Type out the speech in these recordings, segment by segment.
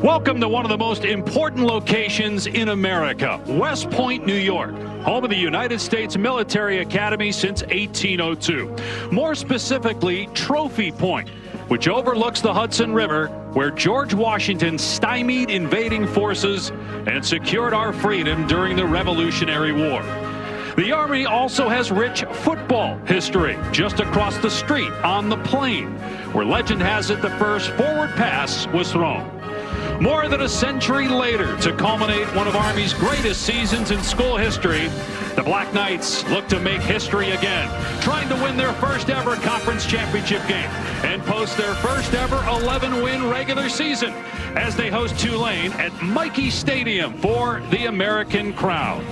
Welcome to one of the most important locations in America, West Point, New York, home of the United States Military Academy since 1802. More specifically, Trophy Point, which overlooks the Hudson River, where George Washington stymied invading forces and secured our freedom during the Revolutionary War. The Army also has rich football history just across the street on the Plain, where legend has it the first forward pass was thrown. More than a century later, to culminate one of Army's greatest seasons in school history, the Black Knights look to make history again, trying to win their first ever conference championship game and post their first ever 11-win regular season as they host Tulane at Michie Stadium for the American crowd.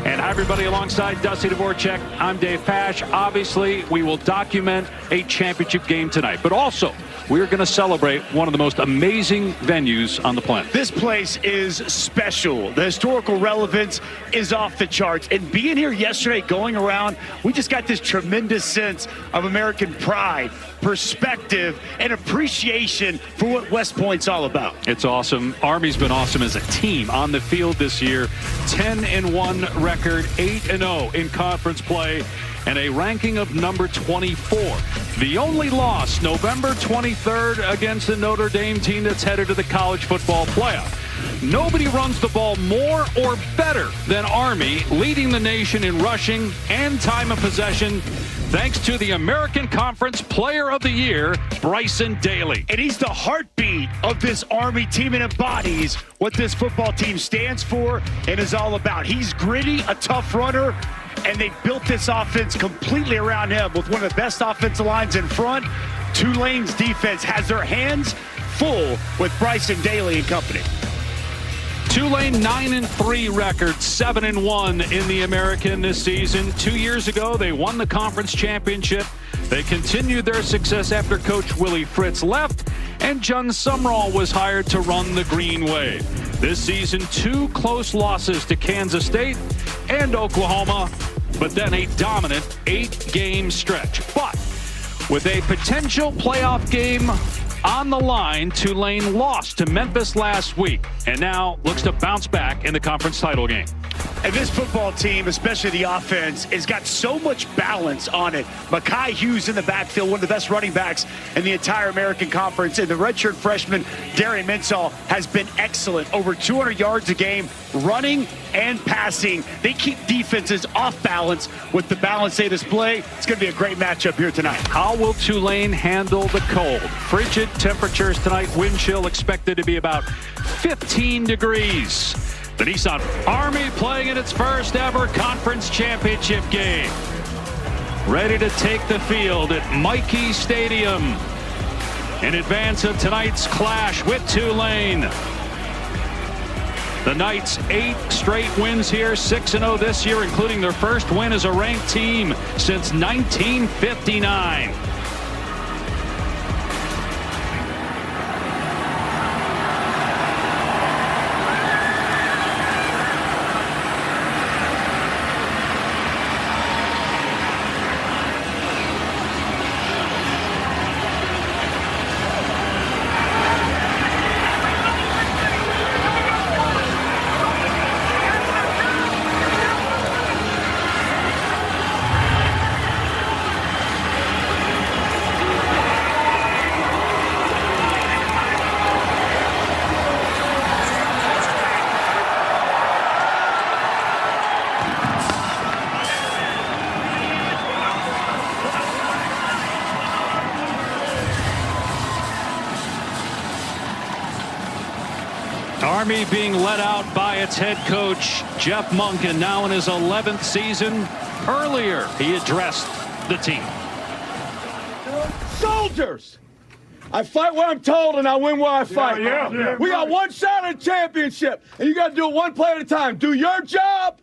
And hi, everybody, alongside Dusty Dvorak, I'm Dave Pasch. Obviously, we will document a championship game tonight, but also we're going to celebrate one of the most amazing venues on the planet. This place is special. The historical relevance is off the charts. And being here yesterday, going around, we just got this tremendous sense of American pride, perspective, and appreciation for what West Point's all about. It's awesome. Army's been awesome as a team on the field this year. 10-1 record, 8-0 in conference play, and a ranking of number 24. The only loss, November 23rd, against the Notre Dame team that's headed to the college football playoff. Nobody runs the ball more or better than Army, leading the nation in rushing and time of possession, thanks to the American Conference Player of the Year, Bryson Daly. And he's the heartbeat of this Army team and embodies what this football team stands for and is all about. He's gritty, a tough runner, and they built this offense completely around him with one of the best offensive lines in front. Tulane's defense has their hands full with Bryson Daly and company. Tulane 9-3 record, 7-1 in the American this season. 2 years ago, they won the conference championship. They continued their success after Coach Willie Fritz left, and John Sumrall was hired to run the Green Wave. This season, 2 close losses to Kansas State and Oklahoma, but then a dominant 8-game stretch. But with a potential playoff game on the line, Tulane lost to Memphis last week and now looks to bounce back in the conference title game. And this football team, especially the offense, has got so much balance on it. Mekhi Hughes in the backfield, one of the best running backs in the entire American Conference. And the redshirt freshman, Darian Mensah, has been excellent. Over 200 yards a game, running and passing. They keep defenses off balance with the balance they display. It's going to be a great matchup here tonight. How will Tulane handle the cold? Frigid temperatures tonight. Wind chill expected to be about 15 degrees. The Nissan Army playing in its first ever conference championship game. Ready to take the field at Michie Stadium in advance of tonight's clash with Tulane. The Knights 8 straight wins here, 6-0 this year, including their first win as a ranked team since 1959. Army being led out by its head coach, Jeff Monken, now in his 11th season. Earlier, he addressed the team. Soldiers! I fight where I'm told and I win where I fight. We got one shot at a championship, and you got to do it one play at a time. Do your job,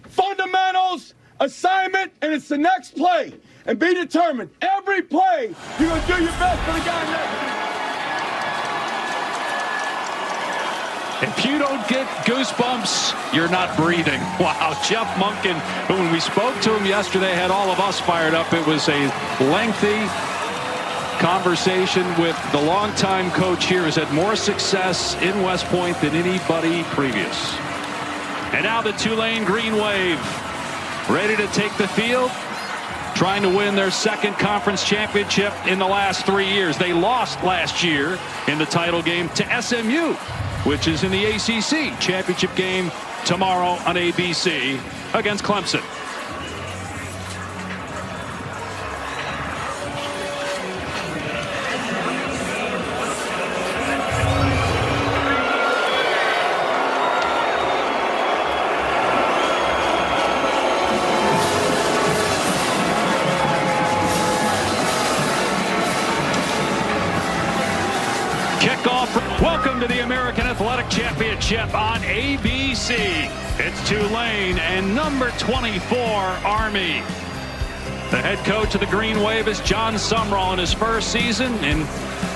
fundamentals, assignment, and it's the next play. And be determined. Every play, you're going to do your best for the guy next to you. If you don't get goosebumps, you're not breathing. Wow, Jeff Monken, who when we spoke to him yesterday had all of us fired up. It was a lengthy conversation with the longtime coach here, has had more success in West Point than anybody previous. And now the Tulane Green Wave ready to take the field, trying to win their second conference championship in the last 3 years. They lost last year in the title game to SMU, which is in the ACC championship game tomorrow on ABC against Clemson. Welcome to the American Athletic Championship on ABC. It's Tulane and number 24, Army. The head coach of the Green Wave is John Sumrall in his first season, and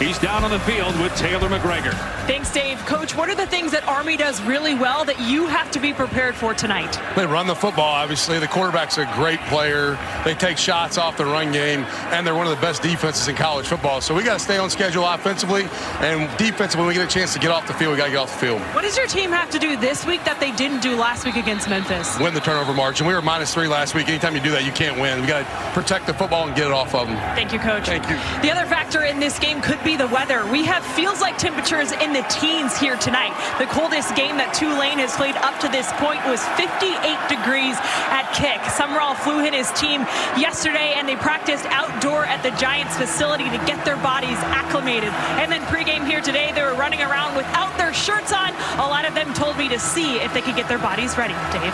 he's down on the field with Taylor McGregor. Thanks, Dave. Coach, what are the things that Army does really well that you have to be prepared for tonight? They run the football, obviously. The quarterback's a great player. They take shots off the run game, and they're one of the best defenses in college football. So we got to stay on schedule offensively, and defensively, when we get a chance to get off the field, we got to get off the field. What does your team have to do this week that they didn't do last week against Memphis? Win the turnover margin. We were -3 last week. Anytime you do that, you can't win. We got to protect the football and get it off of them. Thank you, Coach. Thank you. The other factor in this game could be the weather. We have feels like temperatures in the teens here tonight. The coldest game that Tulane has played up to this point was 58 degrees at kick. Sumrall flew in his team yesterday, and they practiced outdoor at the Giants facility to get their bodies acclimated. And then pregame here today, they were running around without their shirts on. A lot of them told me to see if they could get their bodies ready. Dave.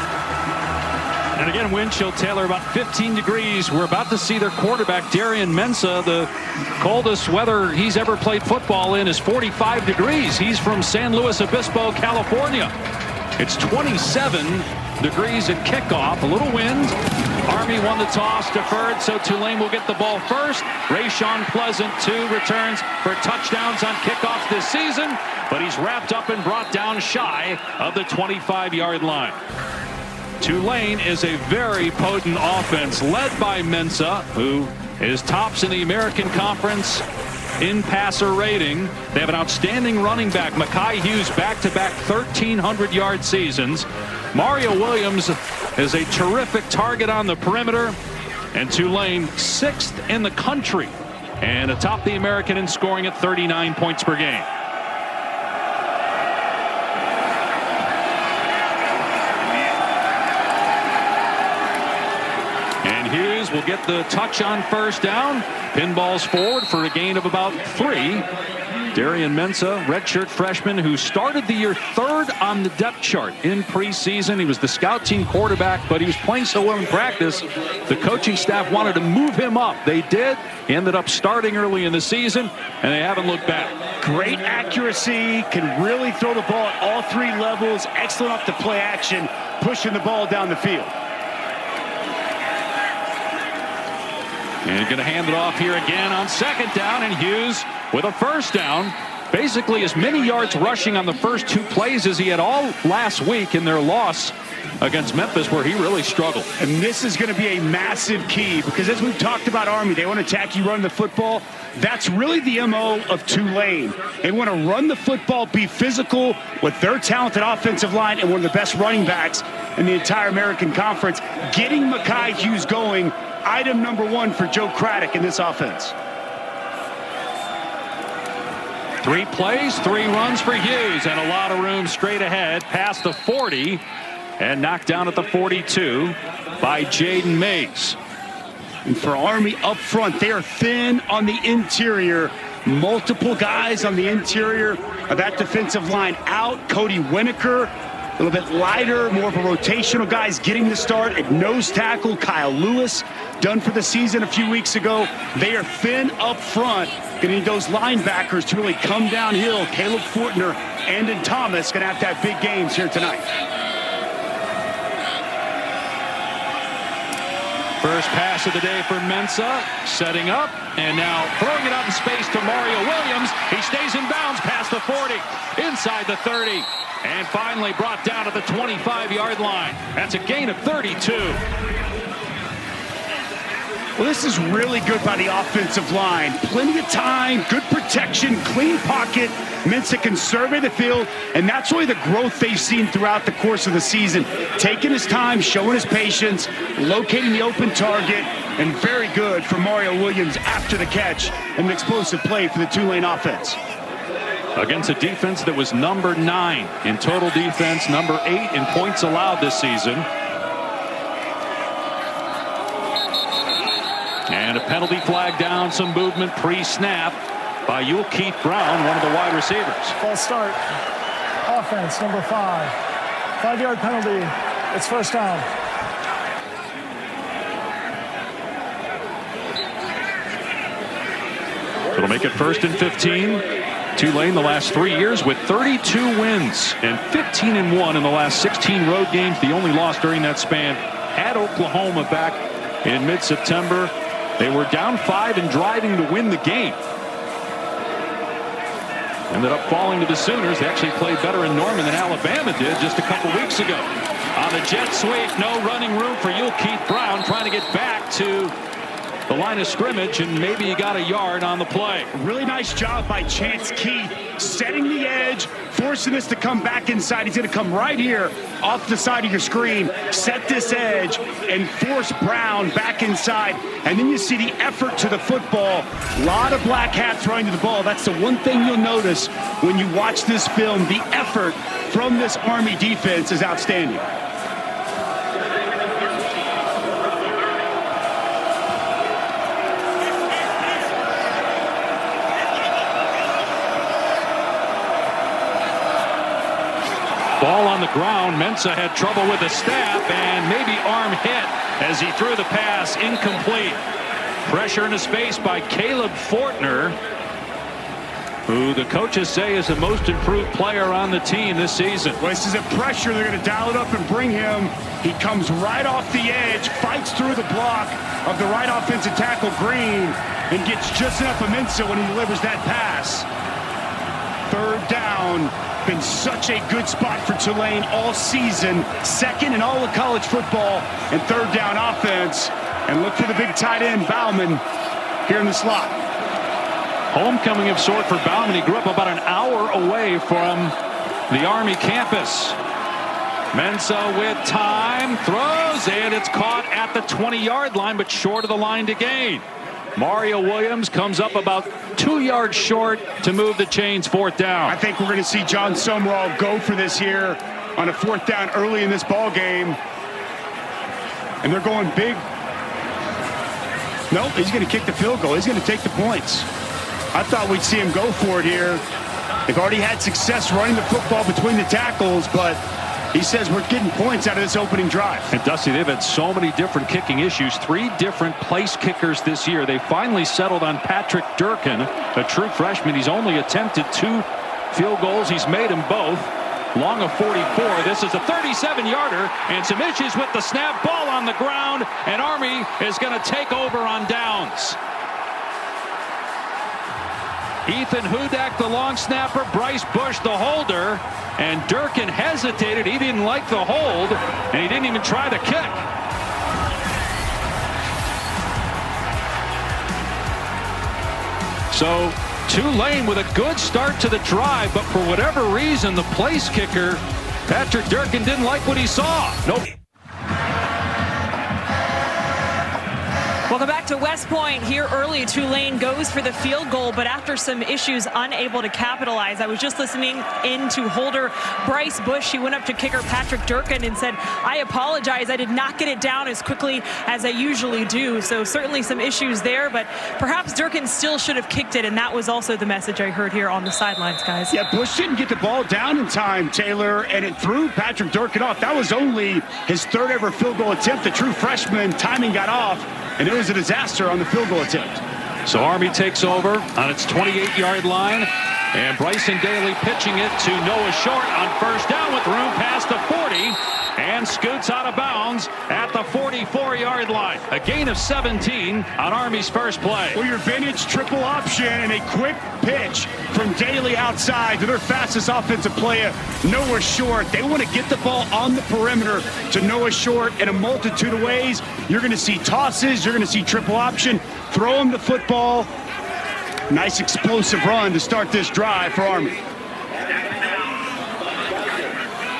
And again, wind chill, Taylor, about 15 degrees. We're about to see their quarterback, Darian Mensah. The coldest weather he's ever played football in is 45 degrees. He's from San Luis Obispo, California. It's 27 degrees at kickoff. A little wind. Army won the toss, deferred, so Tulane will get the ball first. Rayshon Pleasant, 2 returns for touchdowns on kickoffs this season, but he's wrapped up and brought down shy of the 25-yard line. Tulane is a very potent offense led by Mensah, who is tops in the American Conference in passer rating. They have an outstanding running back, Mekhi Hughes, back-to-back 1,300-yard seasons. Mario Williams is a terrific target on the perimeter, and Tulane 6th in the country and atop the American in scoring at 39 points per game. Hughes will get the touch on first down. Pinballs forward for a gain of about 3. Darian Mensah, redshirt freshman who started the year 3rd on the depth chart in preseason. He was the scout team quarterback, but he was playing so well in practice, the coaching staff wanted to move him up. They did. He ended up starting early in the season, and they haven't looked back. Great accuracy, can really throw the ball at all 3 levels. Excellent off the play action, pushing the ball down the field. And he's going to hand it off here again on second down, and Hughes with a first down. Basically as many yards rushing on the first 2 plays as he had all last week in their loss against Memphis, where he really struggled. And this is going to be a massive key, because as we've talked about Army, they want to attack you, run the football. That's really the MO of Tulane. They want to run the football, be physical with their talented offensive line and one of the best running backs in the entire American Conference. Getting Mekhi Hughes going, item number 1 for Joe Craddock in this offense. 3 plays, 3 runs for Hughes, and a lot of room straight ahead past the 40 and knocked down at the 42 by Jaden Mays. And for Army up front, they are thin on the interior. Multiple guys on the interior of that defensive line out. Cody Winokur, a little bit lighter, more of a rotational guys getting the start at nose tackle. Kyle Lewis, done for the season a few weeks ago. They are thin up front. Going to need those linebackers to really come downhill. Caleb Fortner, Andon Thomas going to have big games here tonight. First pass of the day for Mensah, setting up, and now throwing it out in space to Mario Williams. He stays in bounds past the 40, inside the 30, and finally brought down at the 25-yard line. That's a gain of 32. Well, this is really good by the offensive line. Plenty of time, good protection, clean pocket. Mensa can survey the field, and that's really the growth they've seen throughout the course of the season. Taking his time, showing his patience, locating the open target, and very good for Mario Williams after the catch. An explosive play for the Tulane offense. Against a defense that was number 9 in total defense, number 8 in points allowed this season. And a penalty flag down, some movement pre-snap by Keith Brown, one of the wide receivers. False start. Offense, number 5. 5-yard penalty. It's first down. It'll make it 1st and 15. Tulane the last 3 years with 32 wins and 15-1 in the last 16 road games. The only loss during that span at Oklahoma back in mid-September. They were down 5 and driving to win the game. Ended up falling to the Sooners. They actually played better in Norman than Alabama did just a couple weeks ago. On the jet sweep, no running room for Keith Brown, trying to get back to the line of scrimmage, and maybe he got a yard on the play. Really nice job by Chance Keith, setting the edge, forcing this to come back inside. He's going to come right here off the side of your screen, set this edge, and force Brown back inside. And then you see the effort to the football. A lot of black hats running to the ball. That's the one thing you'll notice when you watch this film. The effort from this Army defense is outstanding. Ball on the ground. Mensa had trouble with the snap and maybe arm hit as he threw the pass incomplete. Pressure in his face by Caleb Fortner, who the coaches say is the most improved player on the team this season. Well, this is a pressure. They're going to dial it up and bring him. He comes right off the edge, fights through the block of the right offensive tackle, Green, and gets just enough of Mensa when he delivers that pass. 3rd down. Been such a good spot for Tulane all season. 2nd in all of college football and 3rd down offense. And look for the big tight end, Bauman, here in the slot. Homecoming of sort for Bauman. He grew up about an hour away from the Army campus. Mensa with time, throws, and it's caught at the 20-yard line, but short of the line to gain. Mario Williams comes up about 2 yards short to move the chains. 4th down. I think we're going to see John Sumrall go for this here on a 4th down early in this ball game. And they're going big. Nope, he's going to kick the field goal. He's going to take the points. I thought we'd see him go for it here. They've already had success running the football between the tackles, but he says we're getting points out of this opening drive. And Dusty, they've had so many different kicking issues. 3 different place kickers this year. They finally settled on Patrick Durkin, a true freshman. He's only attempted 2 field goals. He's made them both. Long of 44. This is a 37-yarder, and some issues with the snap. Ball on the ground, and Army is going to take over on downs. Ethan Hudak, the long snapper, Bryce Bush, the holder, and Durkin hesitated. He didn't like the hold, and he didn't even try to kick. So Tulane with a good start to the drive, but for whatever reason, the place kicker, Patrick Durkin, didn't like what he saw. Nope. Welcome back to West Point. Here early, Tulane goes for the field goal, but after some issues, unable to capitalize. I was just listening in to holder Bryce Bush. He went up to kicker Patrick Durkin and said, "I apologize. I did not get it down as quickly as I usually do." So certainly some issues there, but perhaps Durkin still should have kicked it, and that was also the message I heard here on the sidelines, guys. Yeah, Bush didn't get the ball down in time, Taylor, and it threw Patrick Durkin off. That was only his 3rd ever field goal attempt. The true freshman, timing got off, and it was a disaster on the field goal attempt. So Army takes over on its 28-yard line, and Bryson Daly pitching it to Noah Short on 1st down with room past the 40, and scoots out of bounds at the 44-yard line. A gain of 17 on Army's first play. Well, your vintage triple option and a quick pitch from Daly outside to their fastest offensive player, Noah Short. They want to get the ball on the perimeter to Noah Short in a multitude of ways. You're going to see tosses. You're going to see triple option. Throw him the football. Nice explosive run to start this drive for Army.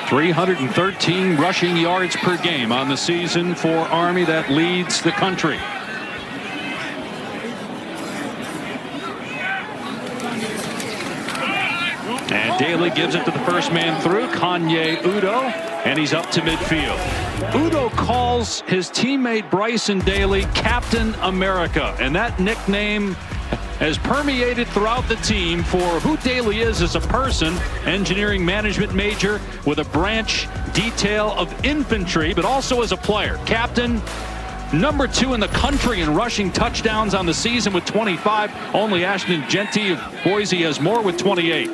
313 rushing yards per game on the season for Army. That leads the country. And Daly gives it to the first man through, Kanye Udo, and he's up to midfield. Udo calls his teammate Bryson Daly Captain America, and that nickname has permeated throughout the team for who Daly is as a person. Engineering management major with a branch detail of infantry, but also as a player. Captain, number 2 in the country in rushing touchdowns on the season with 25. Only Ashton Genty of Boise has more with 28.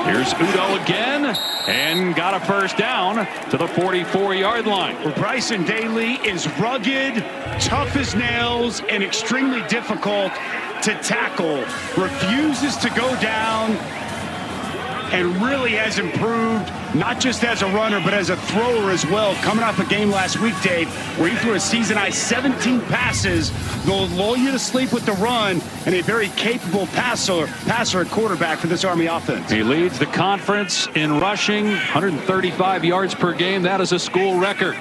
Here's Udo again, and got a first down to the 44-yard line. Well, Bryson Daly is rugged, tough as nails, and extremely difficult to tackle. Refuses to go down, and really has improved, not just as a runner, but as a thrower as well. Coming off a game last week, Dave, where he threw a season-high 17 passes. They'll lull you to sleep with the run, and a very capable passer at quarterback for this Army offense. He leads the conference in rushing, 135 yards per game. That is a school record.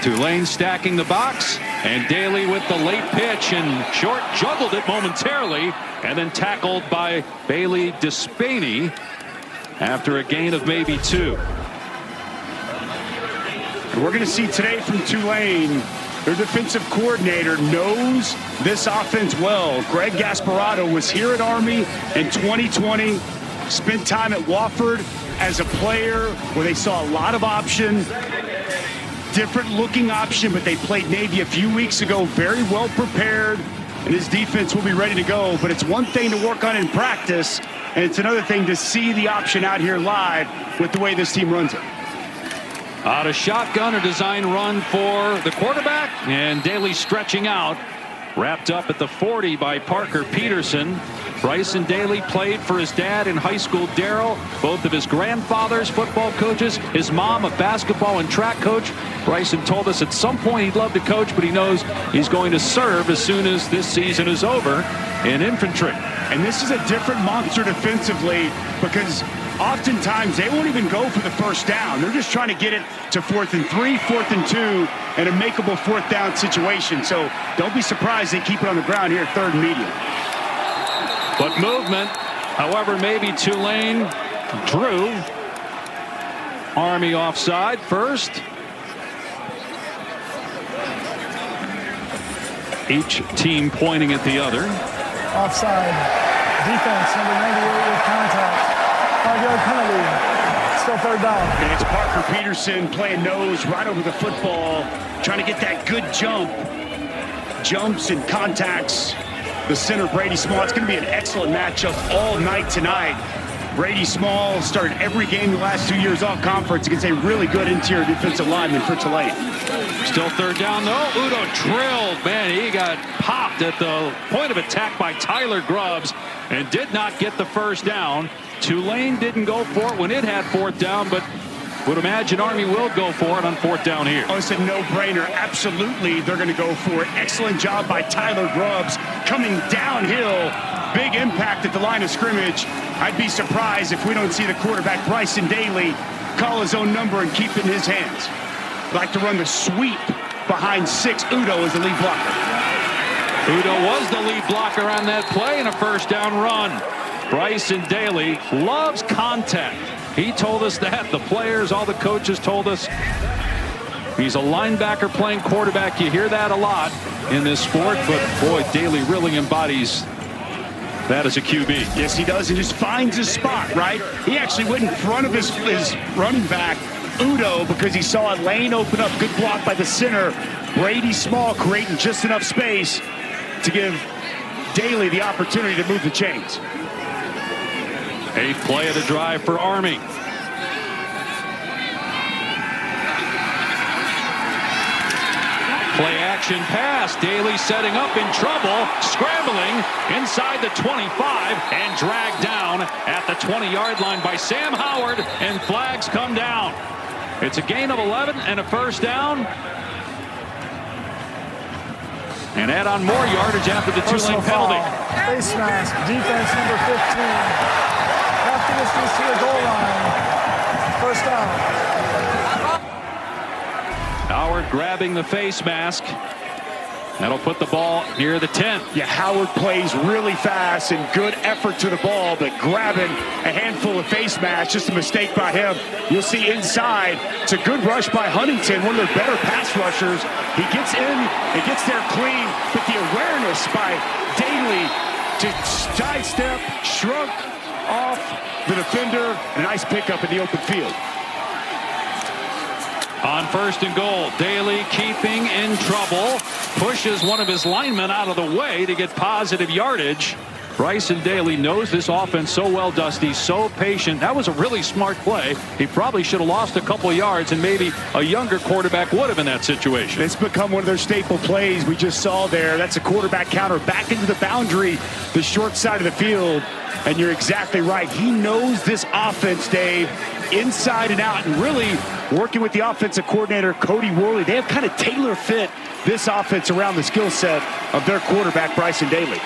Tulane stacking the box, and Daly with the late pitch, and Short juggled it momentarily, and then tackled by Bailey Despaney after a gain of maybe 2. And we're going to see today from Tulane, their defensive coordinator knows this offense well. Greg Gasparotto was here at Army in 2020, spent time at Wofford as a player where they saw a lot of option, different looking option, but they played Navy a few weeks ago, very well prepared, and his defense will be ready to go. But it's one thing to work on in practice, and it's another thing to see the option out here live with the way this team runs it. Out of shotgun, a design run for the quarterback, and Daly stretching out, wrapped up at the 40 by Parker Peterson. Bryson Daly played for his dad in high school, Darrell, both of his grandfathers football coaches, his mom a basketball and track coach. Bryson told us at some point he'd love to coach, but he knows he's going to serve as soon as this season is over in infantry. And this is a different monster defensively, because oftentimes they won't even go for the first down. They're just trying to get it to 4th and 3, 4th and 2, and a makeable 4th down situation. So don't be surprised they keep it on the ground here at 3rd and medium. But movement, however, maybe Tulane drew. Army offside first. Each team pointing at the other. Offside. Defense, number 98 with contact. 5-yard penalty. Still 3rd down. And it's Parker Peterson playing nose right over the football, trying to get that good jump. Jumps and contacts the center, Brady Small. It's going to be an excellent matchup all night tonight. Brady Small started every game the last 2 years all conference against a really good interior defensive lineman for Tulane. Still 3rd down though. Udo drilled. Man, he got popped at the point of attack by Tyler Grubbs and did not get the first down. Tulane didn't go for it when it had 4th down, but would imagine Army will go for it on 4th down here. Oh, it's a no-brainer. Absolutely, they're going to go for it. Excellent job by Tyler Grubbs coming downhill. Big impact at the line of scrimmage. I'd be surprised if we don't see the quarterback, Bryson Daly, call his own number and keep it in his hands. Like to run the sweep behind 6. Udo is the lead blocker. Udo was the lead blocker on that play and a first down run. Bryson Daly loves contact. He told us that. The players, all the coaches told us. He's a linebacker playing quarterback. You hear that a lot in this sport, but boy, Daly really embodies that as a QB. Yes, he does. He just finds his spot, right? He actually went in front of his running back, Udo, because he saw a lane open up. Good block by the center. Brady Small creating just enough space to give Daly the opportunity to move the chains. 8th play of the drive for Army. Play action pass. Daly setting up in trouble. Scrambling inside the 25 and dragged down at the 20-yard line by Sam Howard, and flags come down. It's a gain of 11 and a first down. And add on more yardage after the Tulane penalty. Face mask, defense number 15. Half the distance to the goal line. First down. Howard grabbing the face mask. That'll put the ball near the 10. Yeah, Howard plays really fast and good effort to the ball, but grabbing a handful of face masks, just a mistake by him. You'll see inside. It's a good rush by Huntington, one of their better pass rushers. He gets in and gets there clean, but the awareness by Daly to sidestep, shrug off the defender, and a nice pickup in the open field. On first and goal, Daly keeping in trouble, pushes one of his linemen out of the way to get positive yardage. Bryson Daly knows this offense so well, Dusty, so patient. That was a really smart play. He probably should have lost a couple yards, and maybe a younger quarterback would have in that situation. It's become one of their staple plays we just saw there. That's a quarterback counter back into the boundary, the short side of the field. And you're exactly right. He knows this offense, Dave, inside and out, and really working with the offensive coordinator, Cody Worley. They have kind of tailor-fit this offense around the skill set of their quarterback, Bryson Daly.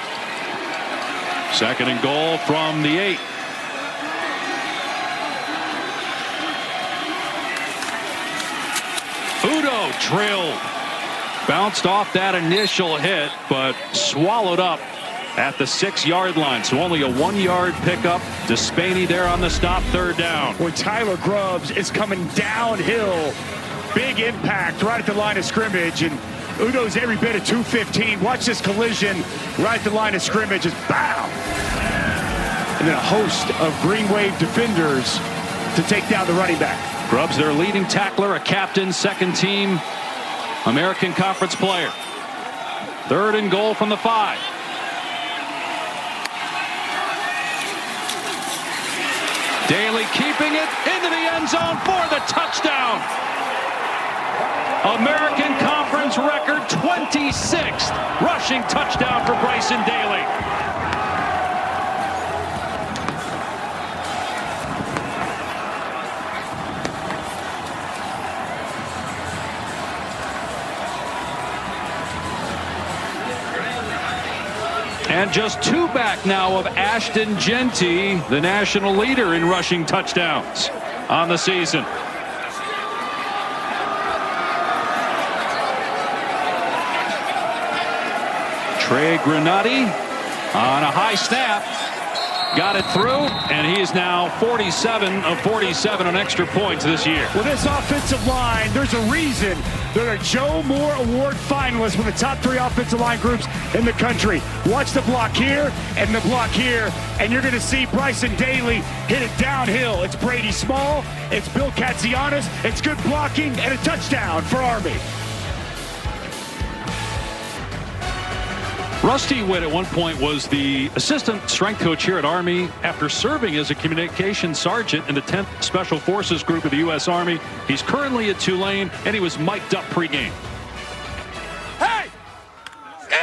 Second and goal from the 8. Udo drilled. Bounced off that initial hit, but swallowed up at the 6-yard line. So only a 1-yard pickup. Despaney there on the stop, third down. When Tyler Grubbs is coming downhill, big impact right at the line of scrimmage, and Udo's every bit of 215. Watch this collision right at the line of scrimmage. Just bow. And then a host of Green Wave defenders to take down the running back. Grubbs, their leading tackler, a captain, second team American Conference player. Third and goal from the 5. Daly keeping it into the end zone for the touchdown. American Conference record 26th rushing touchdown for Bryson Daly. And just 2 back now of Ashton Genty, the national leader in rushing touchdowns on the season. Trey Granati on a high snap. Got it through, and he is now 47 of 47 on extra points this year. Well, this offensive line, there's a reason they're a Joe Moore Award finalist with the top 3 offensive line groups in the country. Watch the block here and the block here, and you're going to see Bryson Daly hit it downhill. It's Brady Small, it's Bill Katzianis, it's good blocking, and a touchdown for Army. Rusty Witt at one point was the assistant strength coach here at Army after serving as a communications sergeant in the 10th Special Forces Group of the U.S. Army. He's currently at Tulane, and he was mic'd up pregame. Hey,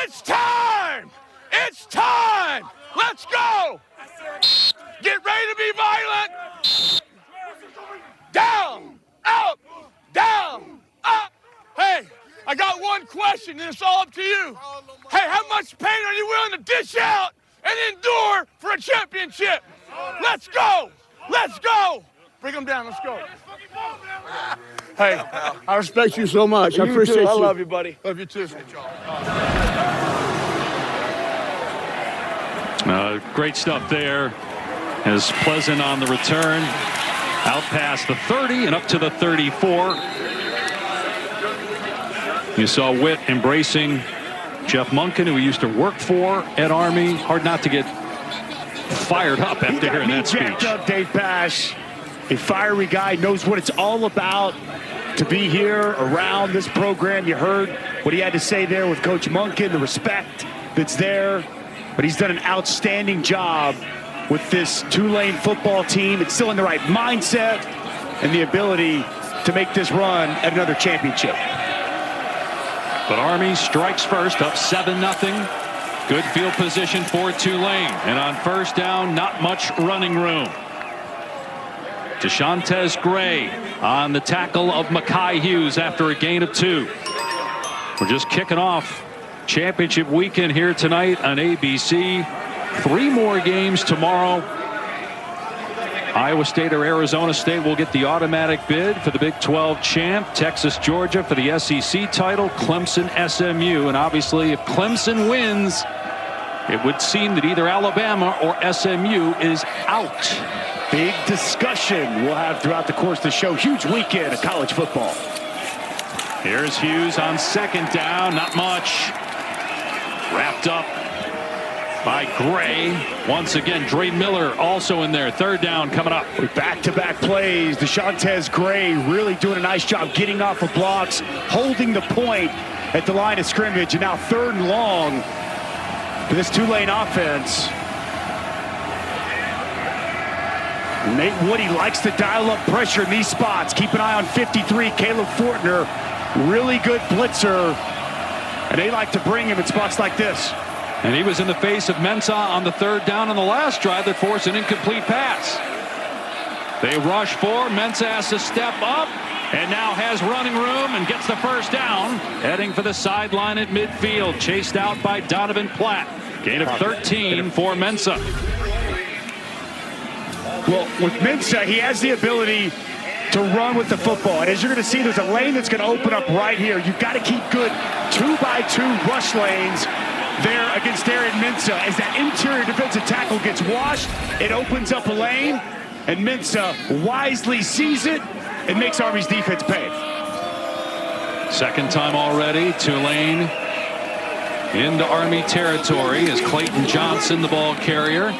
it's time! It's time! Let's go! Get ready to be violent! Down, up, down, up. Hey, I got one question, and it's all up to you. Hey, how much pain are you willing to dish out and endure for a championship? Let's go! Let's go! Bring them down. Let's go. Hey, I respect you so much. I appreciate you. I love you, buddy. Love you too. Great stuff there. As Pleasant on the return. Out past the 30 and up to the 34. You saw Witt embracing Jeff Munkin, who he used to work for at Army. Hard not to get fired up after hearing that speech. Up, Dave Pash, a fiery guy, knows what it's all about to be here around this program. You heard what he had to say there with Coach Munkin, the respect that's there. But he's done an outstanding job with this Tulane football team. It's still in the right mindset and the ability to make this run at another championship. But Army strikes first, up 7-0. Good field position for Tulane. And on first down, not much running room. Deshauntes Gray on the tackle of Mekhi Hughes after a gain of 2. We're just kicking off championship weekend here tonight on ABC. 3 more games tomorrow. Iowa State or Arizona State will get the automatic bid for the Big 12 champ. Texas, Georgia for the SEC title. Clemson, SMU. And obviously, if Clemson wins, it would seem that either Alabama or SMU is out. Big discussion we'll have throughout the course of the show. Huge weekend of college football. Here's Hughes on second down. Not much. Wrapped up by Gray. Once again, Dre Miller also in there. Third down coming up. Back-to-back plays. Deshauntes Gray really doing a nice job getting off of blocks, holding the point at the line of scrimmage. And now 3rd and long for this Tulane offense. Nate Woody likes to dial up pressure in these spots. Keep an eye on 53, Caleb Fortner. Really good blitzer. And they like to bring him in spots like this. And he was in the face of Mensah on the 3rd down on the last drive that forced an incomplete pass. They rush for. Mensah has to step up and now has running room and gets the first down. Heading for the sideline at midfield. Chased out by Donovan Platt. Gain of 13 for Mensah. Well, with Mensah, he has the ability to run with the football. And as you're going to see, there's a lane that's going to open up right here. You've got to keep good 2x2 rush lanes there against Darian Mensah. As that interior defensive tackle gets washed, it opens up a lane, and Mensah wisely sees it and makes Army's defense pay. Second time already, Tulane into Army territory as Clayton Johnson, the ball carrier.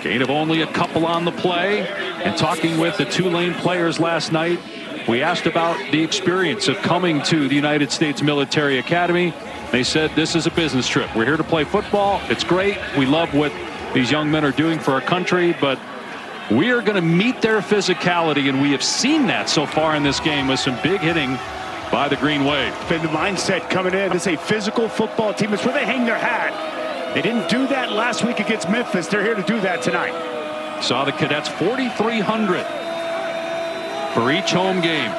Gain of only a couple on the play. And talking with the Tulane players last night, we asked about the experience of coming to the United States Military Academy. They said this is a business trip. We're here to play football. It's great. We love what these young men are doing for our country, but we are going to meet their physicality, and we have seen that so far in this game with some big hitting by the Green Wave. And the mindset coming in, it's a physical football team. It's where they hang their hat. They didn't do that last week against Memphis. They're here to do that tonight. Saw the cadets 4,300 for each home game.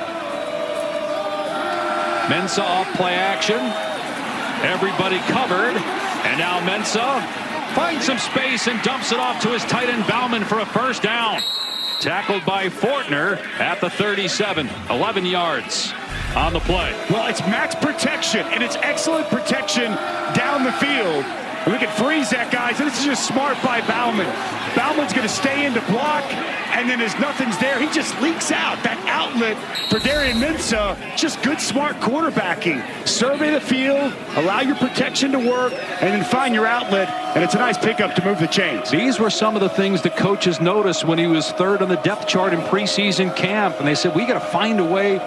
Mensah off play action. Everybody covered. And now Mensah finds some space and dumps it off to his tight end Bauman for a first down. Tackled by Fortner at the 37. 11 yards on the play. Well, it's max protection, and it's excellent protection down the field. We can freeze that, guys, and this is just smart by Bauman. Bauman's going to stay in to block, and then as nothing's there, he just leaks out. That outlet for Darian Mensah, just good, smart quarterbacking. Survey the field, allow your protection to work, and then find your outlet, and it's a nice pickup to move the chains. These were some of the things the coaches noticed when he was 3rd on the depth chart in preseason camp, and they said, we got to find a way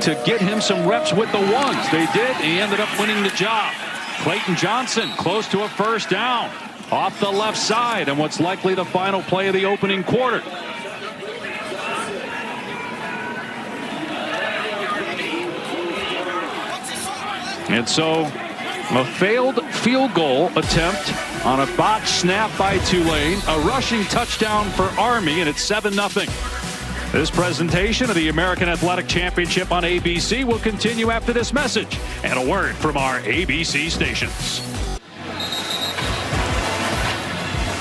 to get him some reps with the ones. They did, and he ended up winning the job. Clayton Johnson close to a first down off the left side and what's likely the final play of the opening quarter. And so a failed field goal attempt on a botched snap by Tulane, a rushing touchdown for Army, and it's 7-0. This presentation of the American Athletic Championship on ABC will continue after this message and a word from our ABC stations.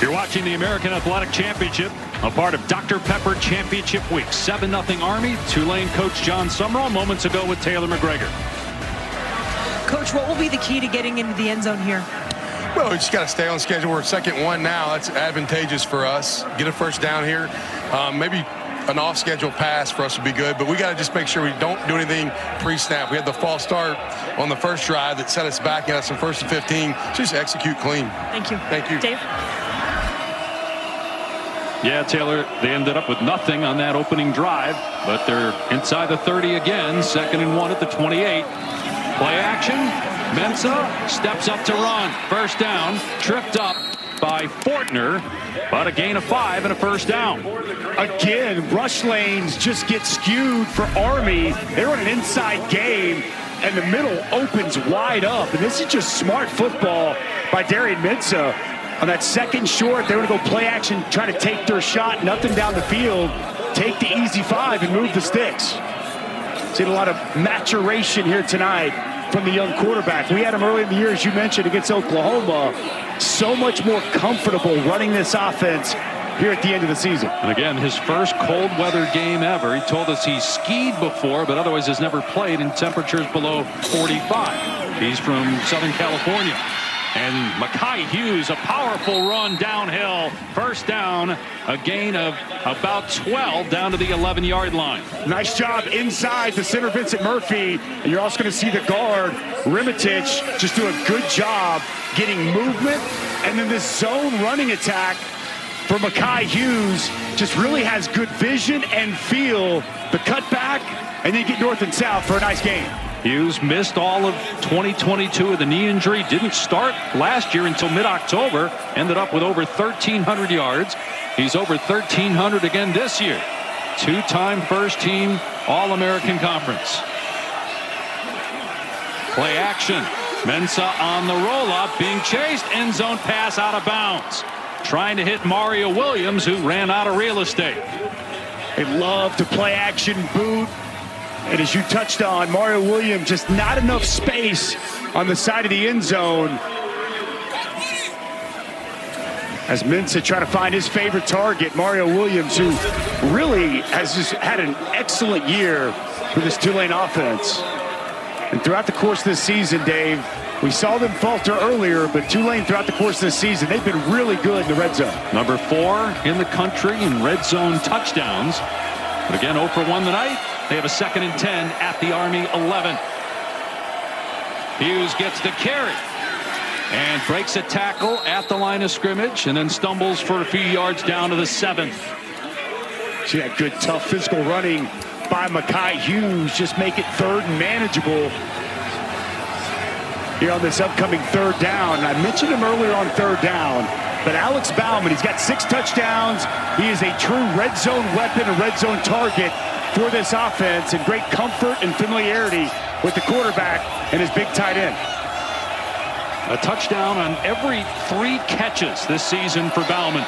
You're watching the American Athletic Championship, a part of Dr. Pepper Championship Week. 7-0 Army. Tulane coach John Summerall moments ago with Taylor McGregor. Coach, what will be the key to getting into the end zone here? Well, we just got to stay on schedule. We're 2nd-1 now. That's advantageous for us. Get a first down here. Maybe an off-schedule pass for us would be good, but we got to just make sure we don't do anything pre-snap. We had the false start on the first drive that set us back, got us in 1st and 15. Just execute clean. Thank you. Thank you. Dave? Yeah, Taylor, they ended up with nothing on that opening drive, but they're inside the 30 again, 2nd and 1 at the 28. Play action. Mensah steps up to run. First down, tripped up by Fortner, but a gain of 5 and a first down. Again, rush lanes just get skewed for Army. They run an inside game. and the middle opens wide up. And this is just smart football by Darian Mensah. On that second short, they were going to go play action, try to take their shot, nothing down the field, take the easy 5 and move the sticks. Seen a lot of maturation here tonight from the young quarterback. We had him early in the year, as you mentioned, against Oklahoma. So much more comfortable running this offense here at the end of the season. And again, his first cold weather game ever. He told us he's skied before, but otherwise has never played in temperatures below 45. He's from Southern California. And Mekhi Hughes, a powerful run downhill. First down, a gain of about 12 down to the 11-yard line. Nice job inside the center, Vincent Murphy. And you're also going to see the guard, Rimitich, just do a good job getting movement. And then this zone running attack for Mekhi Hughes just really has good vision and feel. The cutback, and then get north and south for a nice gain. Hughes missed all of 2022 with a knee injury. Didn't start last year until mid-October. Ended up with over 1,300 yards. He's over 1,300 again this year. Two-time first-team All-American Conference. Play action. Mensah on the roll-up, being chased. End zone pass out of bounds. Trying to hit Mario Williams, who ran out of real estate. They love to play action boot. And as you touched on, Mario Williams, just not enough space on the side of the end zone. As Mensah try to find his favorite target, Mario Williams, who really has just had an excellent year for this Tulane offense. And throughout the course of this season, Dave, we saw them falter earlier, but Tulane throughout the course of this season, they've been really good in the red zone. Number 4 in the country in red zone touchdowns. But again, 0 for 1 tonight. They have a 2nd and 10 at the Army 11. Hughes gets the carry and breaks a tackle at the line of scrimmage and then stumbles for a few yards down to the 7th. See that good, tough physical running by Mekhi Hughes. Just make it 3rd and manageable here on this upcoming 3rd down. I mentioned him earlier on 3rd down, but Alex Bauman, he's got 6 touchdowns. He is a true red zone weapon, a red zone target for this offense, and great comfort and familiarity with the quarterback and his big tight end. A touchdown on every 3 catches this season for Bauman.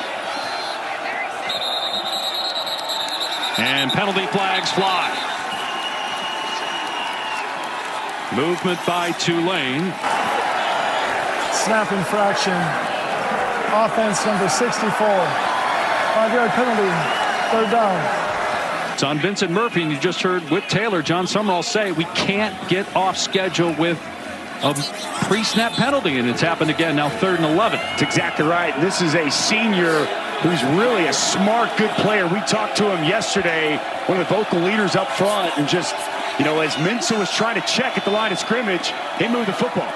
And penalty flags fly. Movement by Tulane. Snap infraction. Offense number 64. 5-yard penalty. 3rd down. It's on Vincent Murphy, and you just heard Whit Taylor, John Summerall say we can't get off schedule with a pre-snap penalty, and it's happened again now 3rd and 11. That's exactly right. This is a senior who's really a smart, good player. We talked to him yesterday, one of the vocal leaders up front, and just, you know, as Mensah was trying to check at the line of scrimmage, they moved the football.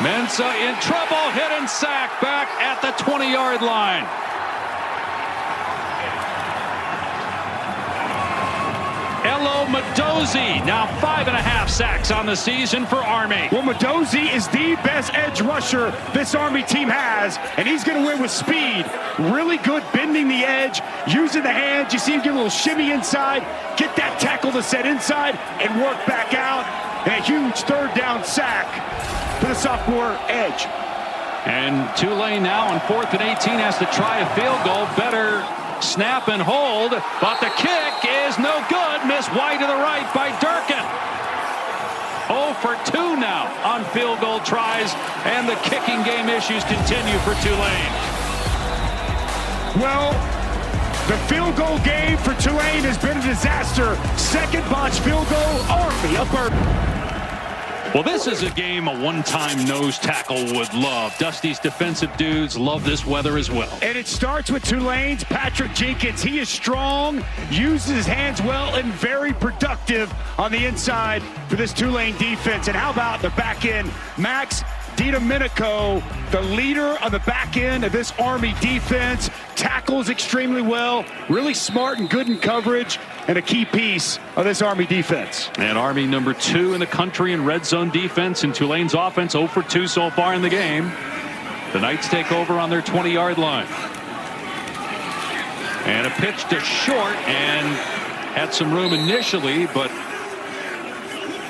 Mensah in trouble, hit and sacked back at the 20-yard line. Elo Madozi, now 5.5 sacks on the season for Army. Well, Madozi is the best edge rusher this Army team has, and he's going to win with speed. Really good bending the edge, using the hands. You see him get a little shimmy inside, get that tackle to set inside, and work back out. And a huge 3rd down sack for the sophomore edge. And Tulane now on 4th and 18 has to try a field goal. Better snap and hold, but the kick is no good. Missed wide to the right by Durkin. 0 for 2 now on field goal tries, and the kicking game issues continue for Tulane. Well, the field goal game for Tulane has been a disaster. 2nd botched field goal, Army up early. Well, this is a game a one-time nose tackle would love. Dusty's defensive dudes love this weather as well. And it starts with Tulane's Patrick Jenkins. He is strong, uses his hands well, and very productive on the inside for this Tulane defense. And how about the back end? Max DiDomenico, the leader on the back end of this Army defense, tackles extremely well, really smart and good in coverage, and a key piece of this Army defense. And Army number 2 in the country in red zone defense, and Tulane's offense 0 for 2 so far in the game. The Knights take over on their 20-yard line. And a pitch to short, and had some room initially, but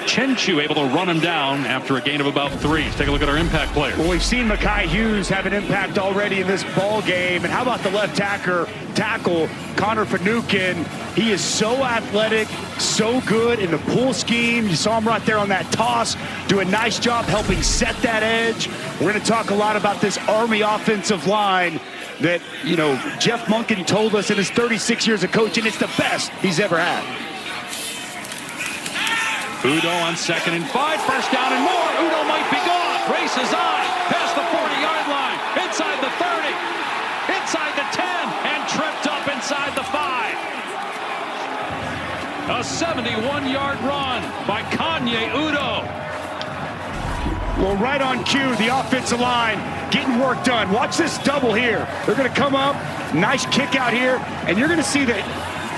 Chenchu able to run him down after a gain of about 3. Let's take a look at our impact players. Well, we've seen Mekhi Hughes have an impact already in this ball game. And how about the left tackle, Connor Finucane? He is so athletic, so good in the pull scheme. You saw him right there on that toss, do a nice job helping set that edge. We're going to talk a lot about this Army offensive line that, you know, Jeff Monken told us in his 36 years of coaching, it's the best he's ever had. Udo on 2nd and 5, first down and more. Udo might be gone. Races on past the 40-yard line, inside the 30, inside the 10, and tripped up inside the 5. A 71-yard run by Kanye Udo. Well, right on cue, the offensive line getting work done. Watch this double here. They're going to come up, nice kick out here, and you're going to see that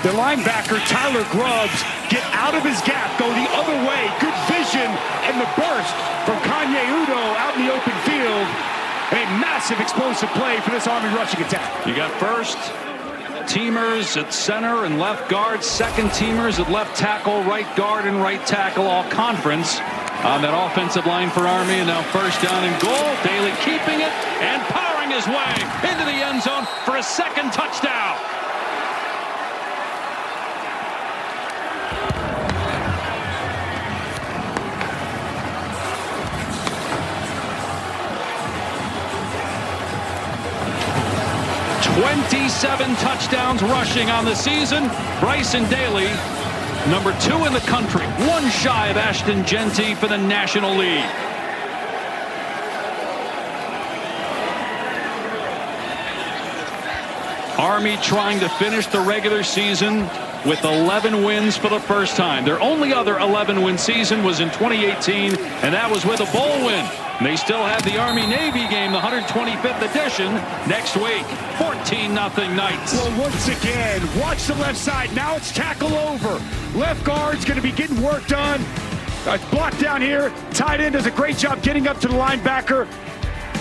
the linebacker, Tyler Grubbs, get out of his gap, go the other way. Good vision and the burst from Kanye Udo out in the open field. A massive explosive play for this Army rushing attack. You got first teamers at center and left guard, second teamers at left tackle, right guard, and right tackle, all conference on that offensive line for Army. And now first down and goal. Daly keeping it and powering his way into the end zone for a second touchdown. '27 touchdowns rushing on the season. Bryson Daly, number 2 in the country, 1 shy of Ashton Genty for the National League. Army trying to finish the regular season with 11 wins for the first time. Their only other 11-win season was in 2018, and that was with a bowl win. And they still have the Army-Navy game, the 125th edition, next week. 14-0 Knights. Well, once again, watch the left side. Now it's tackle over. Left guard's going to be getting work done. Block down here. Tight end does a great job getting up to the linebacker.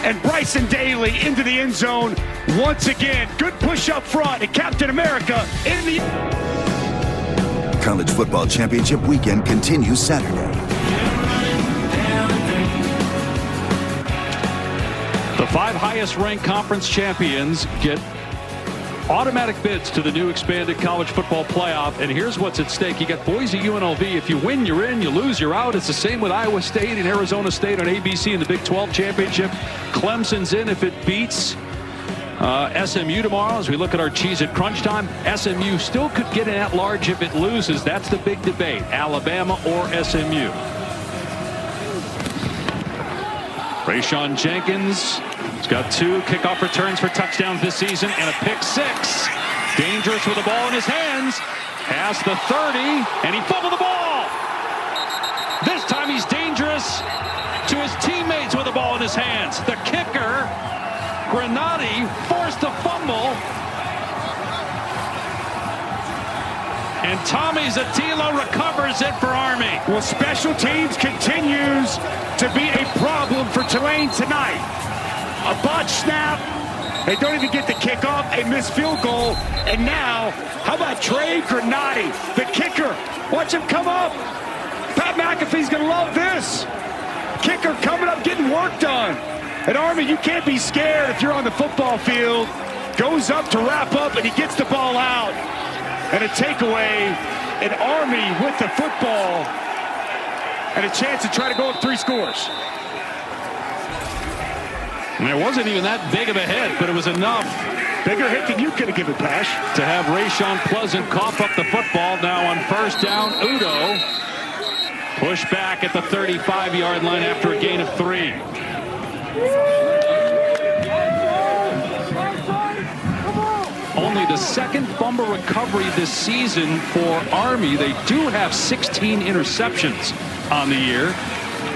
And Bryson Daly into the end zone once again. Good push up front. And Captain America in the... College football championship weekend continues Saturday. The 5 highest-ranked conference champions get automatic bids to the new expanded college football playoff. And here's what's at stake. You got Boise, UNLV. If you win, you're in. You lose, you're out. It's the same with Iowa State and Arizona State on ABC in the Big 12 championship. Clemson's in if it beats SMU tomorrow. As we look at our cheese at crunch time, SMU still could get an at-large if it loses. That's the big debate, Alabama or SMU. Rayshawn Jenkins has got 2 kickoff returns for touchdowns this season and a pick 6. Dangerous with the ball in his hands. Past the 30, and he fumbled the ball. This time he's dangerous to his teammates with the ball in his hands. The kicker, Granati, forced the fumble. And Tommy Zatila recovers it for Army. Well, special teams continues to be a problem for Tulane tonight. A botched snap. They don't even get the kickoff. A missed field goal. And now, how about Trey Granati, the kicker? Watch him come up. Pat McAfee's going to love this. Kicker coming up, getting work done. At Army, you can't be scared if you're on the football field. Goes up to wrap up, and he gets the ball out. And a takeaway, an Army with the football, and a chance to try to go up 3 scores. And it wasn't even that big of a hit, but it was enough. Bigger hit than you could have given, Pash. To have Rayshawn Pleasant cough up the football. Now on first down, Udo pushed back at the 35-yard line after a gain of 3. Only the second fumble recovery this season for Army. They do have 16 interceptions on the year,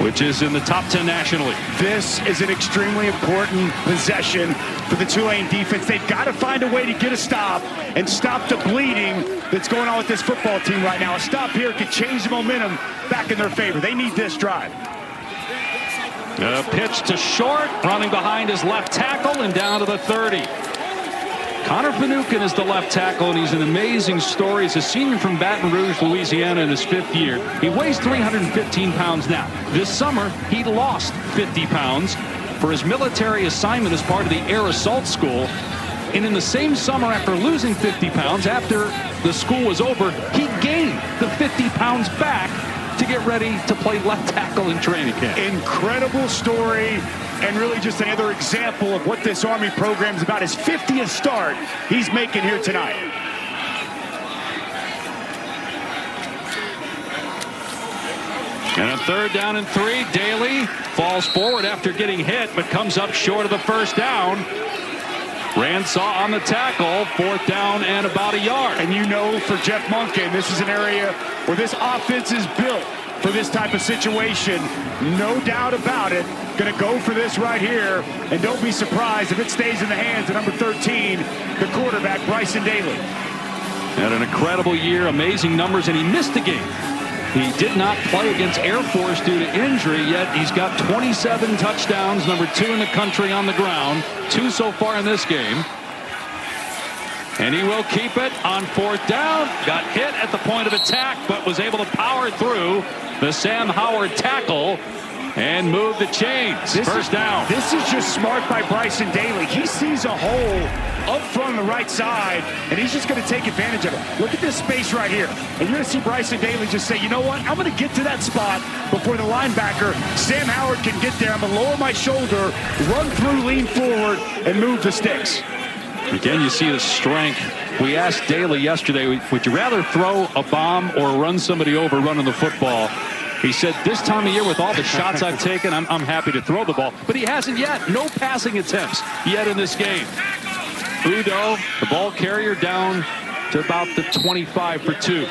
which is in the top 10 nationally. This is an extremely important possession for the Tulane defense. They've got to find a way to get a stop and stop the bleeding that's going on with this football team right now. A stop here could change the momentum back in their favor. They need this drive. A pitch to short, running behind his left tackle and down to the 30. Connor Finucane is the left tackle, and he's an amazing story. He's a senior from Baton Rouge, Louisiana, in his 5th year. He weighs 315 pounds now. This summer, he lost 50 pounds for his military assignment as part of the Air Assault School. And in the same summer, after losing 50 pounds, after the school was over, he gained the 50 pounds back to get ready to play left tackle in training camp. Incredible story, and really just another example of what this Army program is about. His 50th start he's making here tonight. And a 3rd down and 3. Daly falls forward after getting hit, but comes up short of the 1st down. Ransaw on the tackle, 4th down and about a yard. And you know, for Jeff Monken, this is an area where this offense is built for this type of situation. No doubt about it. Going to go for this right here. And don't be surprised if it stays in the hands of number 13, the quarterback, Bryson Daly. Had an incredible year, amazing numbers, and he missed a game. He did not play against Air Force due to injury, yet he's got 27 touchdowns, number 2 in the country on the ground, 2 so far in this game. And he will keep it on 4th down. Got hit at the point of attack, but was able to power through the Sam Howard tackle and move the chains. 1st down. This is just smart by Bryson Daly. He sees a hole up front on the right side, and he's just going to take advantage of it. Look at this space right here. And you're going to see Bryson Daly just say, you know what, I'm going to get to that spot before the linebacker, Sam Howard, can get there. I'm going to lower my shoulder, run through, lean forward, and move the sticks. Again, you see the strength. We asked Daly yesterday, would you rather throw a bomb or run somebody over running the football? He said, this time of year, with all the shots I've taken, I'm happy to throw the ball. But he hasn't yet. No passing attempts yet in this game. Udo, the ball carrier, down to about the 25 for 2.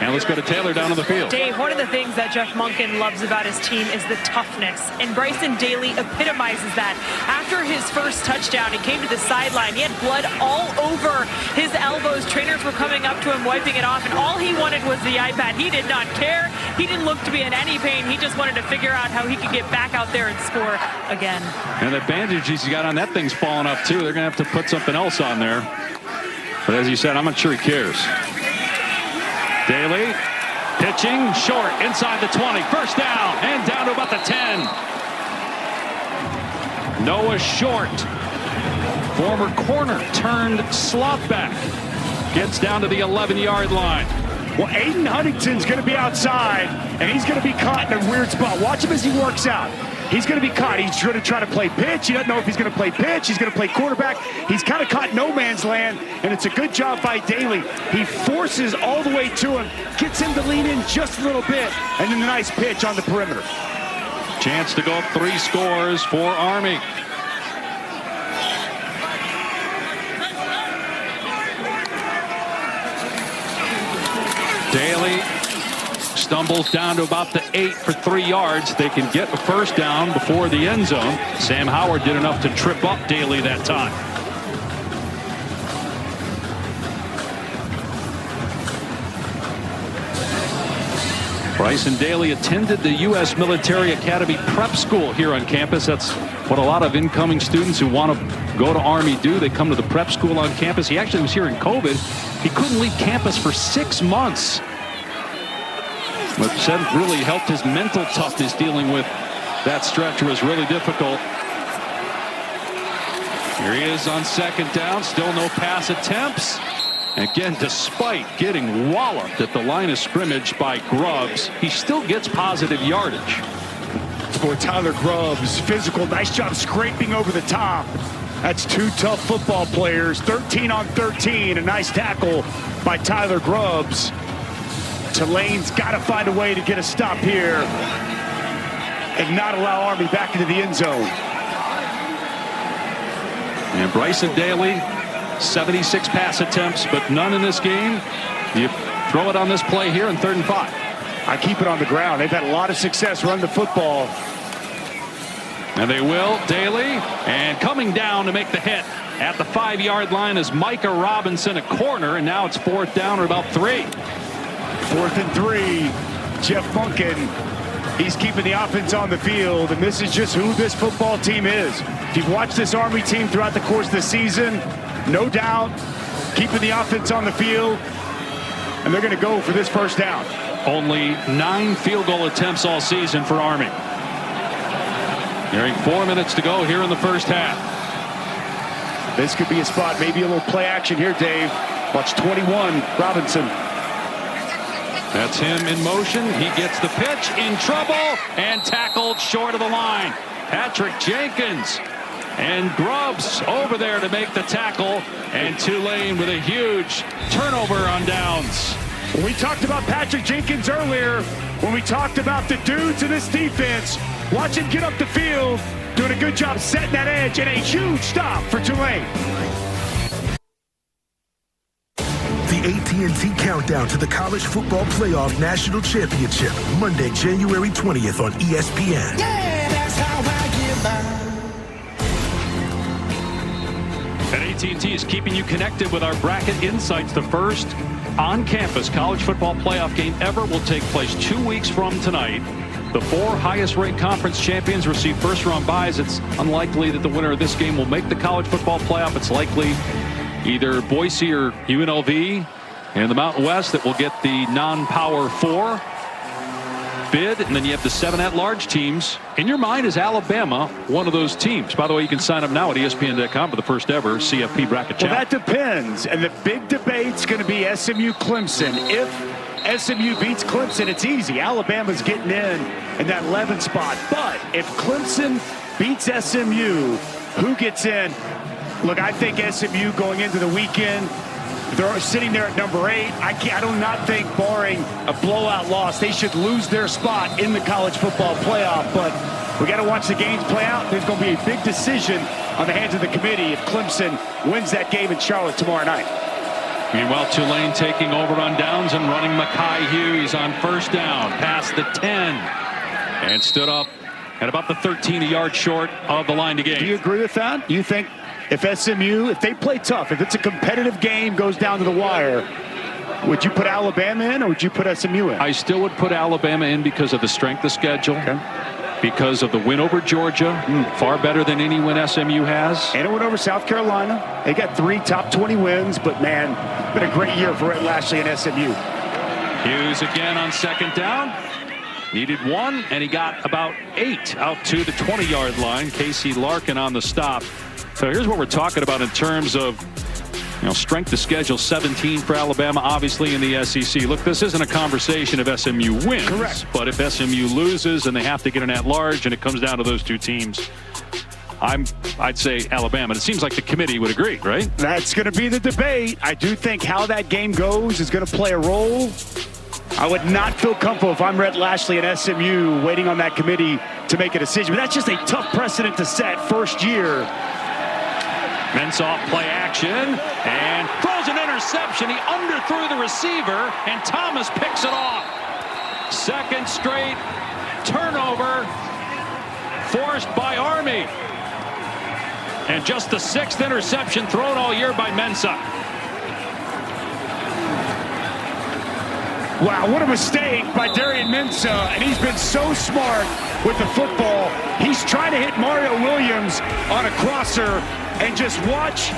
And let's go to Taylor down on the field. Dave, one of the things that Jeff Monken loves about his team is the toughness, and Bryson Daly epitomizes that. After his first touchdown, he came to the sideline. He had blood all over his elbows. Trainers were coming up to him, wiping it off, and all he wanted was the iPad. He did not care. He didn't look to be in any pain. He just wanted to figure out how he could get back out there and score again. And the bandage he's got on, that thing's falling off too. They're going to have to put something else on there. But as you said, I'm not sure he cares. Daly pitching short inside the 20. 1st down and down to about the 10. Noah Short, former corner turned slot back, gets down to the 11-yard line. Well, Aiden Huntington's going to be outside, and he's going to be caught in a weird spot. Watch him as he works out. He's going to be caught. He's going to try to play pitch. He doesn't know if he's going to play pitch. He's going to play quarterback. He's kind of caught no man's land, and it's a good job by Daly. He forces all the way to him, gets him to lean in just a little bit, and then a nice pitch on the perimeter. Chance to go up 3 scores for Army. Daly stumbles down to about the 8 for 3 yards. They can get a 1st down before the end zone. Sam Howard did enough to trip up Daly that time. Bryson Daly attended the U.S. Military Academy Prep School here on campus. That's what a lot of incoming students who want to go to Army do. They come to the prep school on campus. He actually was here in COVID. He couldn't leave campus for 6 months. But said really helped his mental toughness dealing with that stretch. Was really difficult. Here he is on 2nd down. Still no pass attempts. Again, despite getting walloped at the line of scrimmage by Grubbs, he still gets positive yardage. For Tyler Grubbs, physical, nice job scraping over the top. That's 2 tough football players. 13 on 13, a nice tackle by Tyler Grubbs. Tulane's got to find a way to get a stop here and not allow Army back into the end zone. And Bryson Daly, 76 pass attempts, but none in this game. You throw it on this play here in 3rd and 5. I keep it on the ground. They've had a lot of success running the football. And they will. Daly, and coming down to make the hit at the 5-yard line is Micah Robinson, a corner, and now it's 4th down or about 3. 4th and 3. Jeff Monken He's keeping the offense on the field, and this is just who this football team is. If you've watched this Army team throughout the course of the season, no doubt, keeping the offense on the field, and they're going to go for this first down. Only 9 field goal attempts all season for Army. Nearing 4 minutes to go here in the first half. This could be a spot, maybe a little play action here, Dave. Watch 21, Robinson. That's him in motion. He gets the pitch, in trouble, and tackled short of the line. Patrick Jenkins and Grubbs over there to make the tackle, and Tulane with a huge turnover on downs. We talked about Patrick Jenkins earlier when we talked about the dudes in this defense. Watch him get up the field, doing a good job setting that edge, and a huge stop for Tulane. The AT&T Countdown to the College Football Playoff National Championship, Monday, January 20th on ESPN. Yeah, that's how I get by. And AT&T is keeping you connected with our Bracket Insights. The first on-campus college football playoff game ever will take place 2 weeks from tonight. The 4 highest-ranked conference champions receive first-round byes. It's unlikely that the winner of this game will make the college football playoff. It's likely either Boise or UNLV in the Mountain West that will get the non-Power 4 bid, and then you have the 7 at-large teams. In your mind, is Alabama one of those teams? By the way, you can sign up now at ESPN.com for the first ever CFP Bracket Challenge. Well, that depends, and the big debate's going to be SMU-Clemson. If SMU beats Clemson, it's easy. Alabama's getting in that 11th spot. But if Clemson beats SMU, who gets in? Look, I think SMU going into the weekend, they're sitting there at number 8. I do not think, barring a blowout loss, they should lose their spot in the college football playoff. But we got to watch the games play out. There's going to be a big decision on the hands of the committee if Clemson wins that game in Charlotte tomorrow night. Meanwhile, Tulane taking over on downs and running Mekhi Hughes on first down past the 10 and stood up at about the 13, a yard short of the line to gain. Do you agree with that? You think if SMU, if they play tough, if it's a competitive game, goes down to the wire, would you put Alabama in or would you put SMU in? I still would put Alabama in because of the strength of schedule. Okay. Because of the win over Georgia, far better than any win SMU has. And it went over South Carolina. They got 3 top 20 wins, but man, been a great year for Rhett Lashley and SMU. Hughes again on second down. Needed 1, and he got about 8 out to the 20-yard line. Casey Larkin on the stop. So here's what we're talking about in terms of, strength of schedule. 17 for Alabama, obviously, in the SEC. Look, this isn't a conversation if SMU wins. Correct. But if SMU loses and they have to get an at-large and it comes down to those 2 teams, I'd say Alabama. And it seems like the committee would agree, right? That's going to be the debate. I do think how that game goes is going to play a role. I would not feel comfortable if I'm Rhett Lashley and SMU waiting on that committee to make a decision. But that's just a tough precedent to set first year. Mensah play action and throws an interception. He underthrew the receiver, and Thomas picks it off. Second straight turnover forced by Army. And just the 6th interception thrown all year by Mensah. Wow, what a mistake by Darian Mensah, and he's been so smart with the football. He's trying to hit Mario Williams on a crosser, and just watch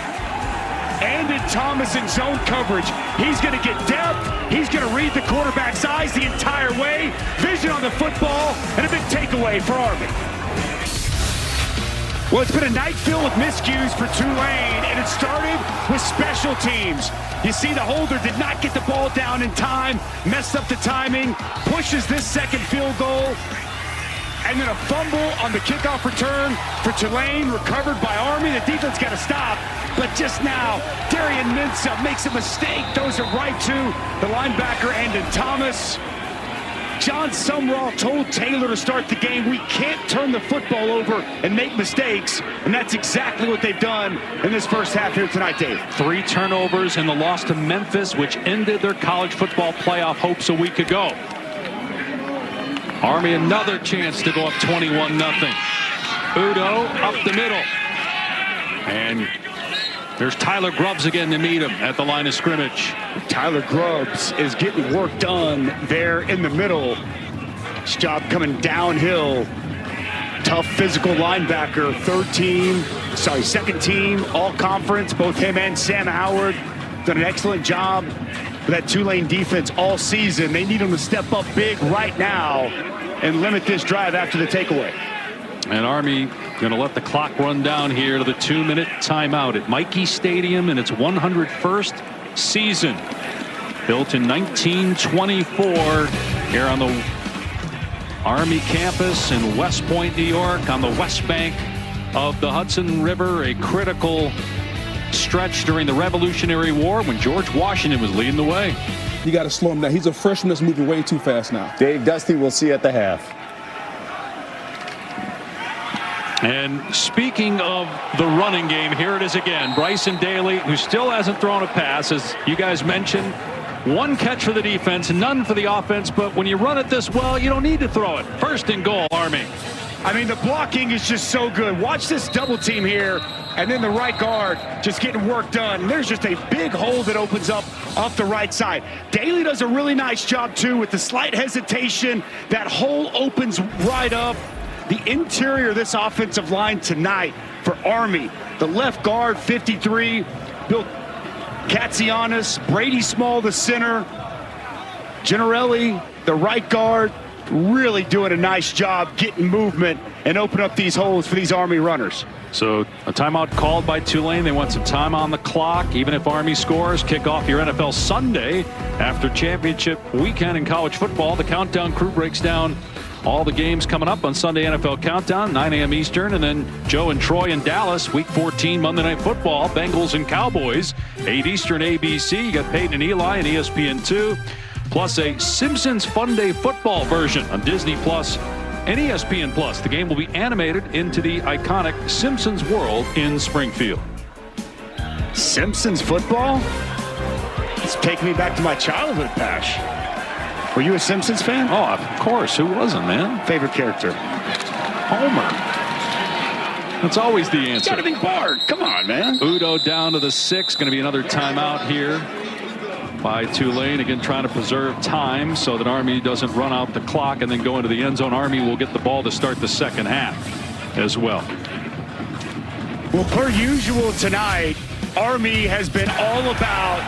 Andon Thomas in zone coverage. He's going to get depth. He's going to read the quarterback's eyes the entire way. Vision on the football, and a big takeaway for Army. Well, it's been a night filled with miscues for Tulane, and it started with special teams. You see the holder did not get the ball down in time, messed up the timing, pushes this second field goal, and then a fumble on the kickoff return for Tulane, recovered by Army. The defense got to stop, but just now, Darian Mensah makes a mistake, throws it right to the linebacker, Andon Thomas. John Sumrall told Taylor to start the game, we can't turn the football over and make mistakes, and that's exactly what they've done in this first half here tonight, Dave. 3 turnovers in the loss to Memphis, which ended their college football playoff hopes a week ago. Army another chance to go up 21-0. Udo up the middle. And there's Tyler Grubbs again to meet him at the line of scrimmage. Tyler Grubbs is getting work done there in the middle. Nice job coming downhill. Tough physical linebacker, second team, all conference, both him and Sam Howard. Done an excellent job with that Tulane defense all season. They need him to step up big right now and limit this drive after the takeaway. And Army going to let the clock run down here to the 2-minute timeout at Michie Stadium in its 101st season. Built in 1924 here on the Army campus in West Point, New York, on the west bank of the Hudson River. A critical stretch during the Revolutionary War when George Washington was leading the way. You got to slow him down. He's a freshman that's moving way too fast now. Dave Dusty, we'll see you at the half. And speaking of the running game, here it is again. Bryson Daly, who still hasn't thrown a pass, as you guys mentioned. One catch for the defense, none for the offense, but when you run it this well, you don't need to throw it. First and goal, Army. I mean, the blocking is just so good. Watch this double team here, and then the right guard just getting work done. And there's just a big hole that opens up off the right side. Daly does a really nice job, too, with the slight hesitation. That hole opens right up. The interior of this offensive line tonight for Army. The left guard, 53, Bill Katsianis, Brady Small, the center, Gennarelli, the right guard, really doing a nice job getting movement and open up these holes for these Army runners. So a timeout called by Tulane. They want some time on the clock. Even if Army scores, kick off your NFL Sunday after championship weekend in college football. The Countdown crew breaks down all the games coming up on Sunday NFL Countdown, 9 a.m. Eastern, and then Joe and Troy in Dallas, Week 14 Monday Night Football, Bengals and Cowboys, 8 Eastern ABC. You got Peyton and Eli and ESPN2, plus a Simpsons Fun Day football version on Disney Plus and ESPN Plus. The game will be animated into the iconic Simpsons world in Springfield. Simpsons football? It's taking me back to my childhood, Pash. Were you a Simpsons fan? Oh, of course. Who wasn't, man? Favorite character? Homer. That's always the answer. It's got to be Bart. Come on, man. Udo down to the 6. Going to be another timeout here by Tulane. Again, trying to preserve time so that Army doesn't run out the clock and then go into the end zone. Army will get the ball to start the second half as well. Well, per usual tonight, Army has been all about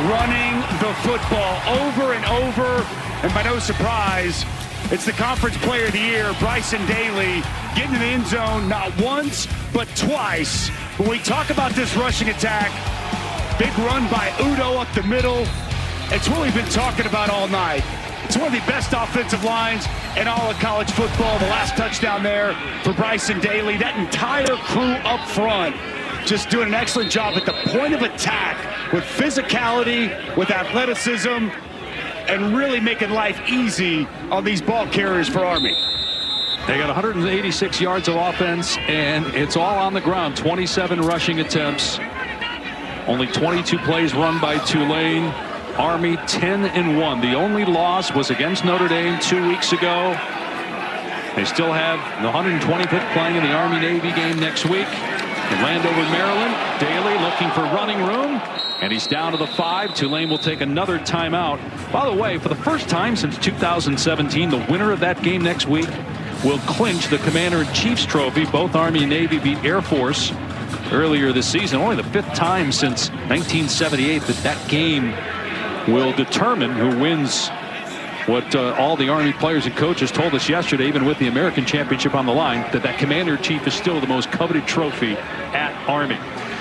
running the football over and over. And by no surprise, it's the Conference Player of the Year, Bryson Daly, getting in the end zone not once, but twice. When we talk about this rushing attack, big run by Udo up the middle. It's what we've been talking about all night. It's one of the best offensive lines in all of college football. The last touchdown there for Bryson Daly. That entire crew up front just doing an excellent job at the point of attack with physicality, with athleticism, and really making life easy on these ball carriers for Army. They got 186 yards of offense, and it's all on the ground. 27 rushing attempts. Only 22 plays run by Tulane. Army 10-1. The only loss was against Notre Dame 2 weeks ago. They still have the 125th playing in the Army-Navy game next week. In Landover, Maryland, Daly looking for running room, and he's down to the 5. Tulane will take another timeout. By the way, for the first time since 2017, the winner of that game next week will clinch the Commander-in-Chief's trophy. Both Army and Navy beat Air Force earlier this season. Only the 5th time since 1978 that game will determine who wins. What all the Army players and coaches told us yesterday, even with the American Championship on the line, that Commander-in-Chief is still the most coveted trophy at Army.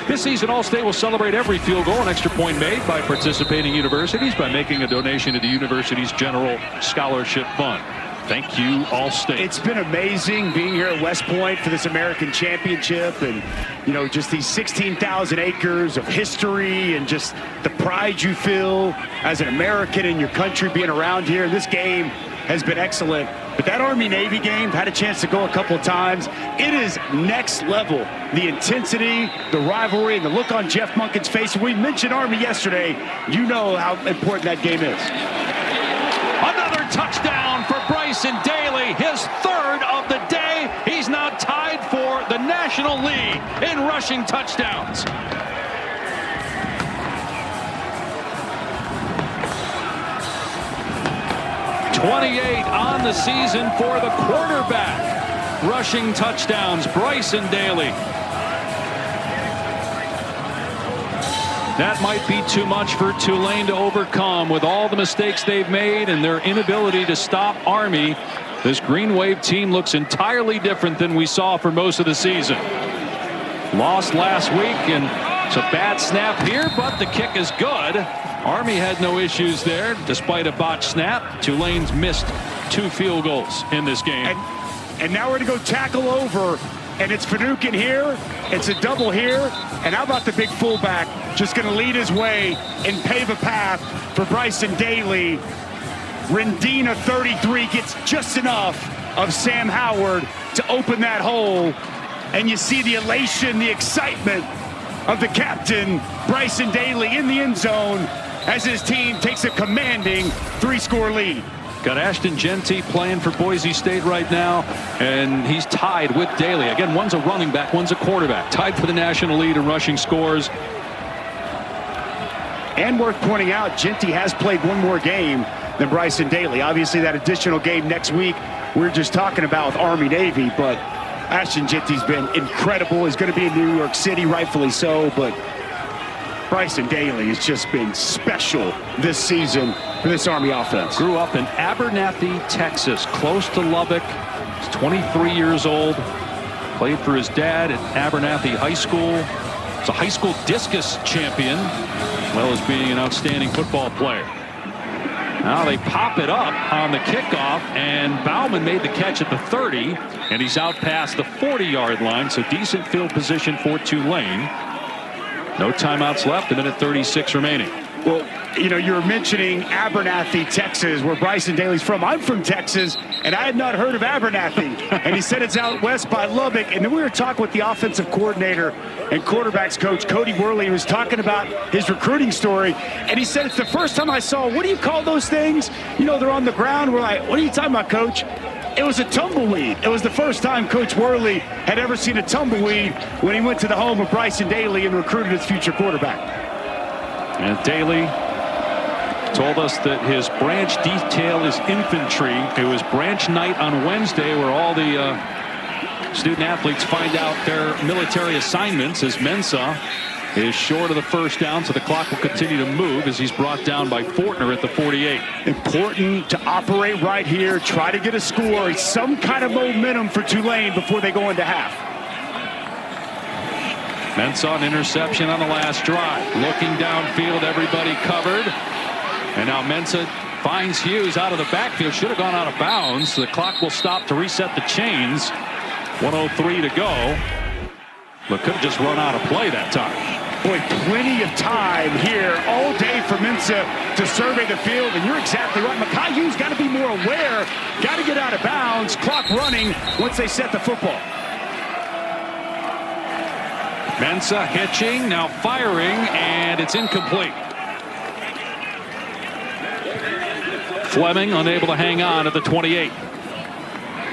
This season, All-State will celebrate every field goal and extra point made by participating universities by making a donation to the university's General Scholarship Fund. Thank you, All-State. It's been amazing being here at West Point for this American Championship, and you know, just these 16,000 acres of history and just the pride you feel as an American in your country being around here. This game has been excellent, but that Army-Navy game, had a chance to go a couple of times. It is next level. The intensity, the rivalry, and the look on Jeff Monken's face. We mentioned Army yesterday. You know how important that game is. Another touchdown for Bryson Daly, his 3rd of the day. He's now tied for the national lead in rushing touchdowns. 28 on the season for the quarterback. Rushing touchdowns, Bryson Daly. That might be too much for Tulane to overcome with all the mistakes they've made and their inability to stop Army. This Green Wave team looks entirely different than we saw for most of the season. Lost last week, and it's a bad snap here, but the kick is good. Army had no issues there despite a botched snap. Tulane's missed 2 field goals in this game. And now we're going to go tackle over, and it's Finucane here. It's a double here. And how about the big fullback just going to lead his way and pave a path for Bryson Daly. Rendina, 33, gets just enough of Sam Howard to open that hole. And you see the elation, the excitement of the captain, Bryson Daly, in the end zone as his team takes a commanding 3-score lead. Got Ashton Genty playing for Boise State right now, and he's tied with Daly. Again, one's a running back, one's a quarterback. Tied for the national lead in rushing scores. And worth pointing out, Genty has played one more game than Bryson Daly. Obviously, that additional game next week we're just talking about with Army-Navy, but Ashton Genty's been incredible. He's going to be in New York City, rightfully so, but Bryson Daly has just been special this season for this Army offense. Grew up in Abernathy, Texas, close to Lubbock. He's 23 years old. Played for his dad at Abernathy High School. He's a high school discus champion, as well as being an outstanding football player. Now they pop it up on the kickoff, and Bauman made the catch at the 30, and he's out past the 40-yard line, so decent field position for Tulane. No timeouts left, 1:36 remaining. Well, you know, you were mentioning Abernathy, Texas, where Bryson Daly's from. I'm from Texas, and I had not heard of Abernathy. And he said it's out west by Lubbock. And then we were talking with the offensive coordinator and quarterbacks coach, Cody Worley, who was talking about his recruiting story. And he said, it's the first time I saw, what do you call those things? You know, they're on the ground. We're like, what are you talking about, coach? It was a tumbleweed. It was the first time Coach Worley had ever seen a tumbleweed when he went to the home of Bryson Daly and recruited his future quarterback. And Daly told us that his branch detail is infantry. It was branch night on Wednesday where all the student athletes find out their military assignments, as Mensah is short of the first down, so the clock will continue to move as he's brought down by Fortner at the 48. Important to operate right here, try to get a score, some kind of momentum for Tulane before they go into half. Mensah, an interception on the last drive. Looking downfield, everybody covered. And now Mensah finds Hughes out of the backfield. Should have gone out of bounds. The clock will stop to reset the chains. 1:03 to go. But could have just run out of play that time. Boy, plenty of time here all day for Mensah to survey the field. And you're exactly right. Mekhi Hughes got to be more aware. Got to get out of bounds. Clock running once they set the football. Mensah hitching, now firing, and it's incomplete. Fleming unable to hang on at the 28.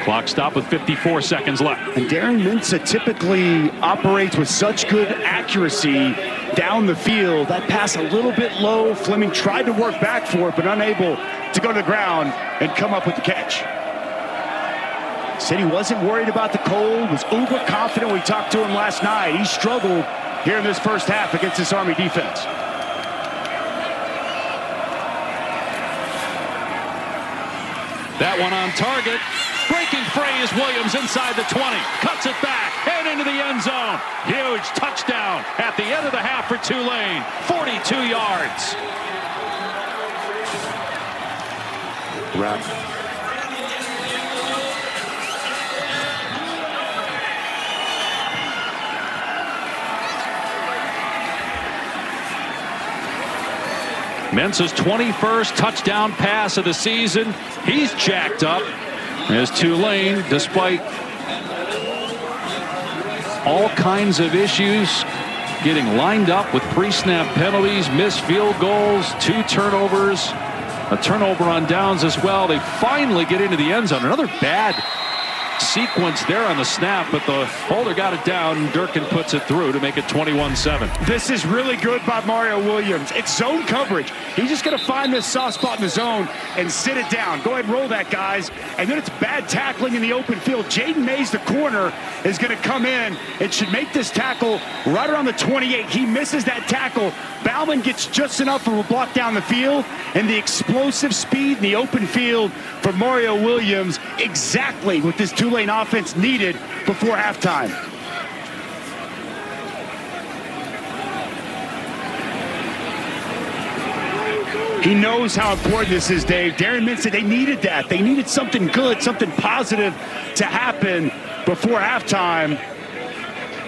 Clock stop with 54 seconds left. And Darren Mensah typically operates with such good accuracy down the field. That pass a little bit low. Fleming tried to work back for it, but unable to go to the ground and come up with the catch. Said he wasn't worried about the cold, was uber confident when we talked to him last night. He struggled here in this first half against this Army defense. That one on target. Breaking free is Williams inside the 20. Cuts it back and into the end zone. Huge touchdown at the end of the half for Tulane. 42 yards. Wrap. Mensah's 21st touchdown pass of the season. He's jacked up as Tulane, despite all kinds of issues, getting lined up with pre-snap penalties, missed field goals, 2 turnovers, a turnover on downs as well. They finally get into the end zone. Another bad sequence there on the snap, but the holder got it down. Durkin puts it through to make it 21-7. This is really good by Mario Williams. It's zone coverage. He's just going to find this soft spot in the zone and sit it down. Go ahead and roll that, guys. And then it's bad tackling in the open field. Jaden Mays, the corner, is going to come in and should make this tackle right around the 28. He misses that tackle. Bauman gets just enough of a block down the field, and the explosive speed in the open field for Mario Williams, exactly what this Tulane offense needed before halftime. He knows how important this is, Dave. Darren Mintz said they needed that. They needed something good, something positive to happen before halftime.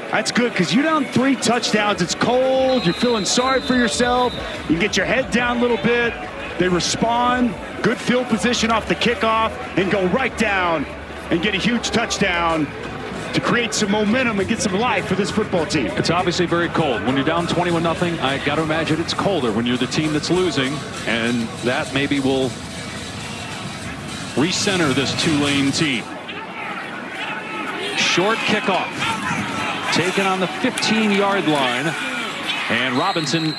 That's good because you're down 3 touchdowns. It's cold. You're feeling sorry for yourself. You get your head down a little bit. They respond. Good field position off the kickoff and go right down and get a huge touchdown to create some momentum and get some life for this football team. It's obviously very cold. When you're down 21-0, I got to imagine it's colder when you're the team that's losing, and that maybe will recenter this Tulane team. Short kickoff. Taken on the 15-yard line, and Robinson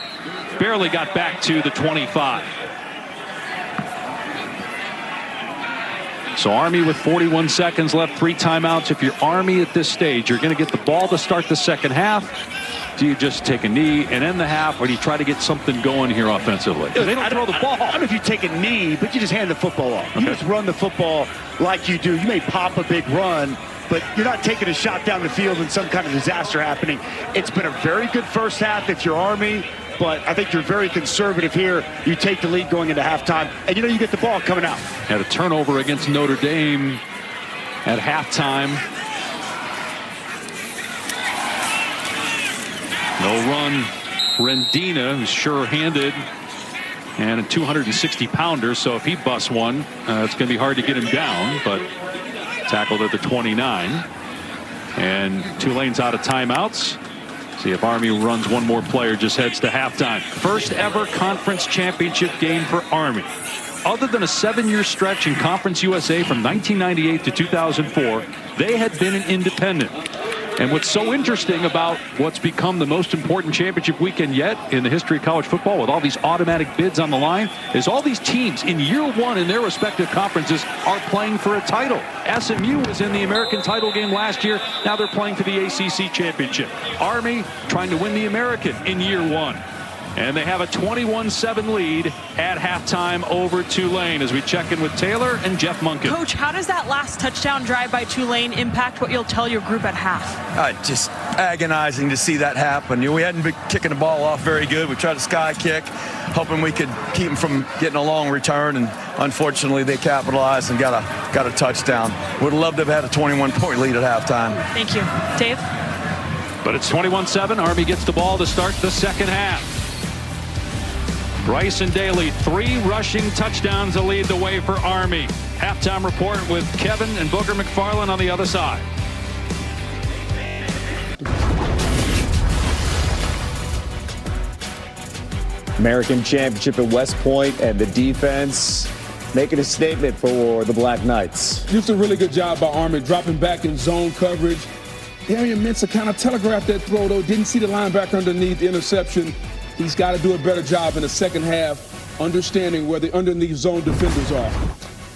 barely got back to the 25. So Army with 41 seconds left, 3 timeouts. If you're Army at this stage, you're going to get the ball to start the second half. Do you just take a knee and end the half, or do you try to get something going here offensively? They don't throw the ball. I don't know if you take a knee, but you just hand the football off. You just run the football like you do. You may pop a big run, but you're not taking a shot down the field and some kind of disaster happening. It's been a very good first half if you're Army, but I think you're very conservative here. You take the lead going into halftime, and you get the ball coming out. Had a turnover against Notre Dame at halftime. No run. Rendina, who's sure-handed, and a 260-pounder, so if he busts one, it's going to be hard to get him down, but tackled at the 29. And Tulane's out of timeouts. See if Army runs one more player, just heads to halftime. First ever conference championship game for Army. Other than a 7-year stretch in Conference USA from 1998 to 2004, they had been an independent. And what's so interesting about what's become the most important championship weekend yet in the history of college football, with all these automatic bids on the line, is all these teams in year one in their respective conferences are playing for a title. SMU was in the American title game last year. Now they're playing for the ACC championship. Army trying to win the American in year one. And they have a 21-7 lead at halftime over Tulane as we check in with Taylor and Jeff Munkin. Coach, how does that last touchdown drive by Tulane impact what you'll tell your group at half? Just agonizing to see that happen. We hadn't been kicking the ball off very good. We tried a sky kick, hoping we could keep them from getting a long return, and unfortunately they capitalized and got a touchdown. Would have loved to have had a 21-point lead at halftime. Thank you. Dave? But it's 21-7. Army gets the ball to start the second half. Bryson Daly, 3 rushing touchdowns to lead the way for Army. Halftime report with Kevin and Booger McFarland on the other side. American Championship at West Point, and the defense making a statement for the Black Knights. Just a really good job by Army, dropping back in zone coverage. Darren Mintz kind of telegraphed that throw, though. Didn't see the linebacker underneath the interception. He's got to do a better job in the second half, understanding where the underneath zone defenders are.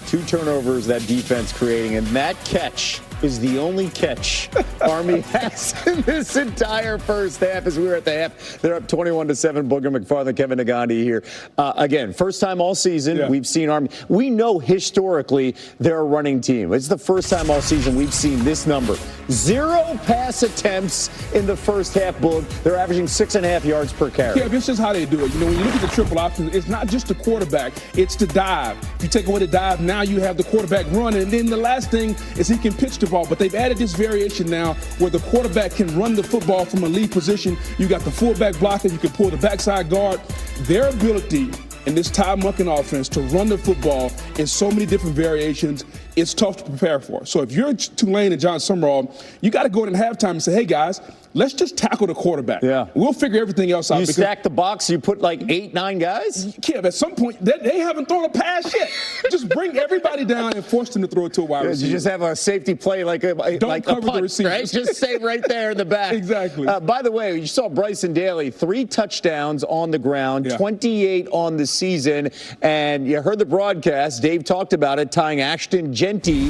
2 turnovers that defense creating, and that catch is the only catch Army has in this entire first half. As we were at the half, they're up 21-7. Booger McFarland, Kevin Nagandi here. Again, first time all season we've seen Army. We know historically they're a running team. It's the first time all season we've seen this number. 0 pass attempts in the first half, Boog. They're averaging 6.5 yards per carry. Yeah, this is how they do it. When you look at the triple option, it's not just the quarterback, it's the dive. If you take away the dive, now you have the quarterback running. And then the last thing is he can pitch the ball. But they've added this variation now where the quarterback can run the football from a lead position. You got the fullback blocker. You can pull the backside guard. Their ability in this Todd Monken offense to run the football in so many different variations it's tough to prepare for. So if you're Tulane and John Summerall, you got to go in at halftime and say, hey, guys, let's just tackle the quarterback. Yeah. We'll figure everything else out. You stack the box, you put like 8, 9 guys? Yeah, at some point, they haven't thrown a pass yet. Just bring everybody down and force them to throw it to a wide receiver. You just have a safety play like a cover punt, the receiver. right? Just stay right there in the back. Exactly. By the way, you saw Bryson Daly, 3 touchdowns on the ground, 28 on the season, and you heard the broadcast. Dave talked about it, tying Ashton Jeanty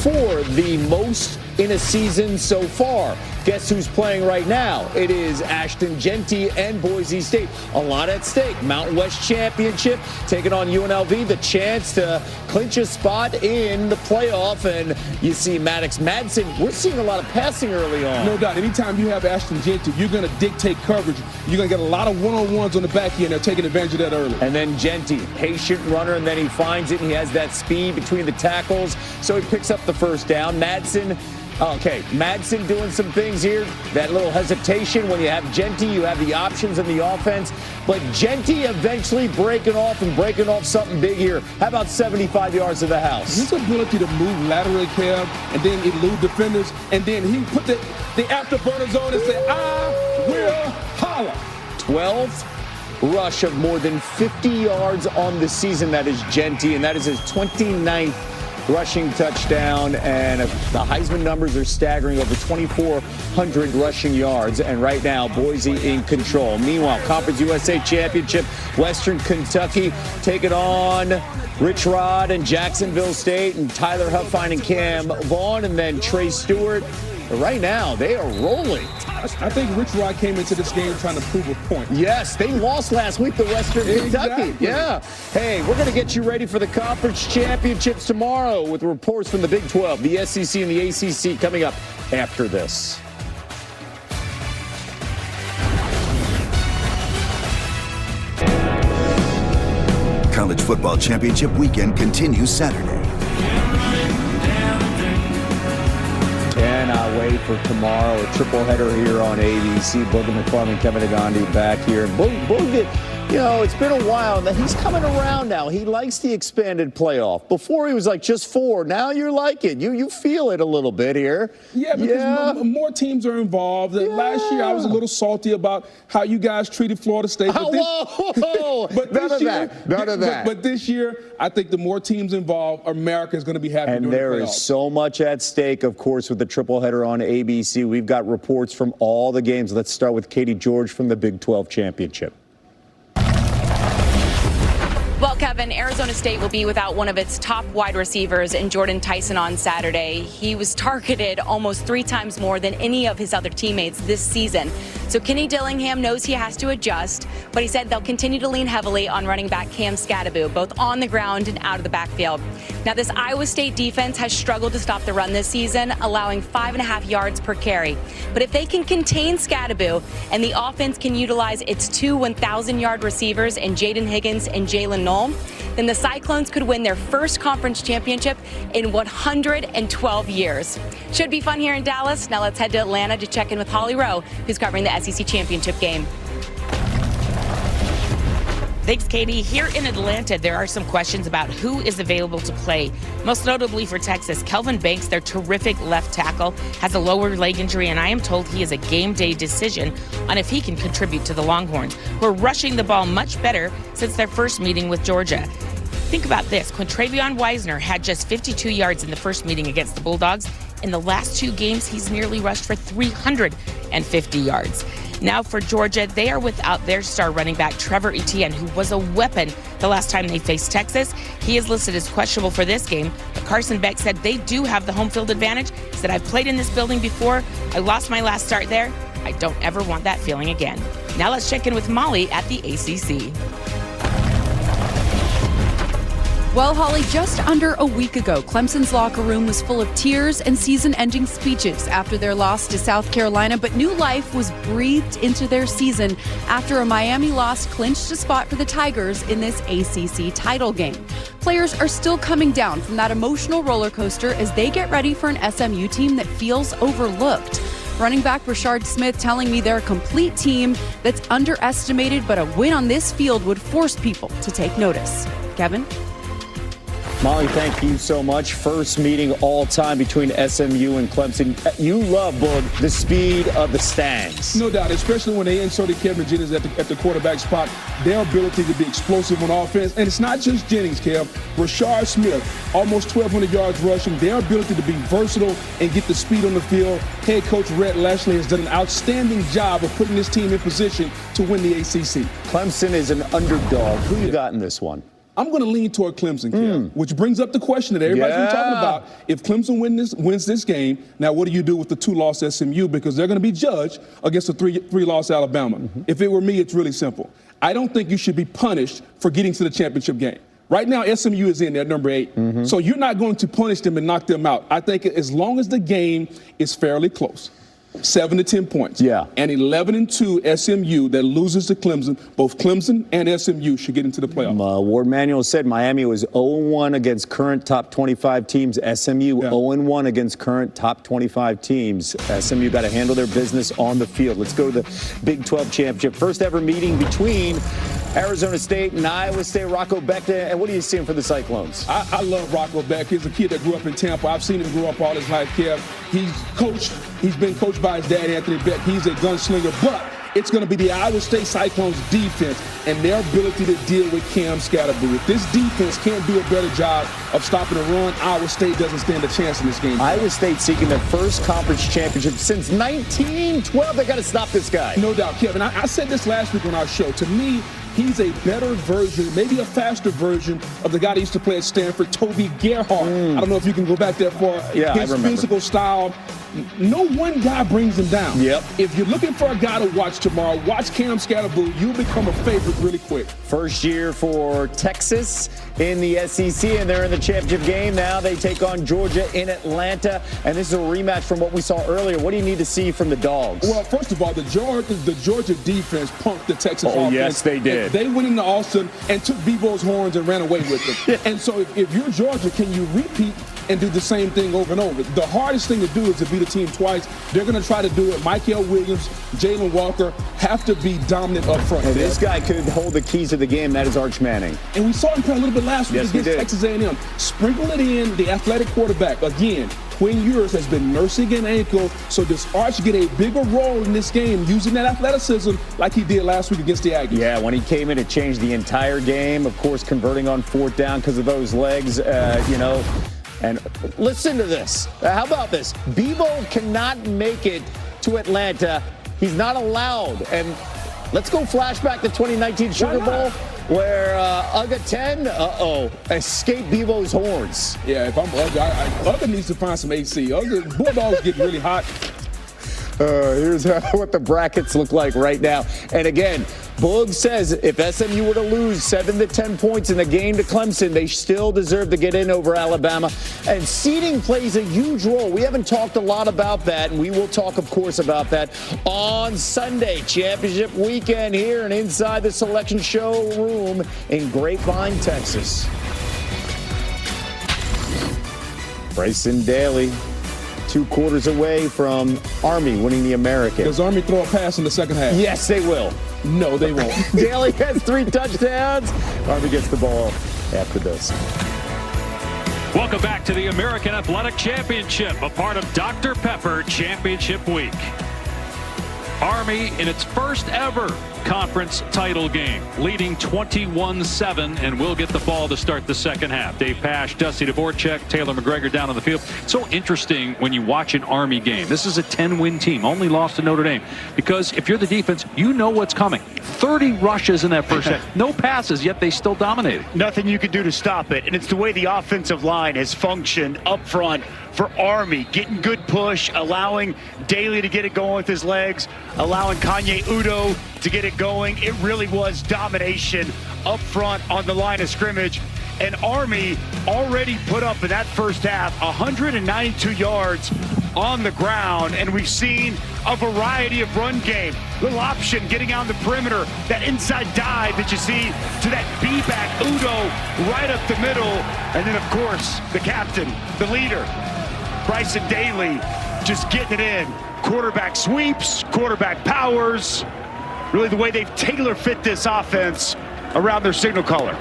for the most in a season so far. Guess who's playing right now? It is Ashton Jeanty and Boise State. A lot at stake. Mountain West Championship taking on UNLV, the chance to clinch a spot in the playoff. And you see Maddox Madsen. We're seeing a lot of passing early on. No doubt. Anytime you have Ashton Jeanty, you're going to dictate coverage. You're going to get a lot of one-on-ones on the back end. They're taking advantage of that early. And then Jeanty, patient runner, and then he finds it, and he has that speed between the tackles, so he picks up the first down. Madsen doing some things here. That little hesitation when you have Jeanty, you have the options in the offense. But Jeanty eventually breaking off something big here. How about 75 yards to the house? His ability to move laterally, Kev, and then elude defenders, and then he put the afterburners on and said, I will holler. 12th rush of more than 50 yards on the season. That is Jeanty, and that is his 29th rushing touchdown, and the Heisman numbers are staggering, over 2,400 rushing yards, and right now Boise in control. Meanwhile, Conference USA Championship, Western Kentucky taking on Rich Rod and Jacksonville State, and Tyler Huffine and Cam Vaughn, and then Trey Stewart. But right now, they are rolling. I think Rich Rod came into this game trying to prove a point. Yes, they lost last week to Western Kentucky. Exactly. Yeah. Hey, we're going to get you ready for the conference championships tomorrow with reports from the Big 12, the SEC, and the ACC coming up after this. College football championship weekend continues Saturday. Cannot wait for tomorrow. A triple header here on ABC. Booger McFarland, Kevin Agandi back here. Booger, it's been a while. He's coming around now. He likes the expanded playoff. Before he was like just 4. Now you like it. You feel it a little bit here. Yeah, because more teams are involved. Yeah. Last year I was a little salty about how you guys treated Florida State. But None of that. But this year, I think the more teams involved, America is going to be happy. And there is so much at stake, of course, with the triple header on ABC. We've got reports from all the games. Let's start with Katie George from the Big 12 Championship. Well, Kevin, Arizona State will be without one of its top wide receivers in Jordan Tyson on Saturday. He was targeted almost 3 times more than any of his other teammates this season. So Kenny Dillingham knows he has to adjust, but he said they'll continue to lean heavily on running back Cam Scadaboo, both on the ground and out of the backfield. Now, this Iowa State defense has struggled to stop the run this season, allowing 5.5 yards per carry. But if they can contain Scadaboo and the offense can utilize its 2 1,000-yard receivers in Jaden Higgins and Jalen Knoll, then the Cyclones could win their first conference championship in 112 years. Should be fun here in Dallas. Now let's head to Atlanta to check in with Holly Rowe, who's covering the SEC championship game. Thanks, Katie. Here in Atlanta, there are some questions about who is available to play. Most notably for Texas, Kelvin Banks, their terrific left tackle, has a lower leg injury, and I am told he is a game day decision on if he can contribute to the Longhorns, who are rushing the ball much better since their first meeting with Georgia. Think about this. Quintravion Wisner had just 52 yards in the first meeting against the Bulldogs. In the last 2 games, he's nearly rushed for 350 yards. Now for Georgia, they are without their star running back, Trevor Etienne, who was a weapon the last time they faced Texas. He is listed as questionable for this game, but Carson Beck said they do have the home field advantage. He said, I've played in this building before. I lost my last start there. I don't ever want that feeling again. Now let's check in with Molly at the ACC. Well, Holly, just under a week ago, Clemson's locker room was full of tears and season-ending speeches after their loss to South Carolina, but new life was breathed into their season after a Miami loss clinched a spot for the Tigers in this ACC title game. Players are still coming down from that emotional roller coaster as they get ready for an SMU team that feels overlooked. Running back Rashard Smith telling me they're a complete team that's underestimated, but a win on this field would force people to take notice. Kevin? Molly, thank you so much. First meeting all time between SMU and Clemson. You love, Boog, the speed of the stands. No doubt, especially when they inserted Kevin Jennings at the quarterback spot. Their ability to be explosive on offense. And it's not just Jennings, Kev. Rashard Smith, almost 1,200 yards rushing. Their ability to be versatile and get the speed on the field. Head coach Rhett Lashley has done an outstanding job of putting this team in position to win the ACC. Clemson is an underdog. Who you got in this one? I'm going to lean toward Clemson, Kev, which brings up the question that everybody's been talking about. If Clemson wins this game, now what do you do with the 2-loss SMU? Because they're going to be judged against a 3-loss Alabama. If it were me, it's really simple. I don't think you should be punished for getting to the championship game. Right now, SMU is in there, number 8. So you're not going to punish them and knock them out. I think as long as the game is fairly close, 7 to 10 points. Yeah. And 11-2 SMU that loses to Clemson. Both Clemson and SMU should get into the playoffs. Ward Manuel said Miami was 0-1 against current top 25 teams. SMU 0-1 against current top 25 teams. SMU got to handle their business on the field. Let's go to the Big 12 championship. First ever meeting between Arizona State and Iowa State. Rocco Beck, and what are you seeing for the Cyclones? I love Rocco Beck. He's a kid that grew up in Tampa. I've seen him grow up all his life, Kev. He's been coached by his dad, Anthony Beck. He's a gunslinger, but it's going to be the Iowa State Cyclones defense and their ability to deal with Cam Scatterboo. If this defense can't do a better job of stopping the run, Iowa State doesn't stand a chance in this game. Iowa State seeking their first conference championship since 1912. They got to stop this guy. No doubt, Kevin. I said this last week on our show. To me, he's a better version, maybe a faster version of the guy that used to play at Stanford, Toby Gerhardt. I don't know if you can go back that far. Yeah, his physical style, no one guy brings him down. Yep. If you're looking for a guy to watch tomorrow, watch Cam Scatterboo. You'll become a favorite really quick. First year for Texas in the SEC, and they're in the championship game. Now they take on Georgia in Atlanta, and this is a rematch from what we saw earlier. What do you need to see from the Dogs? Well, first of all, the Georgia defense punked the Texas offense. Oh, yes, they did. They went into Austin and took Bevo's horns and ran away with them. And so if you're Georgia, can you repeat and do the same thing over and over? The hardest thing to do is to beat a team twice. They're going to try to do it. Michael Williams, Jalen Walker have to be dominant up front. And this guy could hold the keys to the game. That is Arch Manning. And we saw him play a little bit last week against Texas A&M. Sprinkle it in, the athletic quarterback. Again, Quinn Ewers has been nursing an ankle, so does Arch get a bigger role in this game using that athleticism like he did last week against the Aggies? Yeah, when he came in, it changed the entire game. Of course, converting on 4th down because of those legs, And listen to this. How about this? Bevo cannot make it to Atlanta. He's not allowed. And let's go flashback to 2019 Sugar Bowl where Uga 10, escaped Bevo's horns. Yeah, if I'm Uga, Uga needs to find some AC. Bulldogs get really hot. Here's what the brackets look like right now. And again, Boog says if SMU were to lose 7 to 10 points in the game to Clemson, they still deserve to get in over Alabama. And seeding plays a huge role. We haven't talked a lot about that, and we will talk, of course, about that on Sunday. Championship weekend here and inside the Selection Showroom in Grapevine, Texas. Bryson Daly, 2 quarters away from Army winning the American. Does Army throw a pass in the second half? Yes, they will. No, they won't. Daly has 3 touchdowns. Army gets the ball after this. Welcome back to the American Athletic Championship, a part of Dr. Pepper Championship Week. Army in its first ever conference title game, leading 21-7, and will get the ball to start the second half. Dave Pasch, Dusty Dvorak, Taylor McGregor down on the field. It's so interesting when you watch an Army game. This is a 10-win team, only lost to Notre Dame, because if you're the defense, you know what's coming. 30 rushes in that first half. No passes, yet they still dominated. Nothing you can do to stop it, and it's the way the offensive line has functioned up front for Army, getting good push, allowing Daly to get it going with his legs, allowing Kanye Udo to get it going. It really was domination up front on the line of scrimmage. And Army already put up in that first half 192 yards on the ground, and we've seen a variety of run game. Little option getting on the perimeter, that inside dive that you see to that B-back Udo right up the middle. And then, of course, the captain, the leader, Bryson Daly, just getting it in. Quarterback sweeps, quarterback powers. Really the way they've tailor-fit this offense around their signal caller.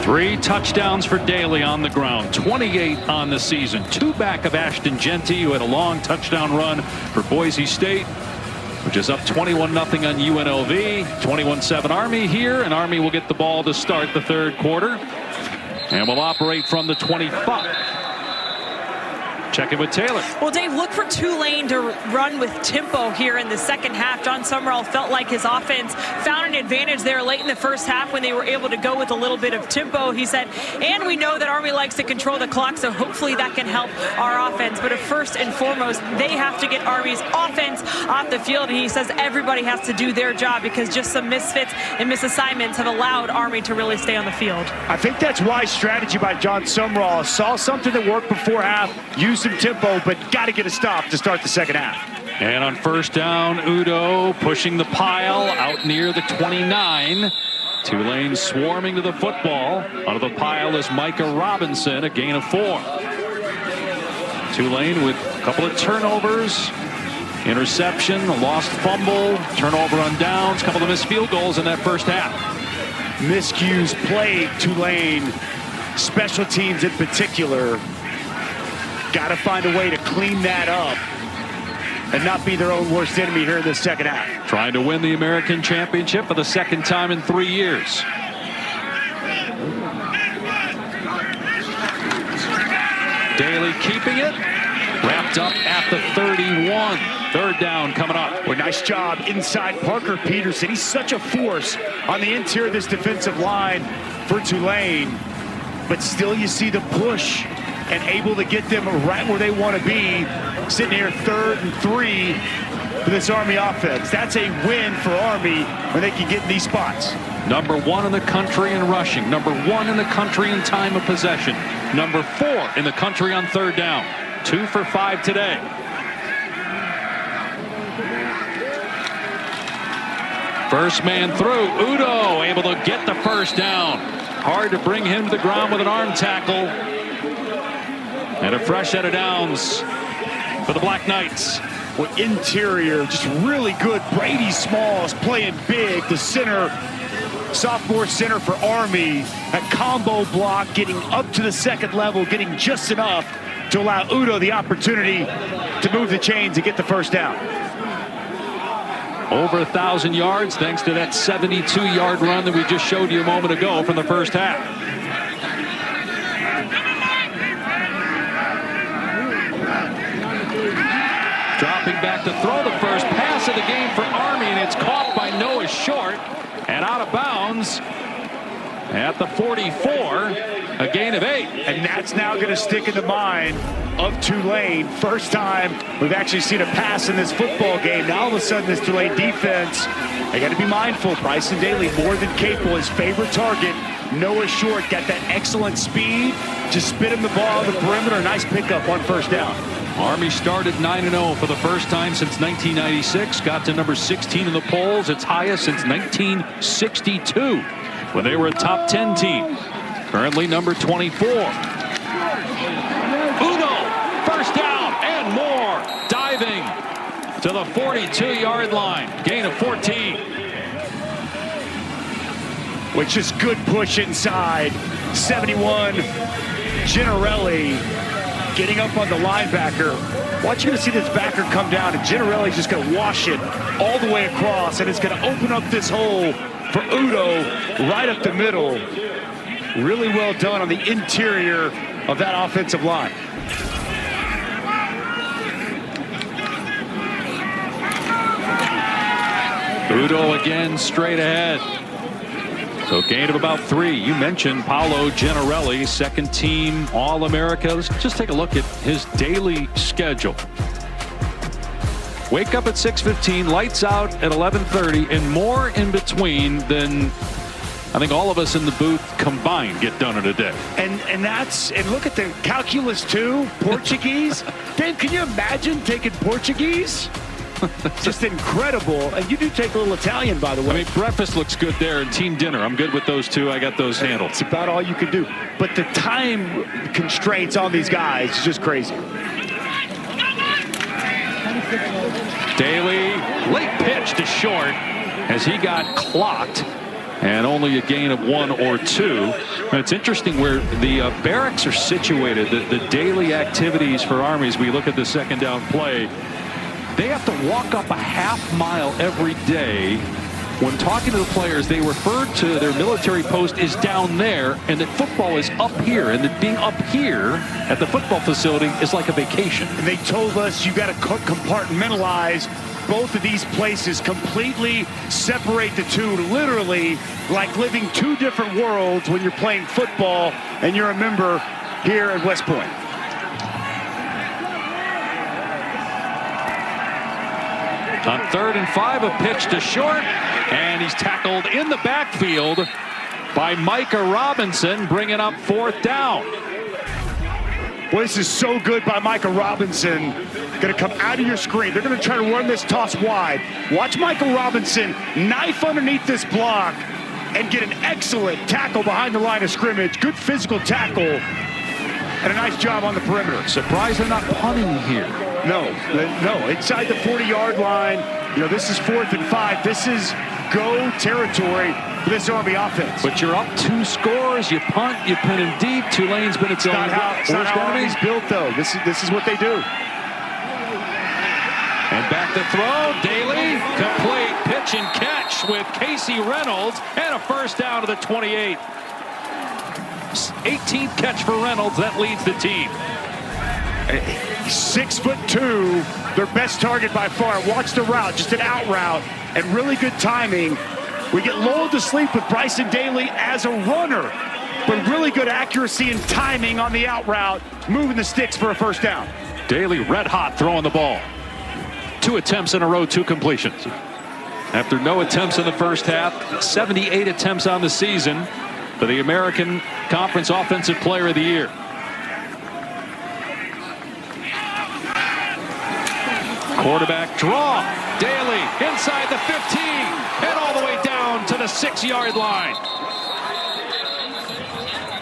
3 touchdowns for Daly on the ground, 28 on the season. 2 back of Ashton Genty, who had a long touchdown run for Boise State, which is up 21-0 on UNLV. 21-7 Army here, and Army will get the ball to start the third quarter and will operate from the 25. Check in with Taylor. Well, Dave, look for Tulane to run with tempo here in the second half. John Summerall felt like his offense found an advantage there late in the first half when they were able to go with a little bit of tempo. He said, and we know that Army likes to control the clock, so hopefully that can help our offense. But first and foremost, they have to get Army's offense off the field. And he says everybody has to do their job because just some misfits and misassignments have allowed Army to really stay on the field. I think that's wise strategy by John Summerall. Saw something that worked before half, used some tempo, but got to get a stop to start the second half. And on first down, Udo pushing the pile out near the 29. Tulane swarming to the football. Out of the pile is Micah Robinson, a gain of 4. Tulane with a couple of turnovers, interception, a lost fumble, turnover on downs, a couple of missed field goals in that first half. Miscues plagued Tulane, special teams in particular. Got to find a way to clean that up and not be their own worst enemy here in the second half. Trying to win the American Championship for the second time in 3 years. Daly keeping it. Wrapped up at the 31. Third down coming up. Well, nice job inside Parker Peterson. He's such a force on the interior of this defensive line for Tulane. But still you see the push and able to get them right where they want to be, sitting here 3rd and 3 for this Army offense. That's a win for Army when they can get in these spots. Number 1 in the country in rushing. Number 1 in the country in time of possession. Number 4 in the country on third down. 2 for 5 today. First man through. Udo able to get the first down. Hard to bring him to the ground with an arm tackle. And a fresh set of downs for the Black Knights. Well, interior, just really good. Brady Smalls playing big. The center, sophomore center for Army. A combo block, getting up to the second level, getting just enough to allow Udo the opportunity to move the chains and get the first down. Over 1,000 yards thanks to that 72-yard run that we just showed you a moment ago from the first half. Dropping back to throw the first pass of the game for Army, and it's caught by Noah Short and out of bounds at the 44, a gain of 8. And that's now going to stick in the mind of Tulane. First time we've actually seen a pass in this football game. Now all of a sudden this Tulane defense, they got to be mindful. Bryson Daly more than capable. His favorite target, Noah Short, got that excellent speed. Just spit him the ball on the perimeter. Nice pickup on first down. Army started 9-0 for the first time since 1996. Got to number 16 in the polls, its highest since 1962, when they were a top 10 team. Currently number 24. Udo, first down and more. Diving to the 42-yard line. Gain of 14. Which is good push inside. 71, Gennarelli getting up on the linebacker. Watch, you're going to see this backer come down, and Gennarelli's just going to wash it all the way across, and it's going to open up this hole for Udo right up the middle. Really well done on the interior of that offensive line. Udo again straight ahead. So gain of about 3. You mentioned Paolo Gennarelli, second team All-America. Let's just take a look at his daily schedule. Wake up at 6:15, lights out at 11:30, and more in between than I think all of us in the booth combined get done in a day. And look at the calculus too, Portuguese. Dave, can you imagine taking Portuguese? Just incredible. And you do take a little Italian, by the way. I mean, breakfast looks good there, and team dinner. I'm good with those two. I got those handled. It's about all you can do. But the time constraints on these guys is just crazy. Daly, late pitch to Short as he got clocked and only a gain of 1 or 2. And it's interesting where the barracks are situated, the daily activities for Army. As we look at the second down play, they have to walk up a half-mile every day. When talking to the players, they referred to their military post is down there, and that football is up here, and that being up here at the football facility is like a vacation. And they told us you got to compartmentalize both of these places, completely separate the two, literally like living 2 different worlds when you're playing football and you're a member here at West Point. On 3rd and 5, a pitch to short, and he's tackled in the backfield by Micah Robinson, bringing up 4th down. Boy, this is so good by Micah Robinson. Going to come out of your screen. They're going to try to run this toss wide. Watch Micah Robinson knife underneath this block and get an excellent tackle behind the line of scrimmage. Good physical tackle and a nice job on the perimeter. Surprised they're not punting here. No, inside the 40-yard line. You know, this is 4th and 5. This is go territory for this Army offense. But you're up 2 scores. You punt, you pin him deep. Tulane's been its own. It's not how Army's built, though. This is what they do. And back to throw. Daly, complete pitch and catch with Casey Reynolds, and a first down to the 28. 18th catch for Reynolds. That leads the team. 6'2", their best target by far. Watch the route, just an out route, and really good timing. We get lulled to sleep with Bryson Daly as a runner, but really good accuracy and timing on the out route, moving the sticks for a first down. Daly red hot throwing the ball. 2 attempts in a row, 2 completions. After no attempts in the first half, 78 attempts on the season for the American Conference Offensive Player of the Year. Quarterback draw. Daly inside the 15 and all the way down to the 6-yard line.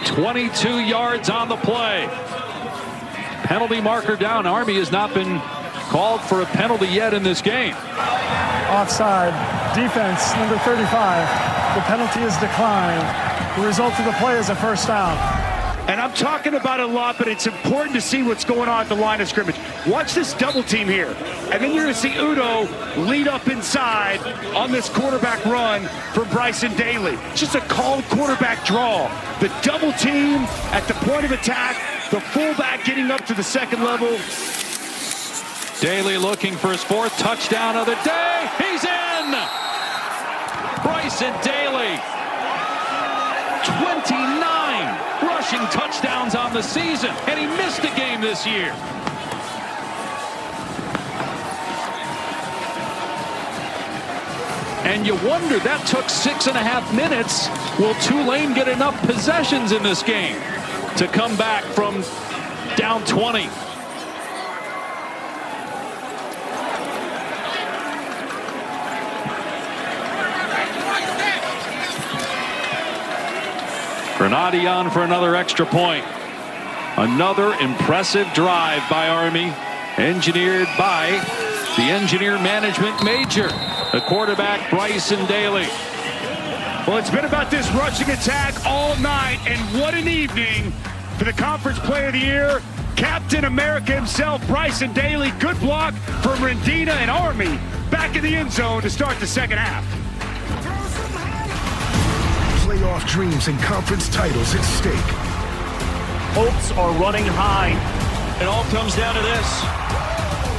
22 yards on the play. Penalty marker down. Army has not been called for a penalty yet in this game. Offside. Defense, number 35. The penalty is declined. The result of the play is a first down. And I'm talking about it a lot, but it's important to see what's going on at the line of scrimmage. Watch this double team here. And then you're going to see Udo lead up inside on this quarterback run for Bryson Daly. Just a called quarterback draw. The double team at the point of attack, the fullback getting up to the second level. Daly looking for his 4th touchdown of the day. He's in! Bryson Daly. 29 rushing touchdowns on the season, and he missed a game this year. And you wonder, that took 6.5 minutes. Will Tulane get enough possessions in this game to come back from down 20? Granati on for another extra point. Another impressive drive by Army, engineered by the engineer management major, the quarterback Bryson Daly. Well, it's been about this rushing attack all night, and what an evening for the Conference Player of the Year, Captain America himself, Bryson Daly. Good block from Rendina and Army back in the end zone to start the second half. Playoff dreams and conference titles at stake. Hopes are running high. It all comes down to this.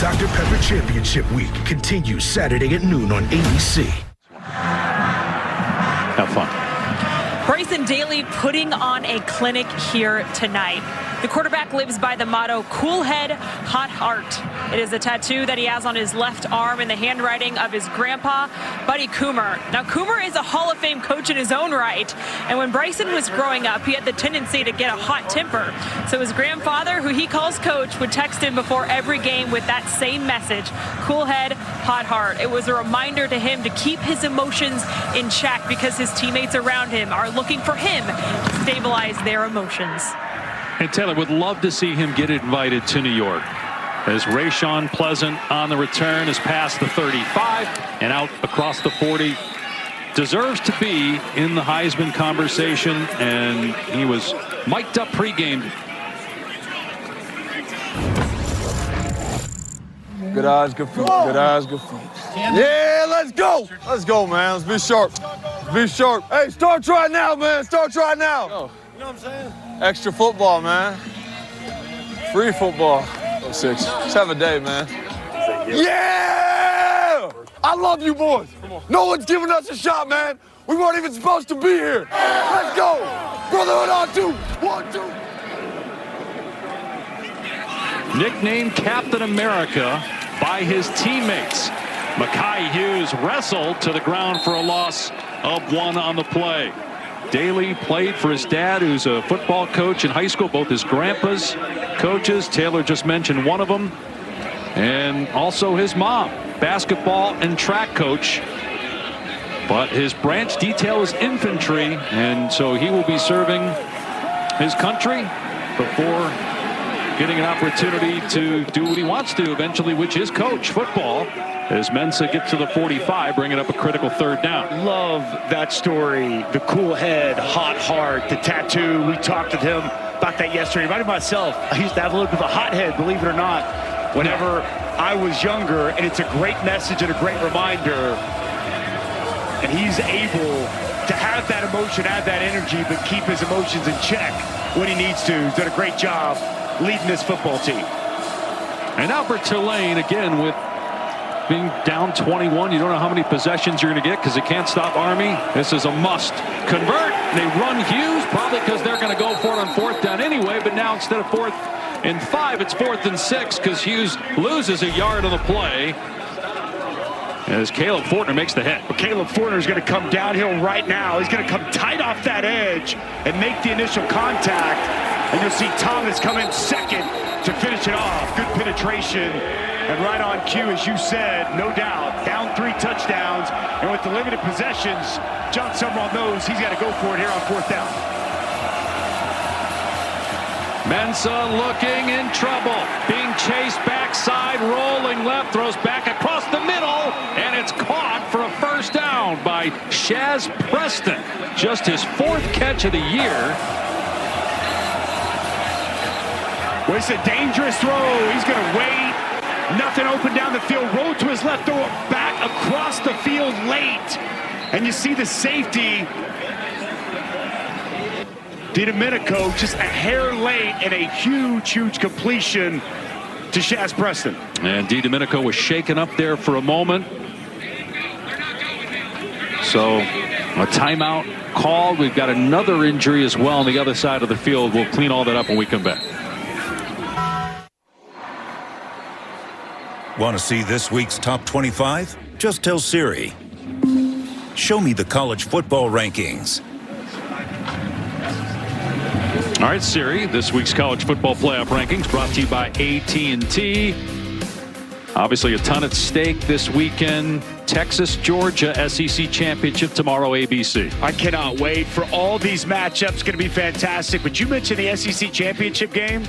Dr. Pepper Championship Week continues Saturday at noon on AAC. Have fun. Bryson Daly putting on a clinic here tonight. The quarterback lives by the motto, cool head, hot heart. It is a tattoo that he has on his left arm in the handwriting of his grandpa, Buddy Coomer. Now, Coomer is a Hall of Fame coach in his own right, and when Bryson was growing up, he had the tendency to get a hot temper. So his grandfather, who he calls coach, would text him before every game with that same message, cool head, hot heart. It was a reminder to him to keep his emotions in check because his teammates around him are looking for him to stabilize their emotions. And Taylor would love to see him get invited to New York, as Rayshon Pleasant on the return is past the 35 and out across the 40 deserves to be in the Heisman conversation, and he was mic'd up pregame. Good eyes, good feet. Good eyes, good feet. Yeah, let's go. Let's go, man. Let's be sharp. Be sharp. Hey, start right now, man. Start right now. You know what I'm saying? Extra football, man. Free football. 6. Let's have a day, man. Yeah! I love you boys. No one's giving us a shot, man. We weren't even supposed to be here. Let's go. Brotherhood on 2. 1, 2. Nicknamed Captain America by his teammates. Mekhi Hughes wrestled to the ground for a loss of 1 on the play. Daly played for his dad, who's a football coach in high school, both his grandpa's coaches. Taylor just mentioned one of them. And also his mom, basketball and track coach. But his branch detail is infantry, and so he will be serving his country before getting an opportunity to do what he wants to eventually, which is coach football, as Mensah gets to the 45, bringing up a critical 3rd down. Love that story. The cool head, hot heart, the tattoo. We talked to him about that yesterday. Reminded myself, I used to have a little bit of a hot head, believe it or not, whenever I was younger, and it's a great message and a great reminder. And he's able to have that emotion, have that energy, but keep his emotions in check when he needs to. He's done a great job leading this football team. And now for Tulane, again, with being down 21, you don't know how many possessions you're going to get because they can't stop Army. This is a must. Convert. They run Hughes, probably because they're going to go for it on 4th down anyway, but now instead of 4th and 5, it's 4th and 6 because Hughes loses a yard on the play as Caleb Fortner makes the hit. But Caleb Fortner is going to come downhill right now. He's going to come tight off that edge and make the initial contact. And you'll see Thomas come in second to finish it off. Good penetration and right on cue, as you said, no doubt. Down 3 touchdowns. And with the limited possessions, John Summerall knows he's got to go for it here on 4th down. Mensah looking in trouble. Being chased backside, rolling left, throws back across the middle, and it's caught for a 1st down by Shaz Preston. Just his 4th catch of the year. Well, it's a dangerous throw. He's going to wait. Nothing open down the field. Roll to his left, throw it back across the field late. And you see the safety. DiDomenico just a hair late and a huge completion to Shaz Preston. And DiDomenico was shaken up there for a moment. So a timeout called. We've got another injury as well on the other side of the field. We'll clean all that up when we come back. Want to see this week's top 25? Just tell Siri, show me the college football rankings. All right, Siri, this week's college football playoff rankings brought to you by AT&T. Obviously a ton at stake this weekend. Texas, Georgia, SEC championship tomorrow, ABC. I cannot wait for all these matchups. Going to be fantastic. But you mentioned the SEC championship game.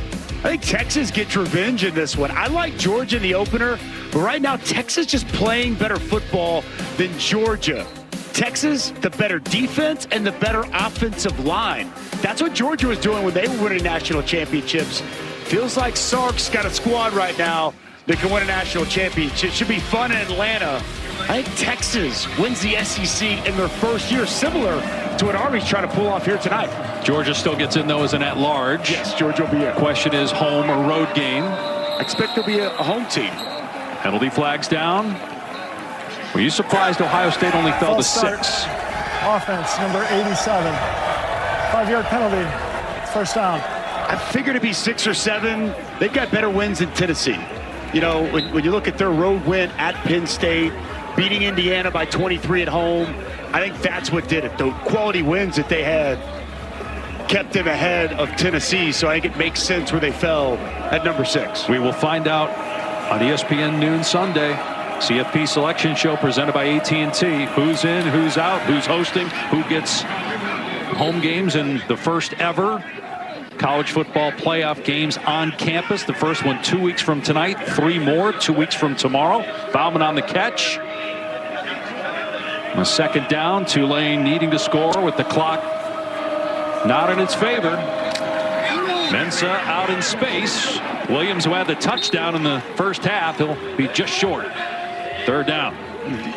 I think Texas gets revenge in this one. I like Georgia in the opener, but right now Texas just playing better football than Georgia. Texas, the better defense and the better offensive line. That's what Georgia was doing when they were winning national championships. Feels like Sark's got a squad right now that can win a national championship. It should be fun in Atlanta. I think Texas wins the SEC in their first year, similar to what Army's trying to pull off here tonight. Georgia still gets in, though, as an at-large. Yes, Georgia will be in. Question is home or road game. I expect there'll be a home team. Penalty flags down. Were you surprised Ohio State only fell to 6? Offense, number 87. 5-yard penalty. 1st down. I figured it'd be 6 or 7. They've got better wins than Tennessee. You know, when you look at their road win at Penn State, beating Indiana by 23 at home, I think that's what did it. The quality wins that they had kept them ahead of Tennessee, so I think it makes sense where they fell at number 6. We will find out on ESPN noon Sunday. CFP selection show presented by AT&T. Who's in, who's out, who's hosting, who gets home games in the first ever college football playoff games on campus. The first one 2 weeks from tonight, 3 more 2 weeks from tomorrow. Bauman on the catch. A second down, Tulane needing to score with the clock not in its favor. Mensah out in space. Williams, who had the touchdown in the first half, he'll be just short. Third down.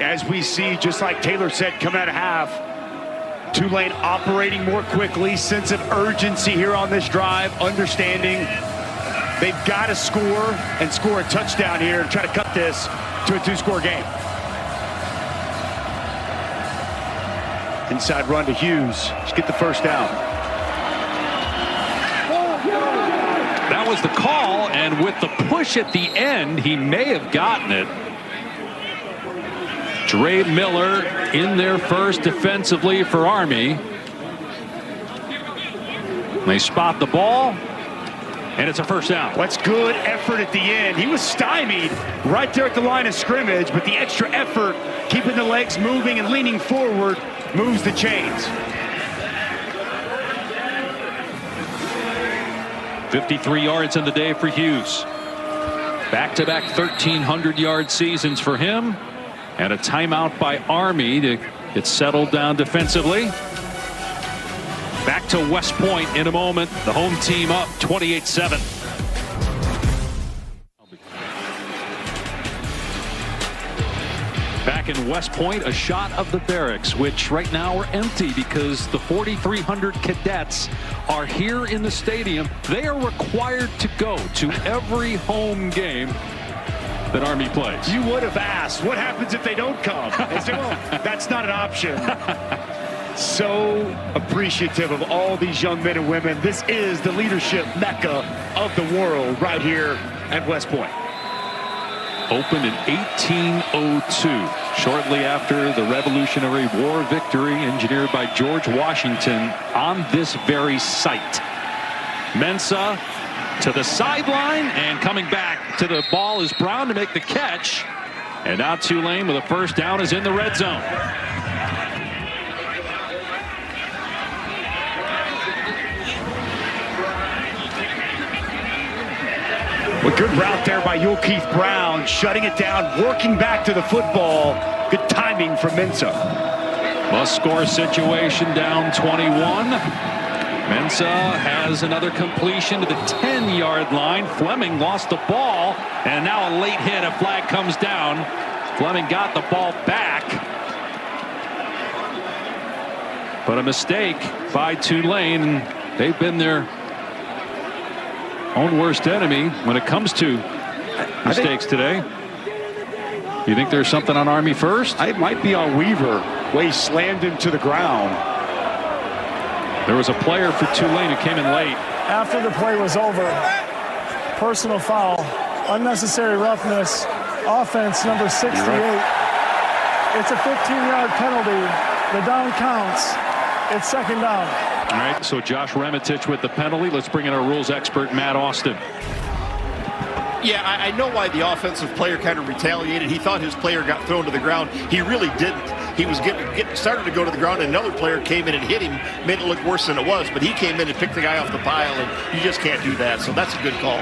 As we see, just like Taylor said, coming out of half, Tulane operating more quickly, sense of urgency here on this drive, understanding they've got to score and score a touchdown here and try to cut this to a two-score game. Inside run to Hughes. Just get the first down. That was the call, and with the push at the end, he may have gotten it. Dre Miller in there first defensively for Army. They spot the ball, and it's a first down. What's good effort at the end. He was stymied right there at the line of scrimmage, but the extra effort, keeping the legs moving and leaning forward, moves the chains. 53 yards in the day for Hughes. Back-to-back 1,300-yard seasons for him. And a timeout by Army to get settled down defensively. Back to West Point in a moment. The home team up 28-7. Back in West Point, a shot of the barracks, which right now are empty because the 4,300 cadets are here in the stadium. They are required to go to every home game that Army plays. You would have asked, what happens if they don't come? They say, well, that's not an option. So appreciative of all these young men and women. This is the leadership mecca of the world right here at West Point. Opened in 1802, shortly after the Revolutionary War victory engineered by George Washington on this very site. Mensah to the sideline, and coming back to the ball is Brown to make the catch. And now Tulane with a first down is in the red zone. A good route there by Keith Brown, shutting it down, working back to the football. Good timing from Mensah. Must score situation, down 21. Mensah has another completion to the 10-yard line. Fleming lost the ball, and now a late hit. A flag comes down. Fleming got the ball back, but a mistake by Tulane. They've been their own worst enemy when it comes to mistakes today. You think there's something on Army first? It might be on Weaver, where he slammed him to the ground. There was a player for Tulane who came in late. After the play was over, personal foul, unnecessary roughness, offense number 68. It's a 15-yard penalty. The down counts. It's second down. All right, so Josh Remitich with the penalty. Let's bring in our rules expert, Matt Austin. Yeah, I know why the offensive player kind of retaliated. He thought his player got thrown to the ground. He really didn't. He was started to go to the ground, and another player came in and hit him, made it look worse than it was. But he came in and picked the guy off the pile, and you just can't do that. So that's a good call.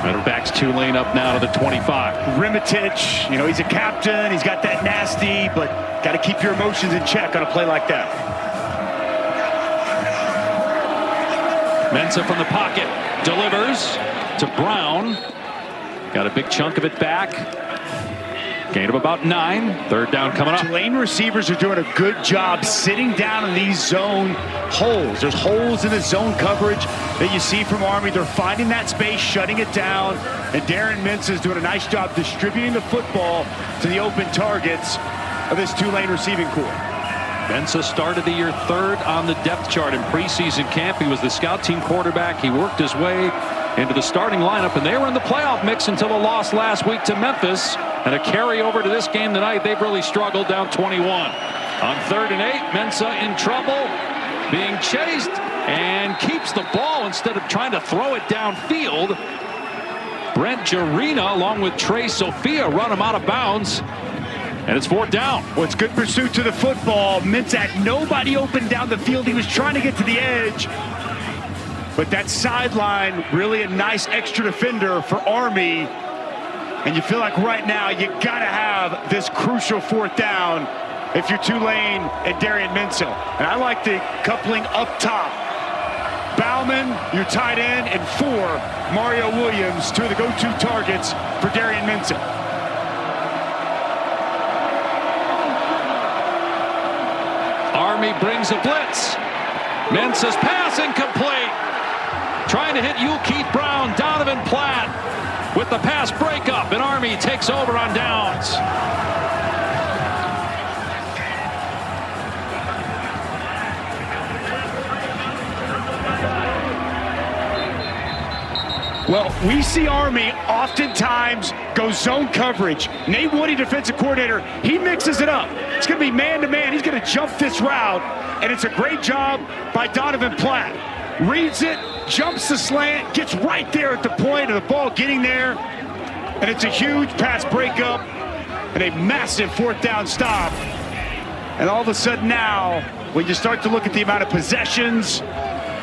Matter backs Tulane up now to the 25. Remitich, you know, he's a captain. He's got that nasty, but got to keep your emotions in check on a play like that. Mensah from the pocket delivers to Brown. Got a big chunk of it back. Gain of about 9. Third down coming up. Tulane receivers are doing a good job sitting down in these zone holes. There's holes in the zone coverage that you see from Army. They're finding that space, shutting it down, and Darren Mintz is doing a nice job distributing the football to the open targets of this Tulane receiving corps. Mensah started the year 3rd on the depth chart in preseason camp. He was the scout team quarterback. He worked his way into the starting lineup, and they were in the playoff mix until a loss last week to Memphis. And a carry over to this game tonight. They've really struggled, down 21. On 3rd and 8, Mensah in trouble, being chased, and keeps the ball instead of trying to throw it downfield. Brent Jarena, along with Trey Sophia, run him out of bounds. And it's 4th down. Well, it's good pursuit to the football. Mensah had nobody open down the field. He was trying to get to the edge. But that sideline, really a nice extra defender for Army. And you feel like right now you got to have this crucial fourth down if you're Tulane and Darian Menzel. And I like the coupling up top. Bauman, your tight end, and 4, Mario Williams, 2 of the go-to targets for Darian Menzel. Army brings a blitz. Mensa's pass incomplete. Trying to hit Keith Brown. Donovan Platt with the pass breakup, and Army takes over on downs. Well, we see Army oftentimes go zone coverage. Nate Woody, defensive coordinator, he mixes it up. It's going to be man-to-man. He's going to jump this route, and it's a great job by Donovan Platt. Reads it, jumps the slant, gets right there at the point of the ball getting there, and it's a huge pass breakup and a massive fourth down stop. And all of a sudden now, when you start to look at the amount of possessions,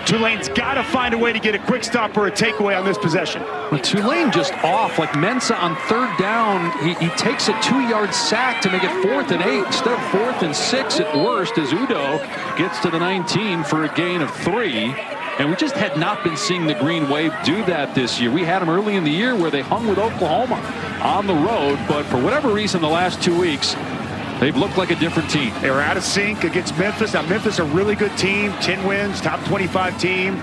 Tulane's got to find a way to get a quick stop or a takeaway on this possession. Well, Tulane just off, like Mensah on third down. He takes a 2-yard sack to make it 4th and 8 instead of 4th and 6 at worst, as Udo gets to the 19 for a gain of 3. And we just had not been seeing the Green Wave do that this year. We had them early in the year where they hung with Oklahoma on the road, but for whatever reason the last 2 weeks, they've looked like a different team. They were out of sync against Memphis. Now, Memphis a really good team, 10 wins, top 25 team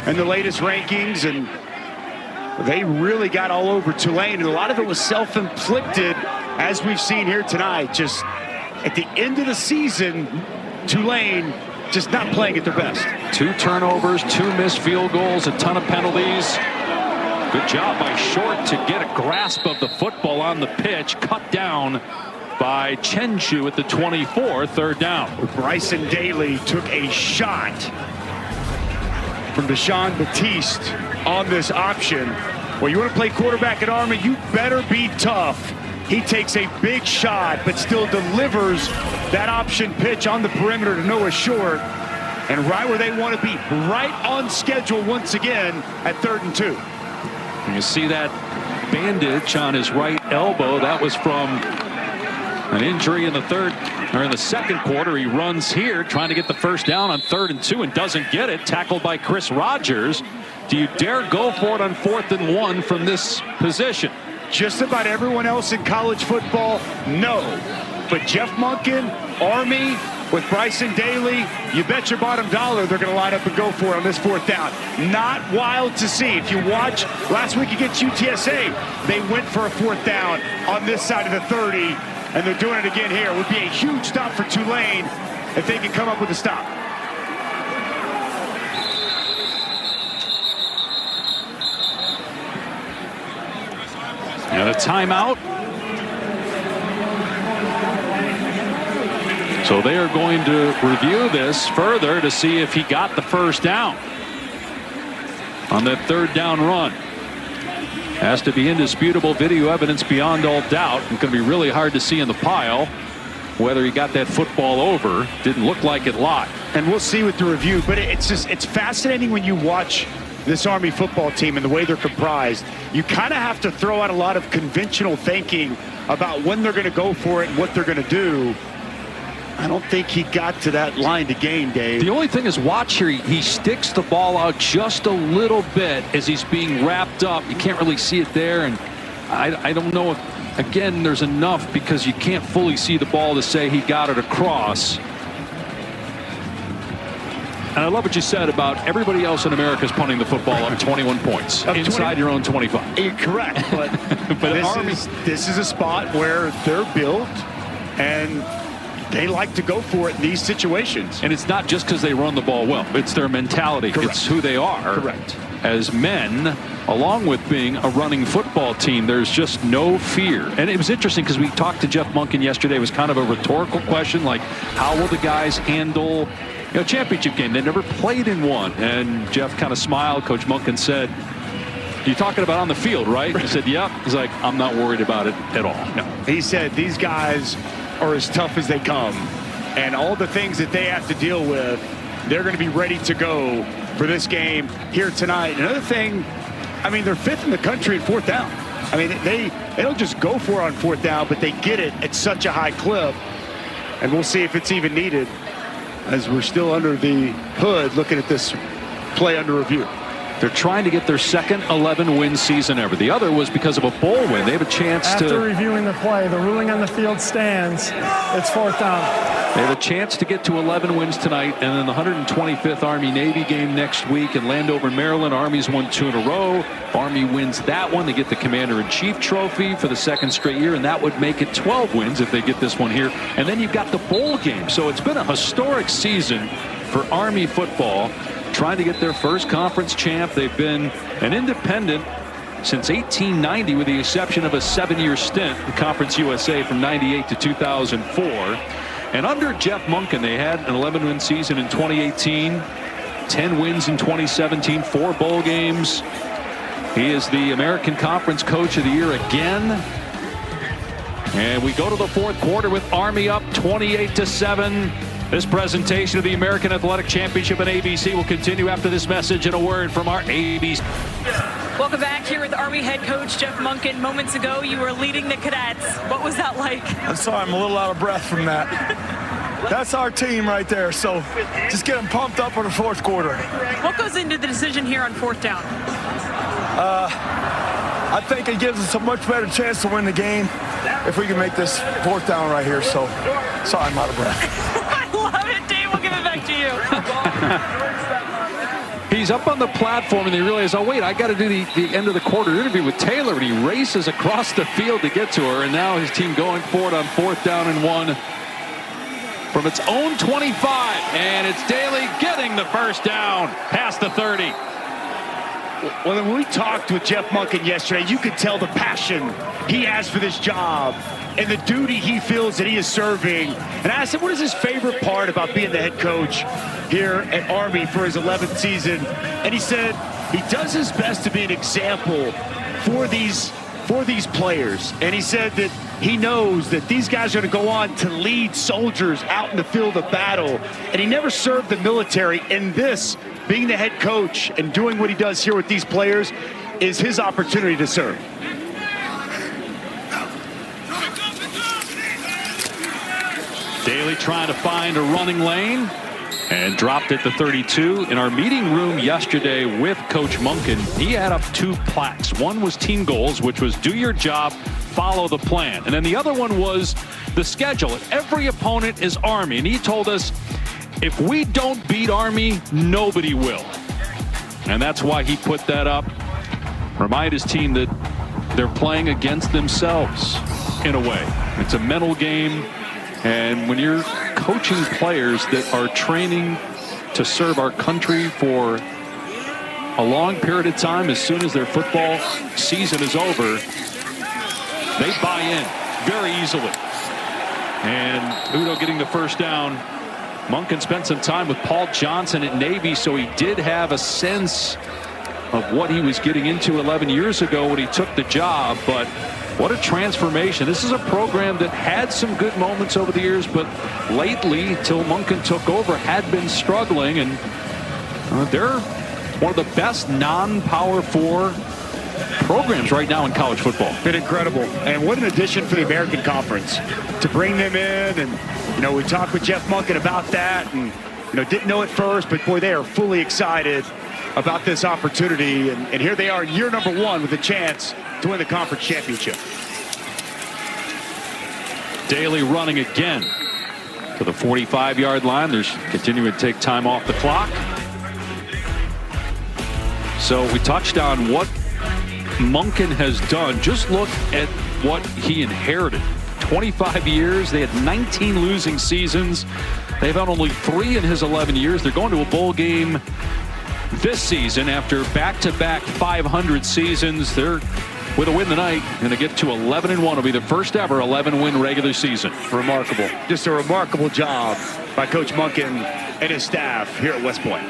in the latest rankings, and they really got all over Tulane, and a lot of it was self-inflicted, as we've seen here tonight. Just at the end of the season, Tulane just not playing at their best. 2 turnovers, 2 missed field goals, a ton of penalties. Good job by Short to get a grasp of the football on the pitch, cut down by Chenchu at the 24, third down. Bryson Daly took a shot from Deshaun Batiste on this option. Well, you want to play quarterback at Army, you better be tough. He takes a big shot, but still delivers that option pitch on the perimeter to Noah Short. And right where they want to be, right on schedule once again at 3rd and 2. You see that bandage on his right elbow. That was from an injury in the second quarter. He runs here trying to get the first down on 3rd and 2 and doesn't get it. Tackled by Chris Rogers. Do you dare go for it on 4th and 1 from this position? Just about everyone else in college football, no. But Jeff Monken, Army, with Bryson Daly, you bet your bottom dollar they're going to line up and go for it on this 4th down. Not wild to see. If you watch last week against UTSA, they went for a 4th down on this side of the 30, and they're doing it again here. It would be a huge stop for Tulane if they can come up with a stop. And a timeout. So they are going to review this further to see if he got the first down on that 3rd down run. Has to be indisputable video evidence beyond all doubt. It's going to be really hard to see in the pile whether he got that football over. Didn't look like it live. And we'll see with the review, but it's fascinating when you watch this Army football team and the way they're comprised. You kind of have to throw out a lot of conventional thinking about when they're going to go for it and what they're going to do. I don't think he got to that line to gain, Dave. The only thing is, watch here, he sticks the ball out just a little bit as he's being wrapped up. You can't really see it there, and I don't know if, again, there's enough because you can't fully see the ball to say he got it across. And I love what you said about everybody else in America is punting the football up 21 points inside your own 25. You're correct, but, this is a spot where they're built and they like to go for it in these situations. And it's not just because they run the ball well. It's their mentality. Correct. It's who they are. Correct. As men, along with being a running football team, there's just no fear. And it was interesting because we talked to Jeff Monken yesterday. It was kind of a rhetorical question, like, how will the guys handle a championship game? They never played in one. And Jeff kind of smiled. Coach Monken said, "You're talking about on the field, right?" I said, "Yep." He's like, "I'm not worried about it at all." No. He said these guys are as tough as they come, and all the things that they have to deal with, they're going to be ready to go for this game here tonight. Another thing, I mean, they're 5th in the country at 4th down. I mean, they don't just go for it on 4th down, but they get it at such a high clip. And we'll see if it's even needed as we're still under the hood looking at this play under review. They're trying to get their second 11-win season ever. The other was because of a bowl win. They have a chance After reviewing the play, the ruling on the field stands. It's 4th down. They have a chance to get to 11 wins tonight, and then the 125th Army-Navy game next week in Landover, Maryland. Army's won 2 in a row. Army wins that one. They get the Commander-in-Chief trophy for the 2nd straight year, and that would make it 12 wins if they get this one here. And then you've got the bowl game. So it's been a historic season for Army football, trying to get their first conference champ. They've been an independent since 1890, with the exception of a 7-year stint in Conference USA from 98 to 2004. And under Jeff Monken, they had an 11-win season in 2018, 10 wins in 2017, 4 bowl games. He is the American Conference Coach of the Year again. And we go to the 4th quarter with Army up 28-7. This presentation of the American Athletic Championship on ABC will continue after this message and a word from our ABC. Welcome back here with Army head coach Jeff Monken. Moments ago, you were leading the cadets. What was that like? I'm sorry, I'm a little out of breath from that. That's our team right there, so just get them pumped up for the 4th quarter. What goes into the decision here on 4th down? I think it gives us a much better chance to win the game if we can make this 4th down right here, so sorry, I'm out of breath. I love it, Dave. We'll give it back to you. He's up on the platform, and they realize, oh, wait, I got to do the end of the quarter interview with Taylor, and he races across the field to get to her, and now his team going for it on 4th down and 1 from its own 25, and it's Daly getting the first down past the 30. Well, when we talked with Jeff Monken yesterday, you could tell the passion he has for this job and the duty he feels that he is serving. And I asked him, what is his favorite part about being the head coach here at Army for his 11th season? And he said he does his best to be an example for these players. And he said that he knows that these guys are going to go on to lead soldiers out in the field of battle. And he never served the military. And this, being the head coach and doing what he does here with these players, is his opportunity to serve. Daly trying to find a running lane and dropped it to 32. In our meeting room yesterday with Coach Monken, he had up 2 plaques. One was team goals, which was do your job, follow the plan. And then the other one was the schedule. Every opponent is Army. And he told us, if we don't beat Army, nobody will. And that's why he put that up. Remind his team that they're playing against themselves in a way. It's a mental game. And when you're coaching players that are training to serve our country for a long period of time, as soon as their football season is over, they buy in very easily. And Udo getting the first down. Monken spent some time with Paul Johnson at Navy, so he did have a sense of what he was getting into 11 years ago when he took the job. But what a transformation. This is a program that had some good moments over the years, but lately, till Monken took over, had been struggling. And they're one of the best non-Power 4 programs right now in college football. Been incredible. And what an addition for the American Conference to bring them in. And, you know, we talked with Jeff Monken about that, and, you know, didn't know at first, but boy, they are fully excited about this opportunity. And here they are, year number 1 with a chance to win the conference championship. Daly running again to the 45-yard line. There's continuing to take time off the clock. So we touched on what Monken has done. Just look at what he inherited. 25 years. They had 19 losing seasons. They've had only 3 in his 11 years. They're going to a bowl game this season after back-to-back 500 seasons. They're, with a win tonight, going to get to 11-1. It'll be the first ever 11-win regular season. Remarkable. Just a remarkable job by Coach Monken and his staff here at West Point.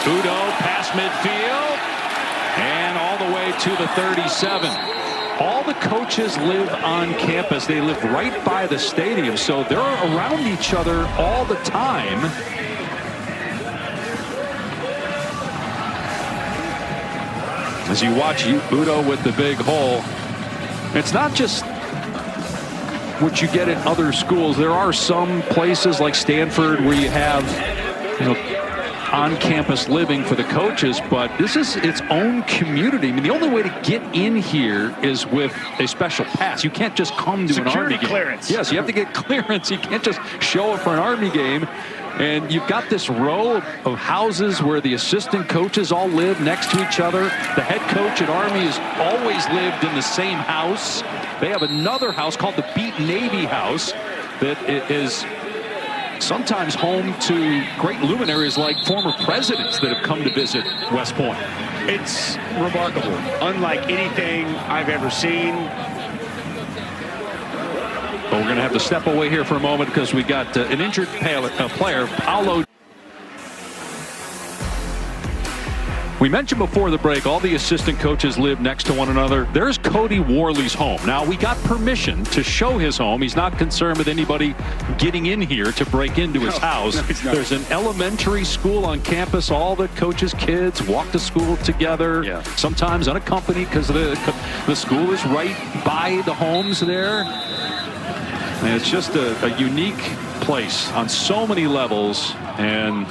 Udo past midfield and all the way to the 37. All the coaches live on campus. They live right by the stadium, so they're around each other all the time. As you watch Udo with the big hole, it's not just what you get at other schools. There are some places like Stanford where you have, on-campus living for the coaches, but this is its own community. I mean, the only way to get in here is with a special pass. You can't just come to an Army game. Clearance. Yes, you have to get clearance. You can't just show up for an Army game. And you've got this row of houses where the assistant coaches all live next to each other. The head coach at Army has always lived in the same house. They have another house called the Beat Navy House that is sometimes home to great luminaries like former presidents that have come to visit West Point. It's remarkable, unlike anything I've ever seen. But we're going to have to step away here for a moment because we got an injured player, Paolo. We mentioned before the break, all the assistant coaches live next to one another. There's Cody Worley's home. Now, we got permission to show his home. He's not concerned with anybody getting in here to break into his house. No, there's an elementary school on campus. All the coaches' kids walk to school together, sometimes unaccompanied because the school is right by the homes there. And it's just a unique place on so many levels, and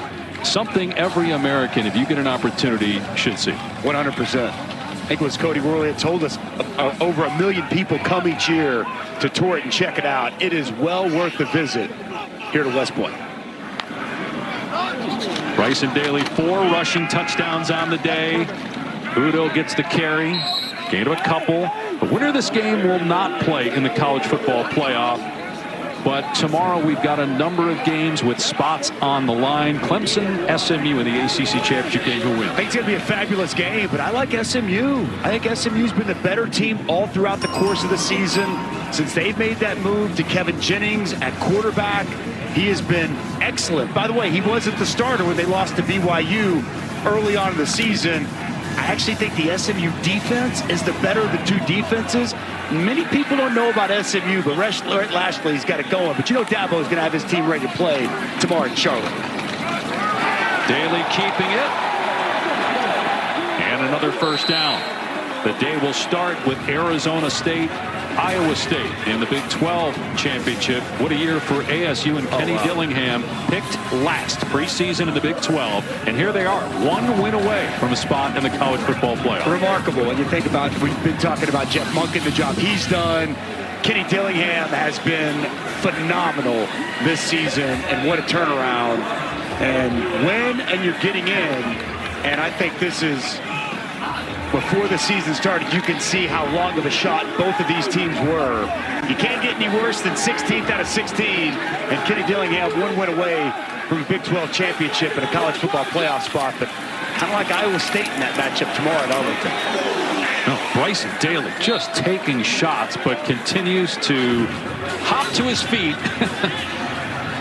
something every American, if you get an opportunity, should see. 100%. I think it was Cody Worley that told us over 1 million people come each year to tour it and check it out. It is well worth the visit here to West Point. Bryson Daly, 4 rushing touchdowns on the day. Udo gets the carry, gain of a couple. The winner of this game will not play in the college football playoff. But tomorrow we've got a number of games with spots on the line. Clemson, SMU in the ACC championship game. Who wins? I think it's going to be a fabulous game, but I like SMU. I think SMU's been the better team all throughout the course of the season. Since they've made that move to Kevin Jennings at quarterback, he has been excellent. By the way, he wasn't the starter when they lost to BYU early on in the season. I actually think the SMU defense is the better of the two defenses. Many people don't know about SMU, but Rhett Lashley's got it going. But you know Dabo's going to have his team ready to play tomorrow in Charlotte. Daly keeping it. And another first down. The day will start with Arizona State, Iowa State in the Big 12 championship. What a year for ASU and Kenny Dillingham, picked last preseason in the Big 12. And here they are, 1 win away from a spot in the college football playoff. Remarkable. And you think about, we've been talking about Jeff Monken, the job he's done. Kenny Dillingham has been phenomenal this season, and what a turnaround. And you're getting in, and I think this is, before the season started, you can see how long of a shot both of these teams were. You can't get any worse than 16th out of 16, and Kenny Dillingham 1 win away from a Big 12 championship and a college football playoff spot, but kind of like Iowa State in that matchup tomorrow at Arlington. Oh, Bryson Daly just taking shots, but continues to hop to his feet.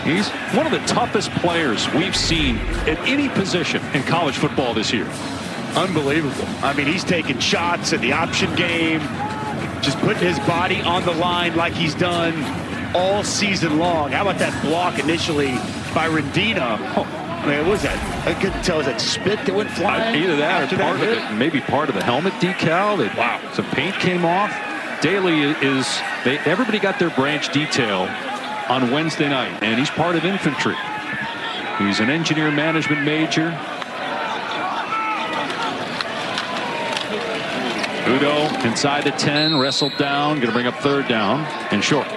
He's one of the toughest players we've seen at any position in college football this year. Unbelievable. I mean, he's taking shots in the option game, just putting his body on the line like he's done all season long. How about that block initially by Rendina? Oh, I mean, what was that? I couldn't tell. Was that spit that went flying? Either that or part of it. Maybe part of the helmet decal. Wow. Some paint came off. Daly everybody got their branch detail on Wednesday night, and he's part of infantry. He's an engineer management major. Udo inside the 10, wrestled down, going to bring up 3rd down and short.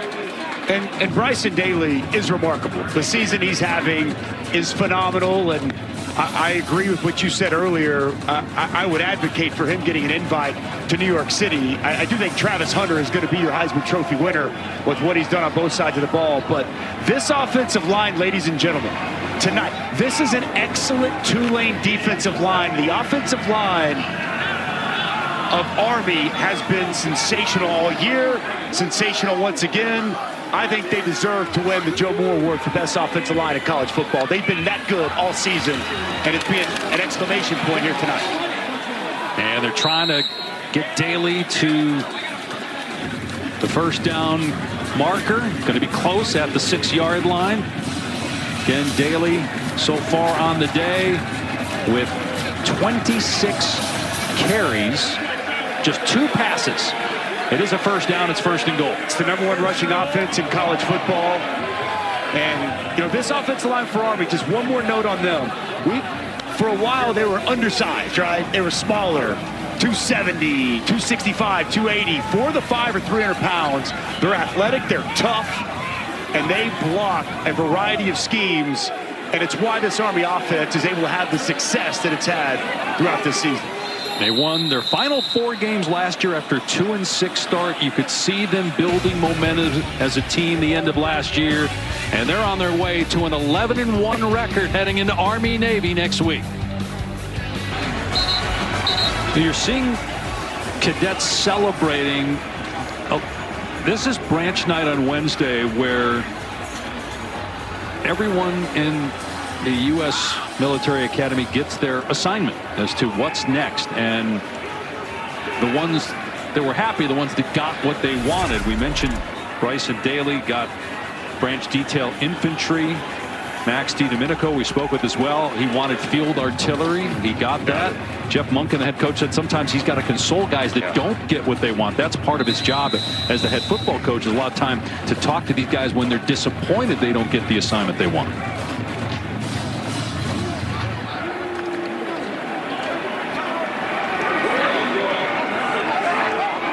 And Bryson Daly is remarkable. The season he's having is phenomenal, and I agree with what you said earlier. I would advocate for him getting an invite to New York City. I do think Travis Hunter is going to be your Heisman Trophy winner with what he's done on both sides of the ball. But this offensive line, ladies and gentlemen, tonight, this is an excellent Tulane defensive line. The offensive line of Army has been sensational all year, sensational once again. I think they deserve to win the Joe Moore Award for best offensive line in college football. They've been that good all season, and it's been an exclamation point here tonight. And they're trying to get Daly to the first down marker. Going to be close at the 6-yard line. Again, Daly so far on the day with 26 carries, just 2 passes. It is a first down. It's first and goal. It's the #1 rushing offense in college football. And, you know, this offensive line for Army, just one more note on them. For a while, they were undersized, right? They were smaller. 270, 265, 280, 4 of the 5 are 300 pounds. They're athletic, they're tough, and they block a variety of schemes. And it's why this Army offense is able to have the success that it's had throughout this season. They won their final 4 games last year after a 2-6 start. You could see them building momentum as a team the end of last year. And they're on their way to an 11-1 record heading into Army-Navy next week. You're seeing cadets celebrating. Oh, this is branch night on Wednesday, where everyone in the U.S. Military Academy gets their assignment as to what's next. And the ones that were happy, the ones that got what they wanted. We mentioned Bryson Daly got branch detail infantry. Max DiDomenico we spoke with as well. He wanted field artillery. He got that. Jeff Monken, the head coach, said sometimes he's got to console guys that don't get what they want. That's part of his job as the head football coach. There's a lot of time to talk to these guys when they're disappointed they don't get the assignment they want.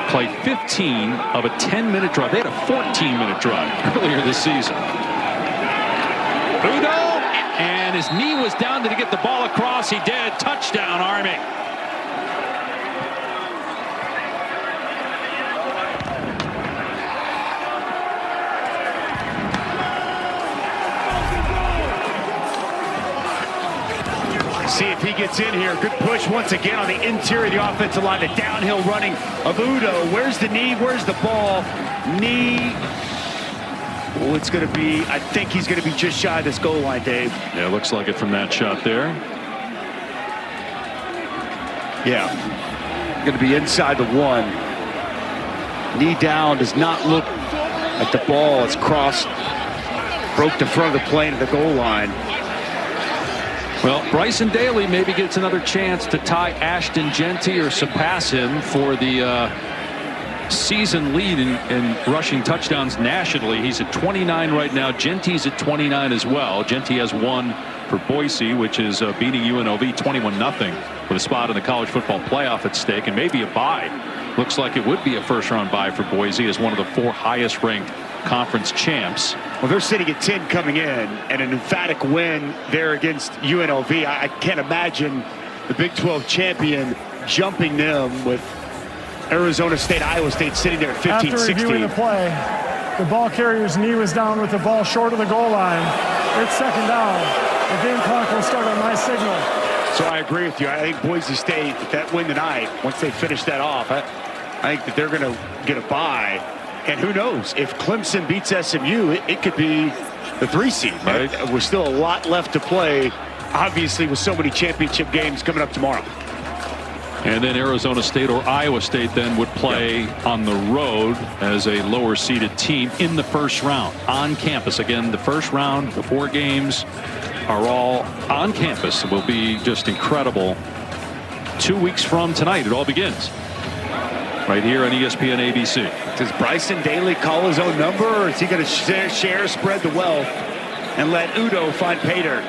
Played 15 of a 10-minute drive. They had a 14-minute drive earlier this season. Udo, and his knee was down. Did he get the ball across? He did. Touchdown, Army. See if he gets in here. Good push once again on the interior of the offensive line. The downhill running of Udo. Where's the knee? Where's the ball? Knee. Well, it's going to be, I think he's going to be just shy of this goal line, Dave. Yeah, it looks like it from that shot there. Yeah. Going to be inside the 1. Knee down, does not look at the ball. It's crossed, broke the front of the plane at the goal line. Well, Bryson Daly maybe gets another chance to tie Ashton Jeanty or surpass him for the season lead in rushing touchdowns nationally. He's at 29 right now. Jeanty's at 29 as well. Jeanty has 1 for Boise, which is beating UNLV 21-0 with a spot in the college football playoff at stake and maybe a bye. Looks like it would be a first-round bye for Boise as one of the 4 highest-ranked conference champs. Well, they're sitting at 10 coming in, and an emphatic win there against UNLV. I can't imagine the Big 12 champion jumping them with Arizona State, Iowa State sitting there at 15-16. After reviewing the play, the ball carrier's knee was down with the ball short of the goal line. It's second down. The game clock will start on my signal. So I agree with you. I think Boise State, that win tonight, once they finish that off, I think that they're going to get a bye. And who knows, if Clemson beats SMU, it could be the 3 seed. Right? There's still a lot left to play, obviously, with so many championship games coming up tomorrow. And then Arizona State or Iowa State then would play on the road as a lower seeded team in the first round on campus. Again, the first round, the 4 games are all on campus. It will be just incredible. 2 weeks from tonight, it all begins. Right here on ESPN ABC. Does Bryson Daly call his own number, or is he going to share, spread the wealth, and let Udo find pay dirt?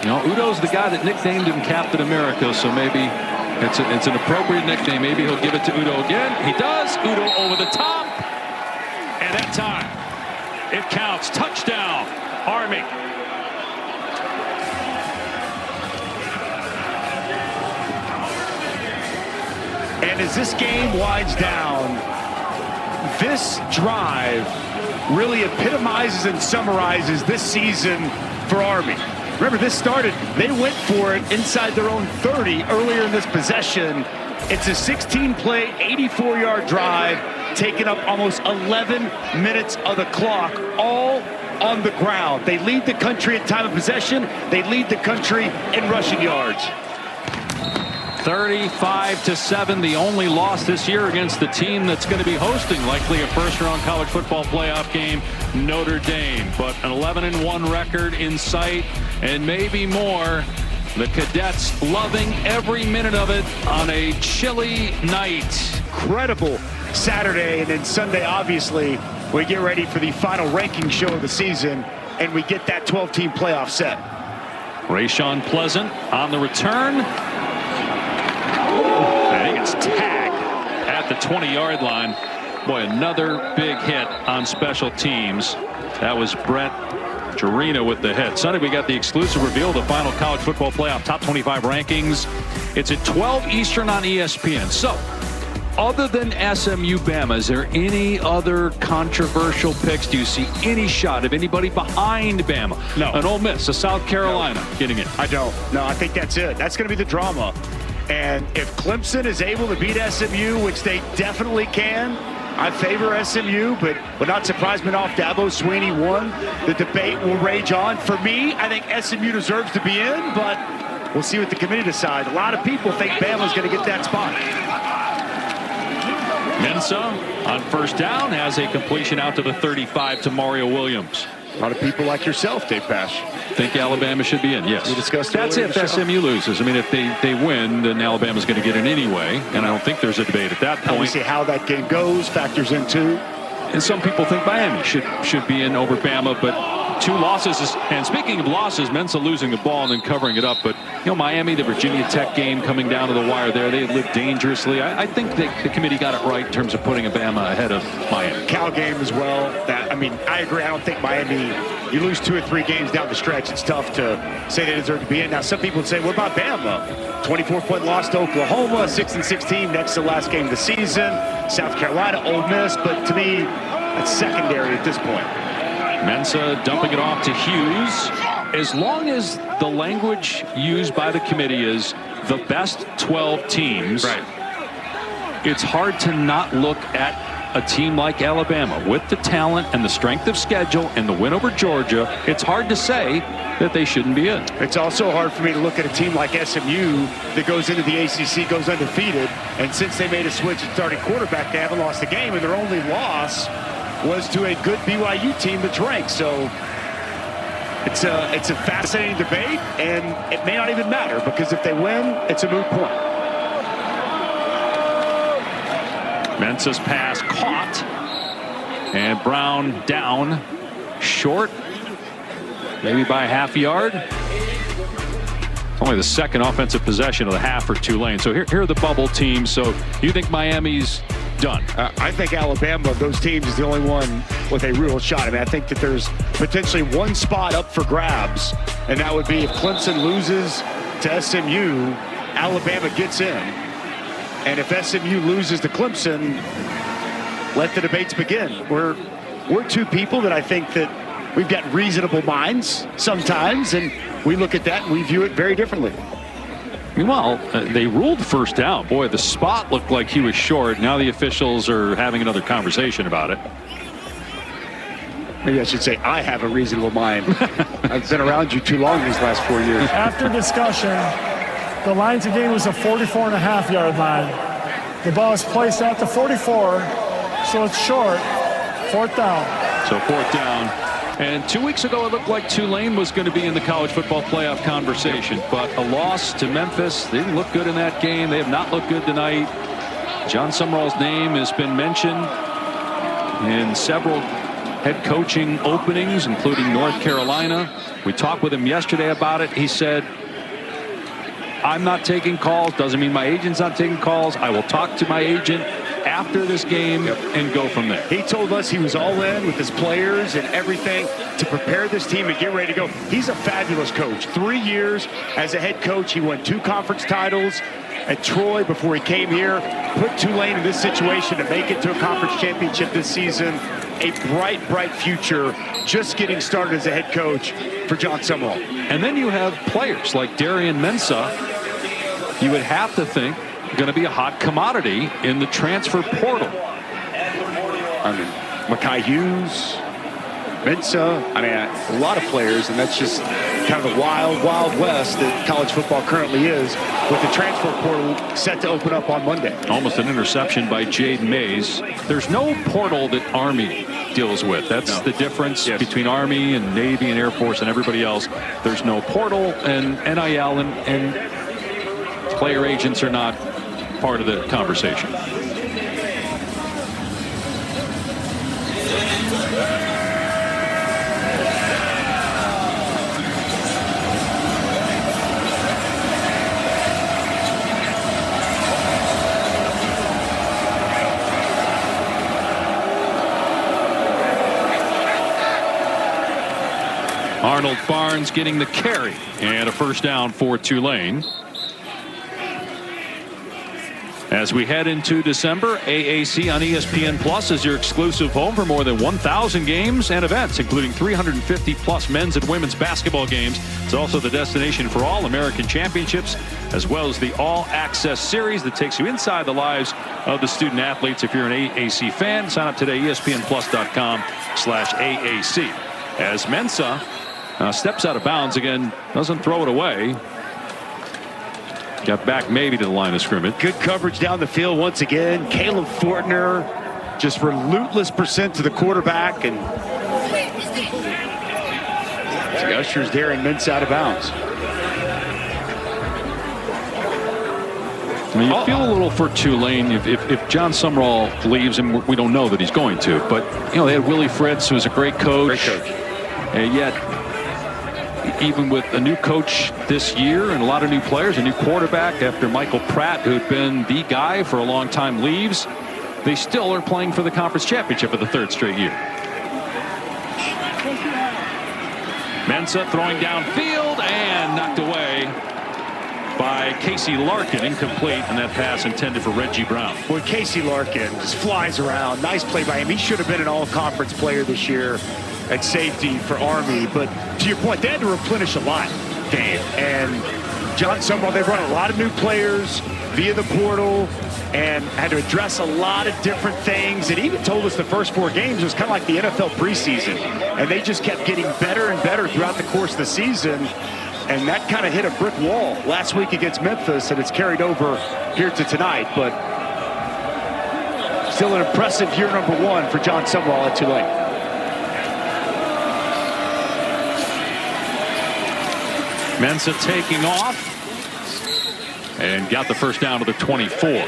You know, Udo's the guy that nicknamed him Captain America, so maybe it's an appropriate nickname. Maybe he'll give it to Udo again. He does. Udo over the top. And that time, it counts. Touchdown, Army. And as this game winds down, this drive really epitomizes and summarizes this season for Army. Remember, this started, they went for it inside their own 30 earlier in this possession. It's a 16-play, 84-yard drive, taking up almost 11 minutes of the clock, all on the ground. They lead the country in time of possession. They lead the country in rushing yards. 35-7, the only loss this year against the team that's going to be hosting likely a first-round college football playoff game, Notre Dame. But an 11-1 record in sight, and maybe more. The Cadets loving every minute of it on a chilly night. Incredible Saturday, and then Sunday, obviously, we get ready for the final ranking show of the season, and we get that 12-team playoff set. Rayshawn Pleasant on the return. I think it's tagged at the 20-yard line. Boy, another big hit on special teams. That was Brett Jarena with the hit. Sunday, we got the exclusive reveal of the final college football playoff top 25 rankings. It's at 12 Eastern on ESPN. So, other than SMU Bama, is there any other controversial picks? Do you see any shot of anybody behind Bama? No. An Ole Miss, a South Carolina getting it? I don't. No, I think that's it. That's going to be the drama. And if Clemson is able to beat SMU, which they definitely can, I favor SMU, but would not surprise me off Dabo Swinney won. The debate will rage on. For me, I think SMU deserves to be in, but we'll see what the committee decides. A lot of people think Bama's going to get that spot. Mensa on first down has a completion out to the 35 to Mario Williams. A lot of people like yourself, Dave Pasch, think Alabama should be in. Yes. We discussed that's if SMU loses. I mean, if they win, then Alabama's going to get in anyway. And I don't think there's a debate at that point. We see how that game goes, factors in too. And some people think Miami should be in over Bama, but 2 losses. And speaking of losses, Mensa losing the ball and then covering it up. But, you know, Miami, the Virginia Tech game coming down to the wire there, they lived dangerously. I think the committee got it right in terms of putting Bama ahead of Miami. Cal game as well. I agree. I don't think Miami, you lose 2 or 3 games down the stretch, it's tough to say they deserve to be in. Now, some people would say, what about Bama? 24-point loss to Oklahoma, 6-16, next to the last game of the season. South Carolina, Ole Miss, but to me, that's secondary at this point. Mensa dumping it off to Hughes. As long as the language used by the committee is the best 12 teams, right, it's hard to not look at a team like Alabama with the talent and the strength of schedule and the win over Georgia. It's hard to say that they shouldn't be in. It's also hard for me to look at a team like SMU that goes into the ACC, goes undefeated, and since they made a switch at starting quarterback, they haven't lost a game, and their only loss was to a good BYU team that's ranked. So it's a fascinating debate, and it may not even matter because if they win, it's a moot point. Mensa's pass caught, and Brown down short, maybe by a half yard. It's only the second offensive possession of the half for Tulane. So here are the bubble teams. So you think Miami's done? I think Alabama, those teams, is the only one with a real shot. I mean, I think that there's potentially one spot up for grabs, and that would be if Clemson loses to SMU, Alabama gets in. And if SMU loses to Clemson, let the debates begin. We're 2 people that I think that we've got reasonable minds sometimes, and we look at that and we view it very differently. Meanwhile, they ruled first down. Boy, the spot looked like he was short. Now the officials are having another conversation about it. Maybe I should say I have a reasonable mind. I've been around you too long these last 4 years. After discussion, the line to gain was a 44.5-yard line. The ball is placed at the 44, so it's short. 4th down. So 4th down. And 2 weeks ago, it looked like Tulane was going to be in the college football playoff conversation. But a loss to Memphis, they didn't look good in that game. They have not looked good tonight. John Sumrall's name has been mentioned in several head coaching openings, including North Carolina. We talked with him yesterday about it. He said, I'm not taking calls. Doesn't mean my agent's not taking calls. I will talk to my agent after this game and go from there. He told us he was all in with his players and everything to prepare this team and get ready to go. He's a fabulous coach. 3 years as a head coach. He won 2 conference titles at Troy before he came here. Put Tulane in this situation to make it to a conference championship this season. A bright, bright future, just getting started as a head coach for John Sumrall. And then you have players like Darian Mensa, you would have to think, going to be a hot commodity in the transfer portal. I mean, Makai Hughes, Mensa, I mean, a lot of players, and that's just kind of the wild, wild west that college football currently is, with the transfer portal set to open up on Monday. Almost an interception by Jaden Mays. There's no portal that Army deals with. That's the difference between Army and Navy and Air Force and everybody else. There's no portal, and NIL and player agents are not part of the conversation. Arnold Barnes getting the carry and a first down for Tulane. As we head into December, AAC on ESPN Plus is your exclusive home for more than 1,000 games and events, including 350 plus men's and women's basketball games. It's also the destination for all American championships, as well as the All Access Series that takes you inside the lives of the student athletes. If you're an AAC fan, sign up today, ESPNplus.com/AAC. As Mensa steps out of bounds again, doesn't throw it away. Got back maybe to the line of scrimmage. Good coverage down the field once again. Caleb Fortner, just relentless percent to the quarterback, and he ushers Darren Mintz out of bounds. I mean, you feel a little for Tulane if John Sumrall leaves, and we don't know that he's going to. But you know, they had Willie Fritz, who was a great coach. And yet, even with a new coach this year and a lot of new players, a new quarterback after Michael Pratt, who had been the guy for a long time, leaves, they still are playing for the conference championship for the third straight year. Mensa throwing downfield and knocked away by Casey Larkin, incomplete, and that pass intended for Reggie Brown. Boy, Casey Larkin just flies around. Nice play by him. He should have been an all-conference player this year at safety for Army, but to your point, they had to replenish a lot, Dave. And John Sumrall, they've run a lot of new players via the portal and had to address a lot of different things. And even told us the first 4 games was kind of like the NFL preseason, and they just kept getting better and better throughout the course of the season. And that kind of hit a brick wall last week against Memphis, and it's carried over here to tonight. But still an impressive year number 1 for John Sumrall at Tulane. Mensa taking off and got the first down to the 24.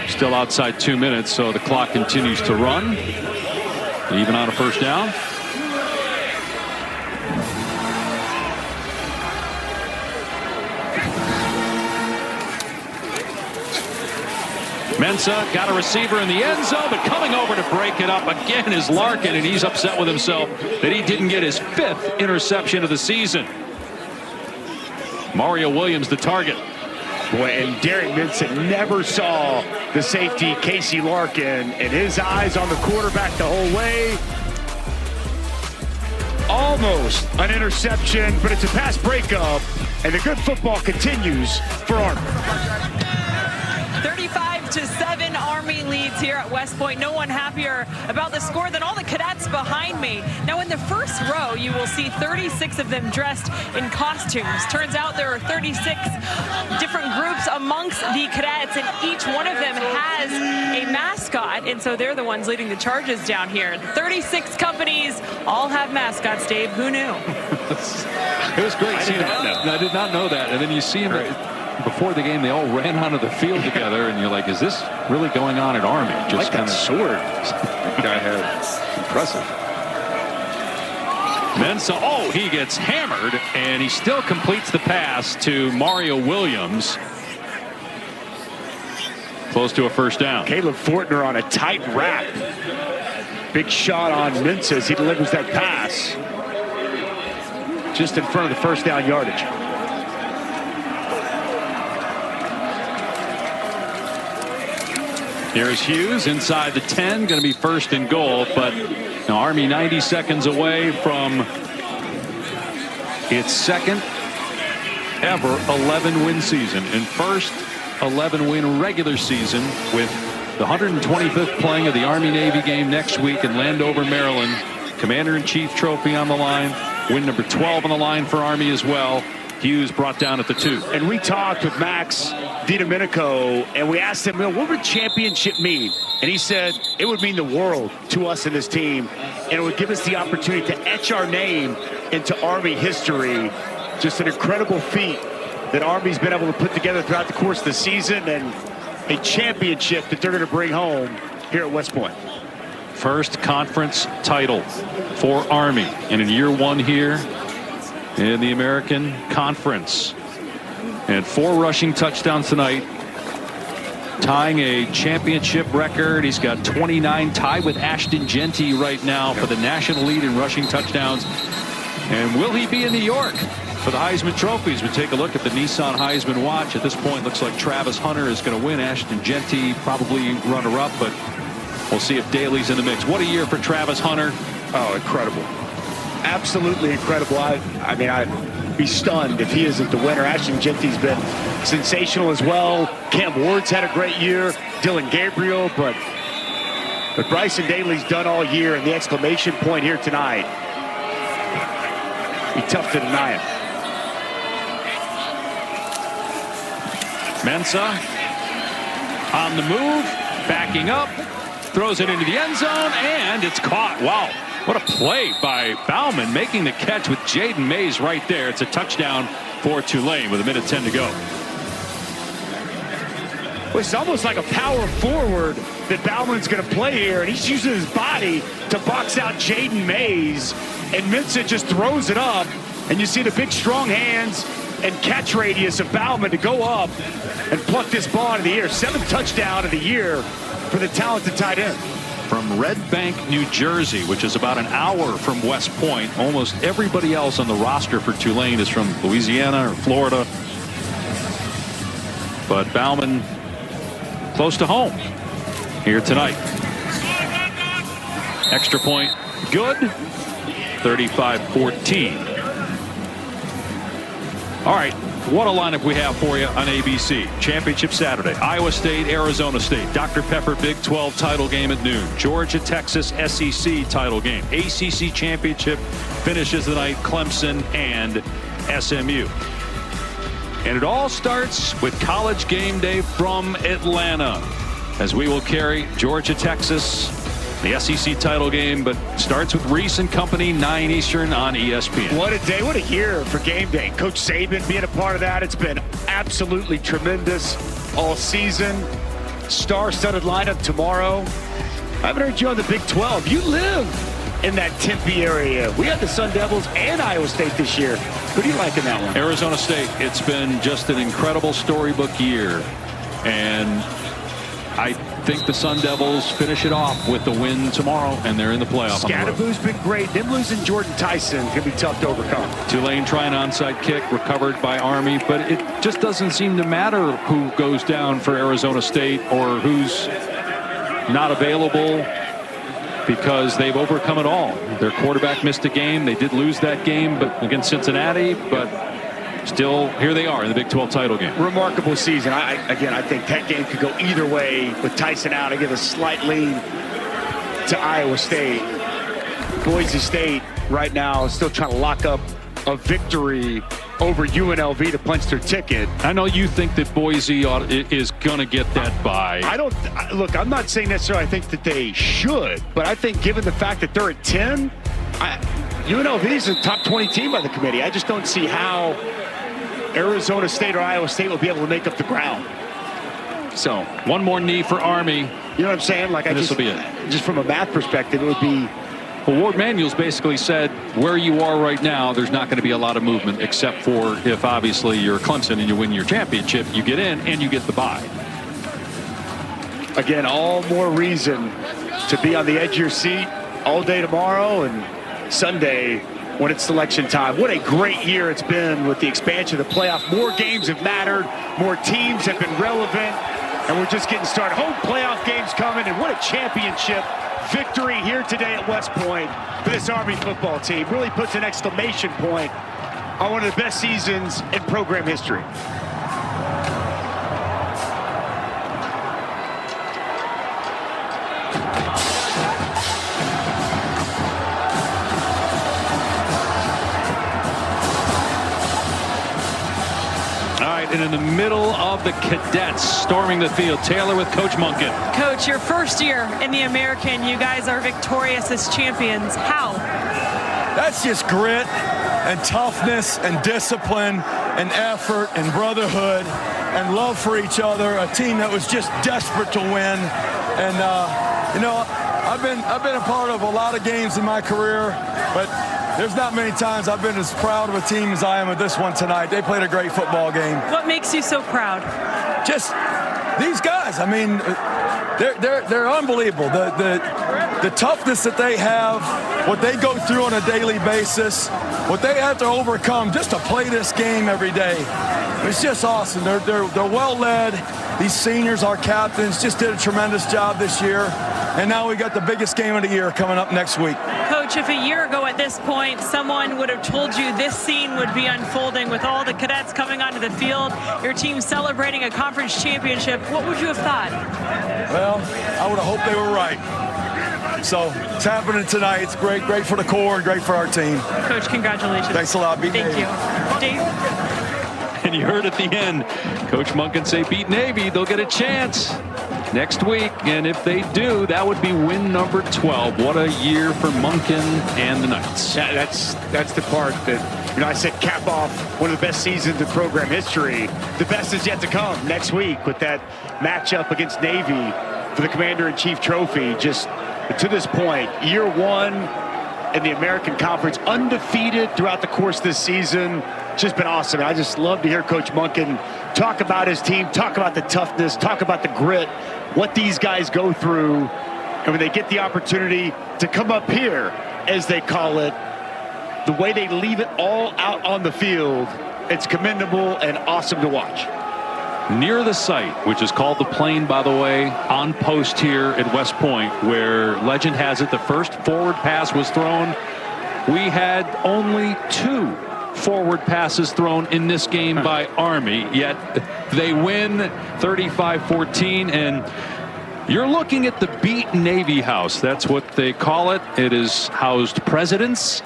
Still outside 2 minutes, so the clock continues to run. Even on a first down. Mensa got a receiver in the end zone, but coming over to break it up again is Larkin, and he's upset with himself that he didn't get his 5th interception of the season. Mario Williams the target. Boy, and Derek Minson never saw the safety Casey Larkin, and his eyes on the quarterback the whole way. Almost an interception, but it's a pass breakup, and the good football continues for Army. 35-7 Army leads here at West Point. No one happier about the score than all the cadets behind me. Now in the first row, you will see 36 of them dressed in costumes. Turns out there are 36 different groups amongst the cadets, and each one of them has a mascot, and so they're the ones leading the charges down here. 36 companies all have mascots, Dave. Who knew? It was great seeing him. I did not know that. And then you see him before the game, they all ran onto the field together, and you're like, is this really going on at Army? Just like that sword. That guy had impressive. Mensa, he gets hammered, and he still completes the pass to Mario Williams. Close to a first down. Caleb Fortner on a tight wrap. Big shot on Mintz as he delivers that pass. Just in front of the first down yardage. Here's Hughes inside the 10, going to be first and goal, but Army 90 seconds away from its second ever 11-win season and first 11-win regular season, with the 125th playing of the Army-Navy game next week in Landover, Maryland. Commander-in-Chief trophy on the line. Win number 12 on the line for Army as well. Hughes brought down at the 2. And we talked with Max DiDomenico, and we asked him, what would championship mean? And he said it would mean the world to us and this team, and it would give us the opportunity to etch our name into Army history. Just an incredible feat that Army's been able to put together throughout the course of the season, and a championship that they're going to bring home here at West Point. First conference title for Army, and in year 1 here in the American Conference. And 4 rushing touchdowns tonight, tying a championship record. He's got 29, tied with Ashton Jeanty right now for the national lead in rushing touchdowns. And will he be in New York for the Heisman trophies? We take a look at the Nissan Heisman watch. At this point, looks like Travis Hunter is going to win. Ashton Jeanty probably runner-up, but we'll see if Daly's in the mix. What a year for Travis Hunter. Oh, incredible. Absolutely incredible. I mean, I'd be stunned if he isn't the winner. Ashton Jeanty's been sensational as well. Cam Ward's had a great year. Dylan Gabriel, but Bryson Daly's done all year, and the exclamation point here tonight. Be tough to deny it. Mensah on the move, backing up, throws it into the end zone, and it's caught. Wow, what a play by Bauman, making the catch with Jaden Mays right there. It's a touchdown for Tulane with 1:10 to go. Well, it's almost like a power forward that Bauman's going to play here, and he's using his body to box out Jaden Mays, and Mensah just throws it up, and you see the big strong hands and catch radius of Bauman to go up and pluck this ball out of the air. 7th touchdown of the year for the talented tight end. From Red Bank, New Jersey, which is about an hour from West Point. Almost everybody else on the roster for Tulane is from Louisiana or Florida. But Bauman close to home here tonight. Extra point, good. 35-14. All right, what a lineup we have for you on ABC. Championship Saturday, Iowa State, Arizona State, Dr. Pepper Big 12 title game at noon, Georgia, Texas SEC title game, ACC Championship finishes the night, Clemson and SMU. And it all starts with College Game Day from Atlanta, as we will carry Georgia, Texas, the SEC title game, but starts with Reese and Company, 9 Eastern on ESPN. What a day, what a year for Game Day. Coach Saban being a part of that. It's been absolutely tremendous all season. Star-studded lineup tomorrow. I haven't heard you on the Big 12. You live in that Tempe area. We had the Sun Devils and Iowa State this year. Who do you like in that one? Arizona State. It's been just an incredible storybook year, and I think the Sun Devils finish it off with the win tomorrow, and they're in the playoff. Scadaboo's been great. Them losing Jordan Tyson can be tough to overcome. Tulane trying onside kick, recovered by Army, but it just doesn't seem to matter who goes down for Arizona State or who's not available, because they've overcome it all. Their quarterback missed a game. They did lose that game but against Cincinnati, but still, here they are in the Big 12 title game. Remarkable season. Again, I think that game could go either way with Tyson out. I give a slight lean to Iowa State. Boise State right now is still trying to lock up a victory over UNLV to punch their ticket. I know you think that Boise is going to get that bye. Look, I'm not saying necessarily I think that they should, but I think given the fact that they're at 10, UNLV is a top 20 team by the committee. I just don't see how Arizona State or Iowa State will be able to make up the ground. So one more knee for Army. You know what I'm saying? Like, this will be it. Just from a math perspective, it would be. Well, Ward Manuels basically said where you are right now, there's not going to be a lot of movement, except for if obviously you're Clemson and you win your championship, you get in and you get the bye. Again, all more reason to be on the edge of your seat all day tomorrow and Sunday when it's selection time. What a great year it's been with the expansion of the playoff. More games have mattered, more teams have been relevant, and we're just getting started. Home playoff games coming, and what a championship victory here today at West Point for this Army football team. Really puts an exclamation point on one of the best seasons in program history. and in the middle of the cadets storming the field. Taylor with Coach Monken. Coach, your first year in the American, you guys are victorious as champions. How? That's just grit and toughness and discipline and effort and brotherhood and love for each other. A team that was just desperate to win. And I've been a part of a lot of games in my career, but there's not many times I've been as proud of a team as I am with this one tonight. They played a great football game. What makes you so proud? Just these guys. I mean, they're unbelievable. The toughness that they have, what they go through on a daily basis, what they have to overcome just to play this game every day. It's just awesome. They're well led. These seniors, our captains, just did a tremendous job this year. And now we got the biggest game of the year coming up next week. Coach, if a year ago at this point, someone would have told you this scene would be unfolding with all the cadets coming onto the field, your team celebrating a conference championship, what would you have thought? Well, I would have hoped they were right. So it's happening tonight. It's great for the Corps, and great for our team. Coach, congratulations. Thanks a lot. Thank you. Dave? And you heard at the end, Coach Monken say beat Navy, they'll get a chance next week. And if they do, that would be win number 12. What a year for Monken and the Knights. Yeah, that's the part that, I said cap off one of the best seasons in program history. The best is yet to come next week with that matchup against Navy for the Commander-in-Chief trophy. Just to this point, year one in the American Conference, undefeated throughout the course of this season. Just been awesome. I just love to hear Coach Monken talk about his team, talk about the toughness, talk about the grit, what these guys go through. And when they get the opportunity to come up here, as they call it, the way they leave it all out on the field, it's commendable and awesome to watch. Near the site, which is called the Plain, by the way, on post here at West Point, where legend has it the first forward pass was thrown. We had only 2 forward passes thrown in this game by Army, yet they win 35-14. And you're looking at the Beat Navy House. That's what they call it. It is housed presidents.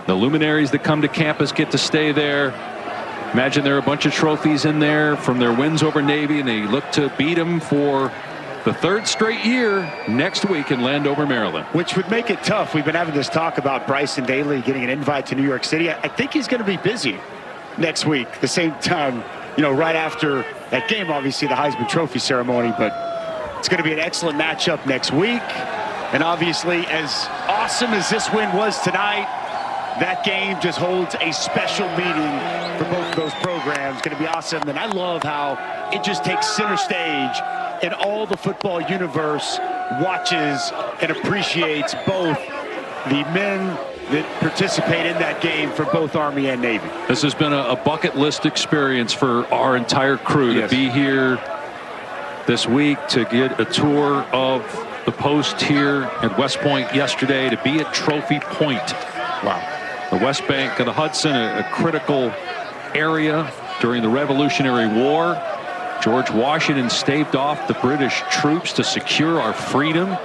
The luminaries that come to campus get to stay there. Imagine there are a bunch of trophies in there from their wins over Navy, and they look to beat them for the 3rd straight year next week in Landover, Maryland. Which would make it tough. We've been having this talk about Bryson Daly getting an invite to New York City. I think he's going to be busy next week. The same time, right after that game, obviously the Heisman Trophy ceremony, but it's going to be an excellent matchup next week. And obviously, as awesome as this win was tonight, that game just holds a special meaning for both of those programs. Going to be awesome. And I love how it just takes center stage, and all the football universe watches and appreciates both the men that participate in that game for both Army and Navy. This has been a bucket list experience for our entire crew to be here this week, to get a tour of the post here at West Point yesterday, to be at Trophy Point. Wow. The West Bank of the Hudson, a critical area during the Revolutionary War. George Washington staved off the British troops to secure our freedom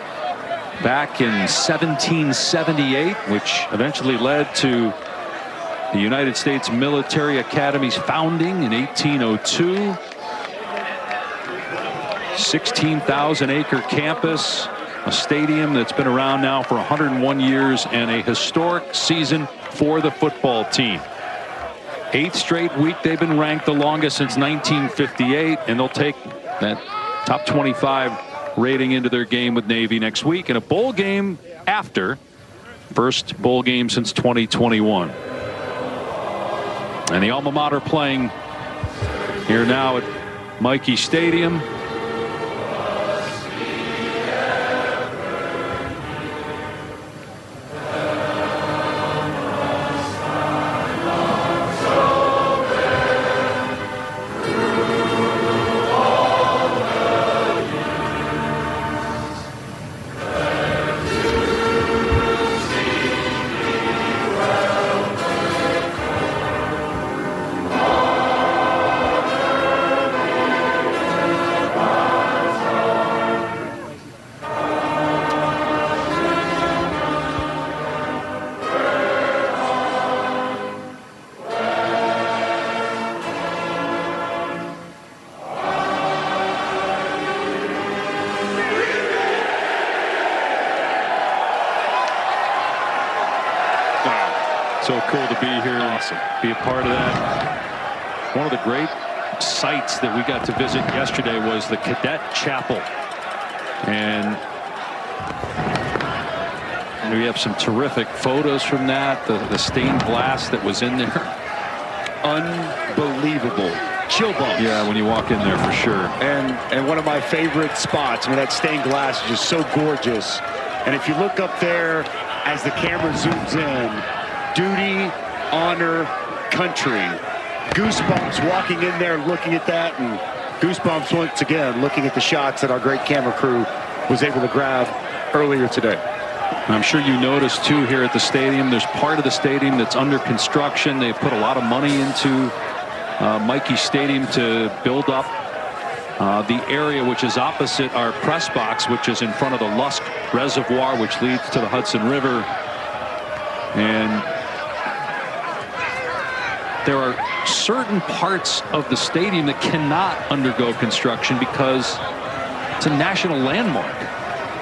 back in 1778, which eventually led to the United States Military Academy's founding in 1802. 16,000-acre campus, a stadium that's been around now for 101 years, and a historic season for the football team. 8th straight week they've been ranked the longest since 1958, and they'll take that top 25 rating into their game with Navy next week, and a bowl game after. First bowl game since 2021. And the alma mater playing here now at Michie Stadium. So cool to be here. Awesome. Be a part of that. One of the great sites that we got to visit yesterday was the Cadet Chapel. And we have some terrific photos from that. The stained glass that was in there. Unbelievable. Chill bumps. Yeah, when you walk in there for sure. And one of my favorite spots. I mean, that stained glass is just so gorgeous. And if you look up there as the camera zooms in, duty, honor, country. Goosebumps walking in there looking at that, and goosebumps once again looking at the shots that our great camera crew was able to grab earlier today. I'm sure you noticed too here at the stadium, there's part of the stadium that's under construction. They've put a lot of money into Mikey Stadium to build up the area which is opposite our press box, which is in front of the Lusk Reservoir, which leads to the Hudson River. And there are certain parts of the stadium that cannot undergo construction because it's a national landmark.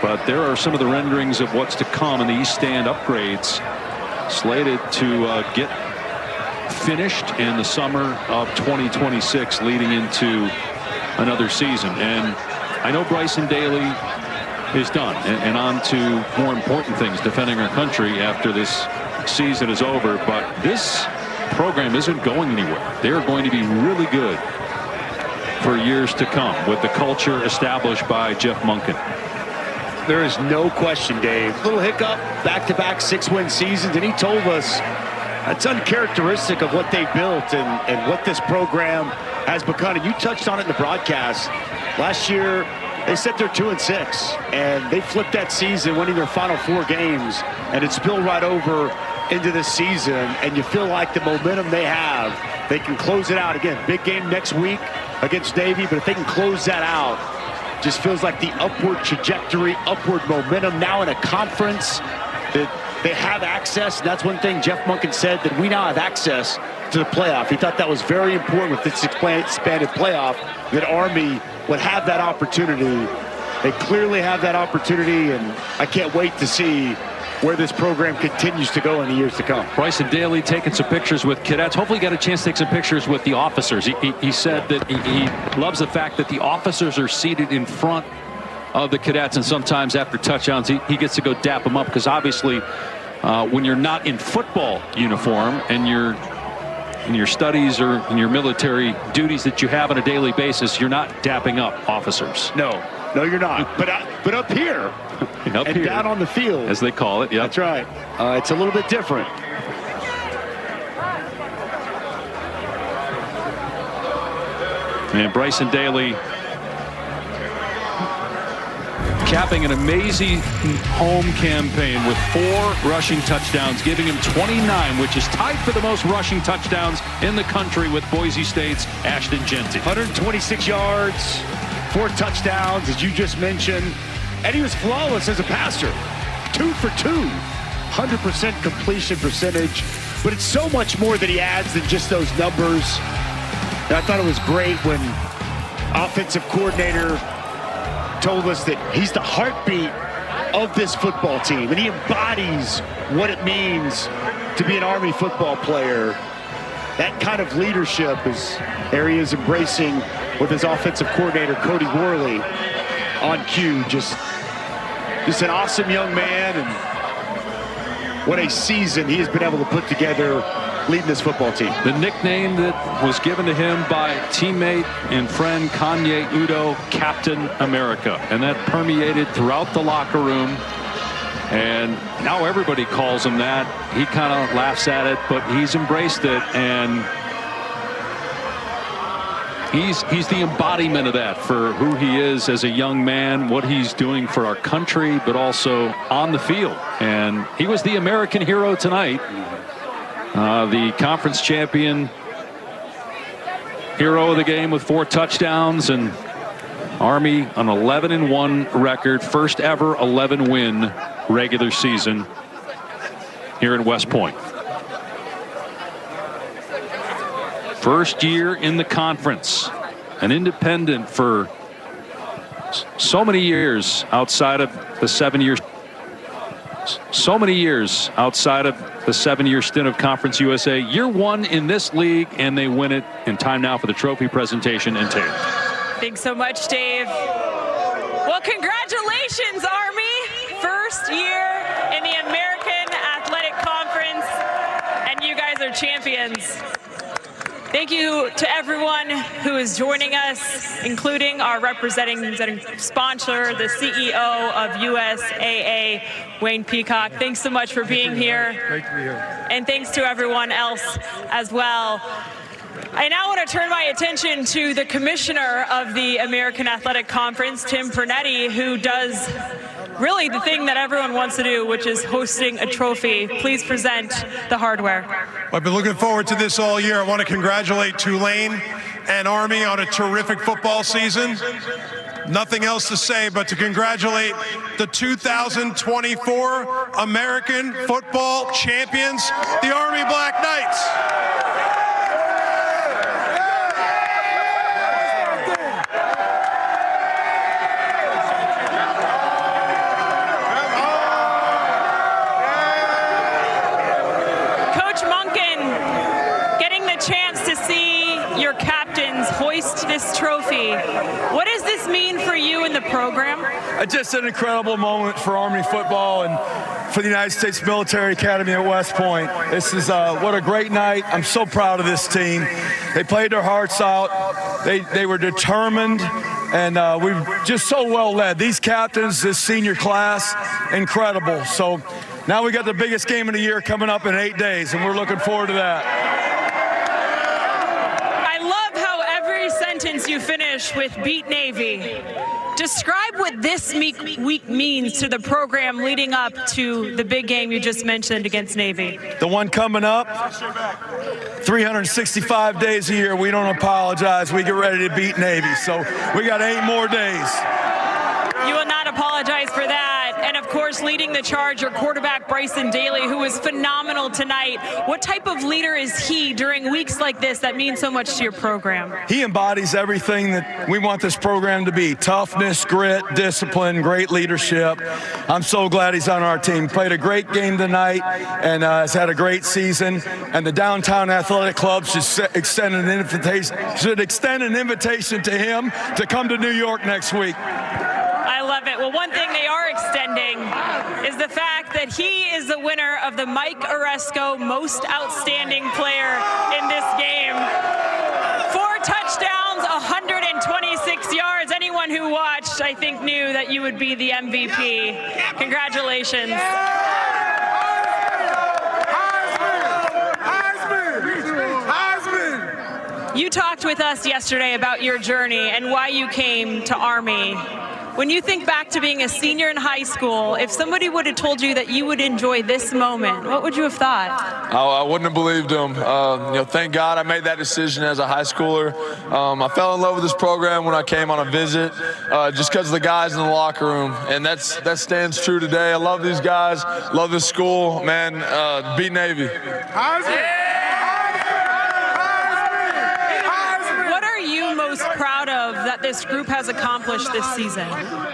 But there are some of the renderings of what's to come in the East Stand upgrades slated to get finished in the summer of 2026, leading into another season. And I know Bryson Daly is done and on to more important things, defending our country after this season is over. But this program isn't going anywhere. They're going to be really good for years to come with the culture established by Jeff Monken. There is no question, Dave. Little hiccup, back-to-back 6-win seasons, and he told us that's uncharacteristic of what they built and what this program has become. And you touched on it in the broadcast. Last year, they set their 2-6, and they flipped that season, winning their final 4 games, and it spilled right over into this season. And you feel like the momentum they have, they can close it out. Again, big game next week against Navy, but if they can close that out, just feels like the upward trajectory, upward momentum now in a conference that they have access. And that's one thing Jeff Monken said, that we now have access to the playoff. He thought that was very important with this expanded playoff, that Army would have that opportunity. They clearly have that opportunity, and I can't wait to see where this program continues to go in the years to come. Bryson Daly taking some pictures with cadets. Hopefully he got a chance to take some pictures with the officers. He said that he loves the fact that the officers are seated in front of the cadets, and sometimes after touchdowns he gets to go dap them up, because obviously when you're not in football uniform and you're in your studies or in your military duties that you have on a daily basis, you're not dapping up officers. No, you're not. But up here, up and here, down on the field, as they call it. Yeah, that's right. It's a little bit different. And Bryson Daly capping an amazing home campaign with 4 rushing touchdowns, giving him 29, which is tied for the most rushing touchdowns in the country with Boise State's Ashton Jeanty. 126 yards, 4 touchdowns, as you just mentioned, and he was flawless as a passer. 2 for 2, 100% completion percentage, but it's so much more that he adds than just those numbers. And I thought it was great when offensive coordinator told us that he's the heartbeat of this football team, and he embodies what it means to be an Army football player. That kind of leadership is he is embracing with his offensive coordinator, Cody Worley, on cue. Just an awesome young man, and what a season he has been able to put together leading this football team. The nickname that was given to him by teammate and friend Kanye Udo, Captain America, and that permeated throughout the locker room, and now everybody calls him that. He kind of laughs at it, but he's embraced it, and he's the embodiment of that for who he is as a young man, what he's doing for our country, but also on the field. And he was the American hero tonight. The conference champion, hero of the game with 4 touchdowns, and Army an 11-1 record, first ever 11-win regular season here in West Point. First year in the conference, an independent for so many years outside of the 7 years. so many years outside of the 7-year stint of Conference USA. Year 1 in this league, and they win it. In time now for the trophy presentation and tape. Thanks so much, Dave. Well, congratulations, Army. First year in the American Athletic Conference, and you guys are champions. Thank you to everyone who is joining us, including our representing sponsor, the CEO of USAA, Wayne Peacock. Thanks so much for being here. Great to be here. And thanks to everyone else as well. I now want to turn my attention to the commissioner of the American Athletic Conference, Tim Pernetti, who does really the thing that everyone wants to do, which is hosting a trophy. Please present the hardware. I've been looking forward to this all year. I want to congratulate Tulane and Army on a terrific football season. Nothing else to say but to congratulate the 2024 American football champions, the Army Black Knights. Your captains hoist this trophy. What does this mean for you in the program? Just an incredible moment for Army football and for the United States Military Academy at West Point. This is what a great night. I'm so proud of this team. They played their hearts out. They were determined, and we were just so well led. These captains, this senior class, incredible. So now we got the biggest game of the year coming up in 8 days, and we're looking forward to that. You finish with beat Navy. Describe what this week means to the program leading up to the big game you just mentioned against Navy. The one coming up, 365 days a year, we don't apologize. We get ready to beat Navy. So we got 8 more days. You will not apologize for that. And of course, leading the charge, your quarterback, Bryson Daly, who was phenomenal tonight. What type of leader is he during weeks like this that means so much to your program? He embodies everything that we want this program to be. Toughness, grit, discipline, great leadership. I'm so glad he's on our team. Played a great game tonight and has had a great season. And the Downtown Athletic Club should extend an invitation to him to come to New York next week. I love it. Well, one thing they are extending is the fact that he is the winner of the Mike Oresco Most Outstanding Player in this game. 4 touchdowns, 126 yards. Anyone who watched, I think, knew that you would be the MVP. Congratulations. You talked with us yesterday about your journey and why you came to Army. When you think back to being a senior in high school, if somebody would have told you that you would enjoy this moment, what would you have thought? I wouldn't have believed them. Thank God I made that decision as a high schooler. I fell in love with this program when I came on a visit, just because of the guys in the locker room, and that stands true today. I love these guys, love this school, man. Beat Navy. Most proud of that this group has accomplished this season?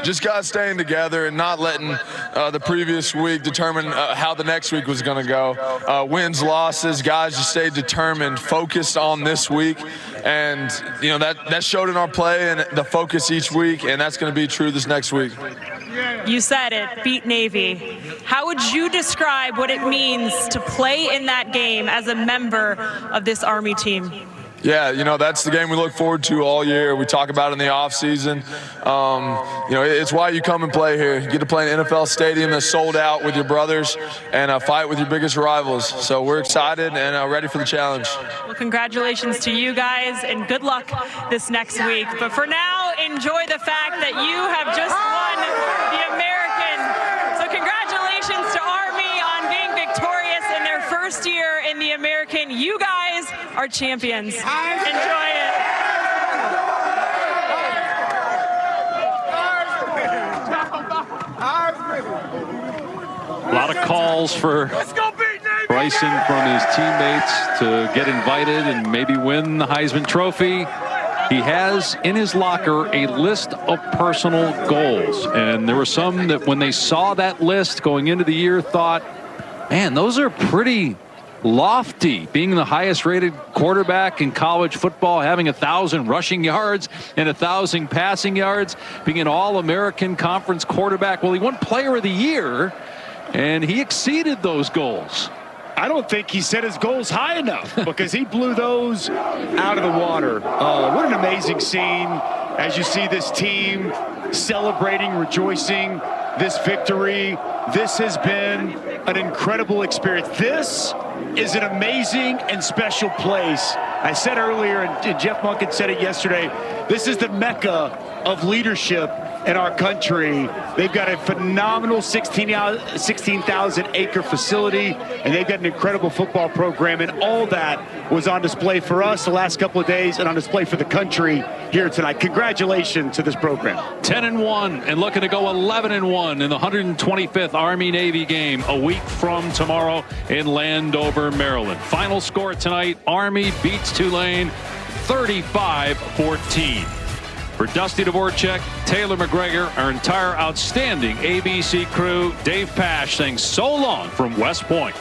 Just guys staying together and not letting the previous week determine how the next week was going to go. Wins, losses, guys just stayed determined, focused on this week, and that showed in our play and the focus each week, and that's going to be true this next week. You said it, beat Navy. How would you describe what it means to play in that game as a member of this Army team? Yeah, that's the game we look forward to all year. We talk about it in the off season. It's why you come and play here. You get to play in an NFL stadium that's sold out with your brothers and fight with your biggest rivals. So we're excited and ready for the challenge. Well, congratulations to you guys and good luck this next week. But for now, enjoy the fact that you have just won the American. So congratulations to Army on being victorious in their first year in the American. You guys are champions. Enjoy it. A lot of calls for Bryson from his teammates to get invited and maybe win the Heisman Trophy. he has in his locker a list of personal goals. And there were some that when they saw that list going into the year thought, man, those are pretty lofty. Being the highest rated quarterback in college football, having 1,000 rushing yards and 1,000 passing yards, being an all-American conference quarterback. Well, he won player of the year and he exceeded those goals. I don't think he set his goals high enough because he blew those out of the water. What an amazing scene as you see this team celebrating, rejoicing this victory. This has been an incredible experience. This is an amazing and special place. I said earlier, and Jeff Monken said it yesterday, this is the Mecca of leadership in our country. They've got a phenomenal 16,000 acre facility, and they've got an incredible football program, and all that was on display for us the last couple of days and on display for the country here tonight. Congratulations to this program. 10-1 and looking to go 11-1 in the 125th Army-Navy game a week from tomorrow in Landover, Maryland. Final score tonight, Army beats Tulane 35-14. For Dusty Dvorak, Taylor McGregor, our entire outstanding ABC crew, Dave Pash saying so long from West Point.